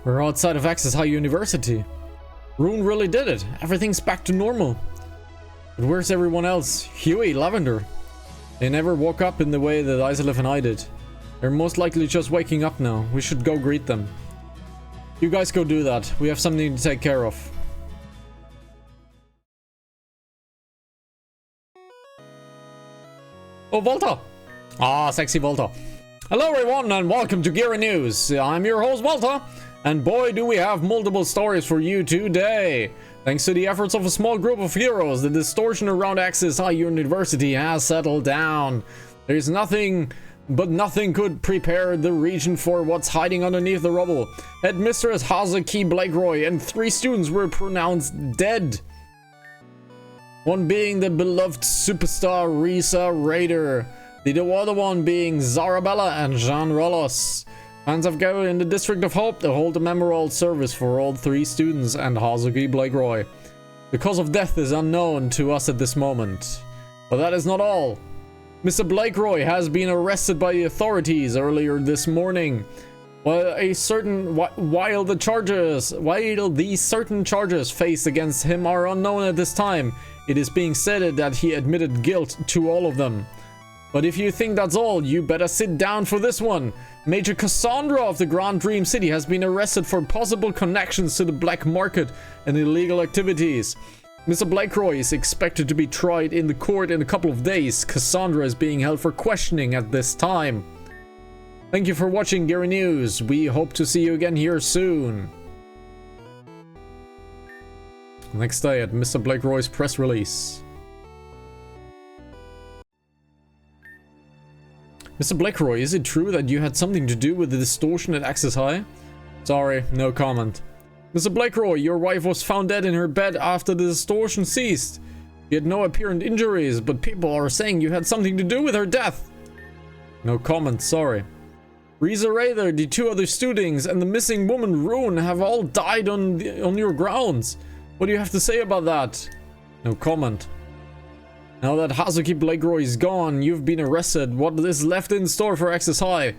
Speaker 1: We're outside of Access High University. Rune really did it. Everything's back to normal. But where's everyone else? Huey, Lavender. They never woke up in the way that Isolif and I did. They're most likely just waking up now. We should go greet them. You guys go do that. We have something to take care of. Oh, Volta. Ah, sexy Volta. Hello everyone and welcome to Gear News. I'm your host Volta, and boy do we have multiple stories for you today. Thanks to the efforts of a small group of heroes, the distortion around Axis High University has settled down. There's nothing could prepare the region for what's hiding underneath the rubble. Headmistress Hazuki Blakeroy and 3 students were pronounced dead. One being the beloved superstar Risa Raider. The other one being Zarabella and Jean Rolos. Fans have gathered in the District of Hope to hold a memorial service for all 3 students and Hazuki Blakeroy. The cause of death is unknown to us at this moment. But that is not all. Mr. Blakeroy has been arrested by the authorities earlier this morning. While these certain charges faced against him are unknown at this time, it is being said that he admitted guilt to all of them. But if you think that's all, you better sit down for this one. Major Cassandra of the Grand Dream City has been arrested for possible connections to the black market and illegal activities. Mr. Blakeroy is expected to be tried in the court in a couple of days. Cassandra is being held for questioning at this time. Thank you for watching Gear News. We hope to see you again here soon. Next day at Mr. Blakeroy's press release. Mr. Blakeroy, is it true that you had something to do with the distortion at Axis High? Sorry, no comment. Mr. Blakeroy, your wife was found dead in her bed after the distortion ceased. You had no apparent injuries, but people are saying you had something to do with her death. No comment, sorry. Risa Raider, the 2 other students, and the missing woman Rune have all died on your grounds. What do you have to say about that? No comment. Now that Hazuki Blakeroy is gone, you've been arrested. What is left in store for Axis High?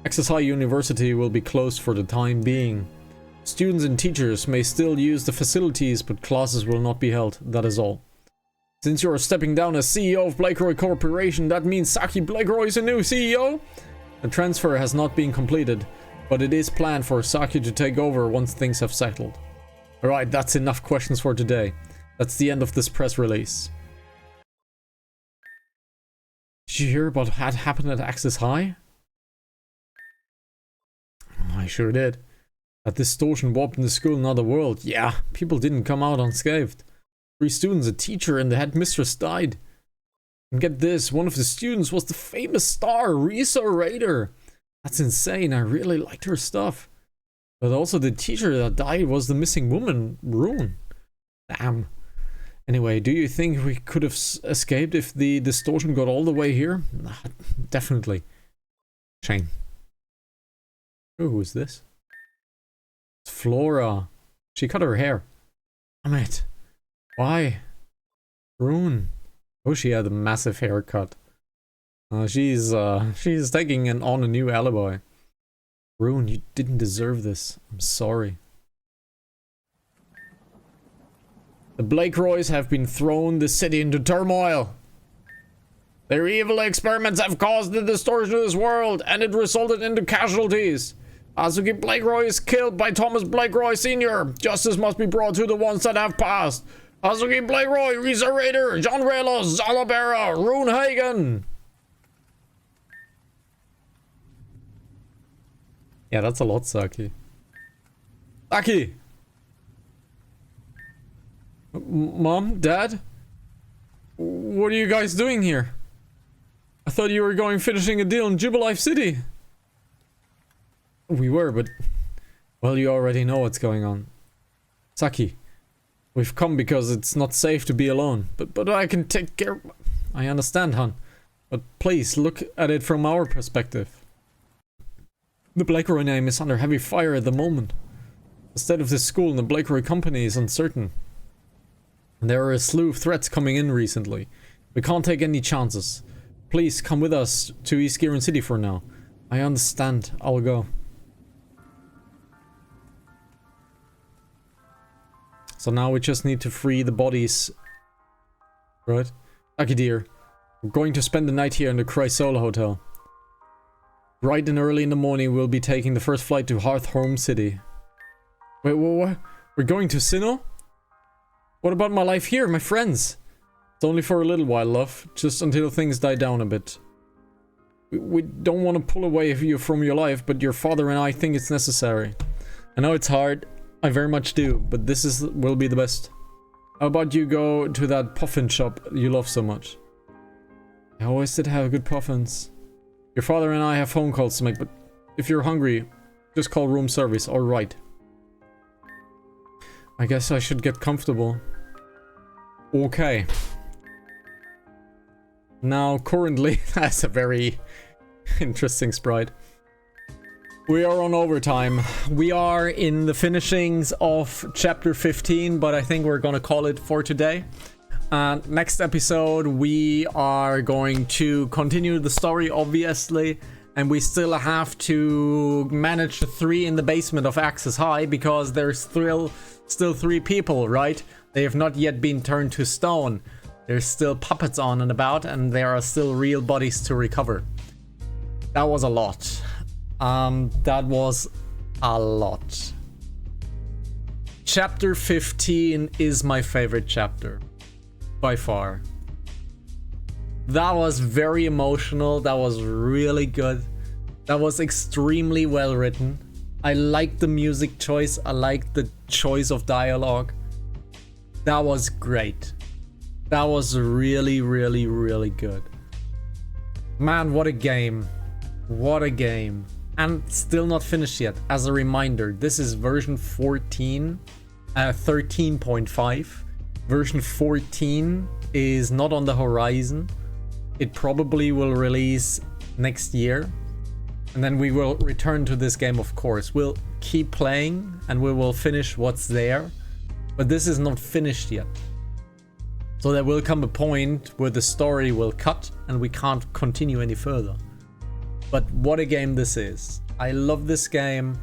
Speaker 1: Axis High University will be closed for the time being. Students and teachers may still use the facilities, but classes will not be held. That is all. Since you are stepping down as CEO of Blakeroy Corporation, that means Saki Blakeroy is a new CEO? The transfer has not been completed, but it is planned for Saki to take over once things have settled. Alright, that's enough questions for today. That's the end of this press release. Did you hear about what had happened at Axis High? I sure did. That distortion warped in the school another world. Yeah, people didn't come out unscathed. 3 students, a teacher, and the headmistress died. And get this, one of the students was the famous star, Risa Raider. That's insane, I really liked her stuff. But also the teacher that died was the missing woman, Rune. Damn. Anyway, do you think we could have escaped if the distortion got all the way here? Nah, definitely. Shame. Oh, who is this? It's Flora. She cut her hair. Damn it. Why? Rune. Oh, she had a massive haircut. She's taking on a new alibi. Rune, you didn't deserve this. I'm sorry. The Blakeroys have been thrown the city into turmoil. Their evil experiments have caused the distortion of this world, and it resulted into casualties. Hazuki Blakeroy is killed by Thomas Blakeroy Sr. Justice must be brought to the ones that have passed. Hazuki Blakeroy, Risa Raider, John Relos, Zalabera, Rune Hagen. Yeah, that's a lot, Saki. Saki! Mom? Dad? What are you guys doing here? I thought you were finishing a deal in Jubilife City. We were, but... Well, you already know what's going on. Saki, we've come because it's not safe to be alone. But I can take care... I understand, hon. But please, look at it from our perspective. The Blakeroy name is under heavy fire at the moment. The state of this school and the Blakeroy company is uncertain. And there are a slew of threats coming in recently. We can't take any chances. Please come with us to East Giron City for now. I understand. I'll go. So now we just need to free the bodies. Right? Aki dear, we're going to spend the night here in the Chrysola Hotel. Bright and early in the morning we'll be taking the first flight to Hearth Home City. Wait, what? We're going to Sinnoh? What about my life here, my friends? It's only for a little while, love. Just until things die down a bit. We don't want to pull away you from your life, but your father and I think it's necessary. I know it's hard. I very much do, but this will be the best. How about you go to that puffin shop you love so much? I always did have good puffins. Your father and I have phone calls to make, but if you're hungry, just call room service, alright. I guess I should get comfortable. Okay. Now, currently, that's a very interesting sprite. We are on overtime. We are in the finishings of chapter 15, but I think we're gonna call it for today. Next episode, we are going to continue the story, obviously, and we still have to manage the 3 in the basement of Axis High, because there's still 3 people, right? They have not yet been turned to stone. There's still puppets on and about, and there are still real bodies to recover. That was a lot. That was a lot. Chapter 15 is my favorite chapter. By far. That was very emotional. That was really good. That was extremely well written. I liked the music choice. I liked the choice of dialogue. That was great. That was really, really, really good. Man, what a game. What a game. And still not finished yet. As a reminder, this is version 13.5. Version 14 is not on the horizon. It probably will release next year. And then we will return to this game, of course. We'll keep playing and we will finish what's there. But this is not finished yet. So there will come a point where the story will cut and we can't continue any further. But what a game this is. I love this game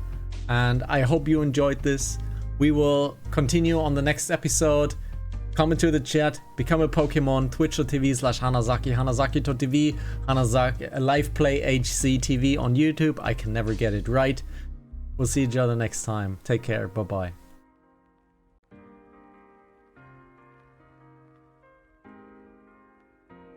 Speaker 1: and I hope you enjoyed this. We will continue on the next episode. Comment to the chat, become a Pokemon, twitch.tv/Hanazaki, Hanazaki.tv, Hanazaki, Live Play HC TV on YouTube. I can never get it right. We'll see each other next time. Take care. Bye-bye.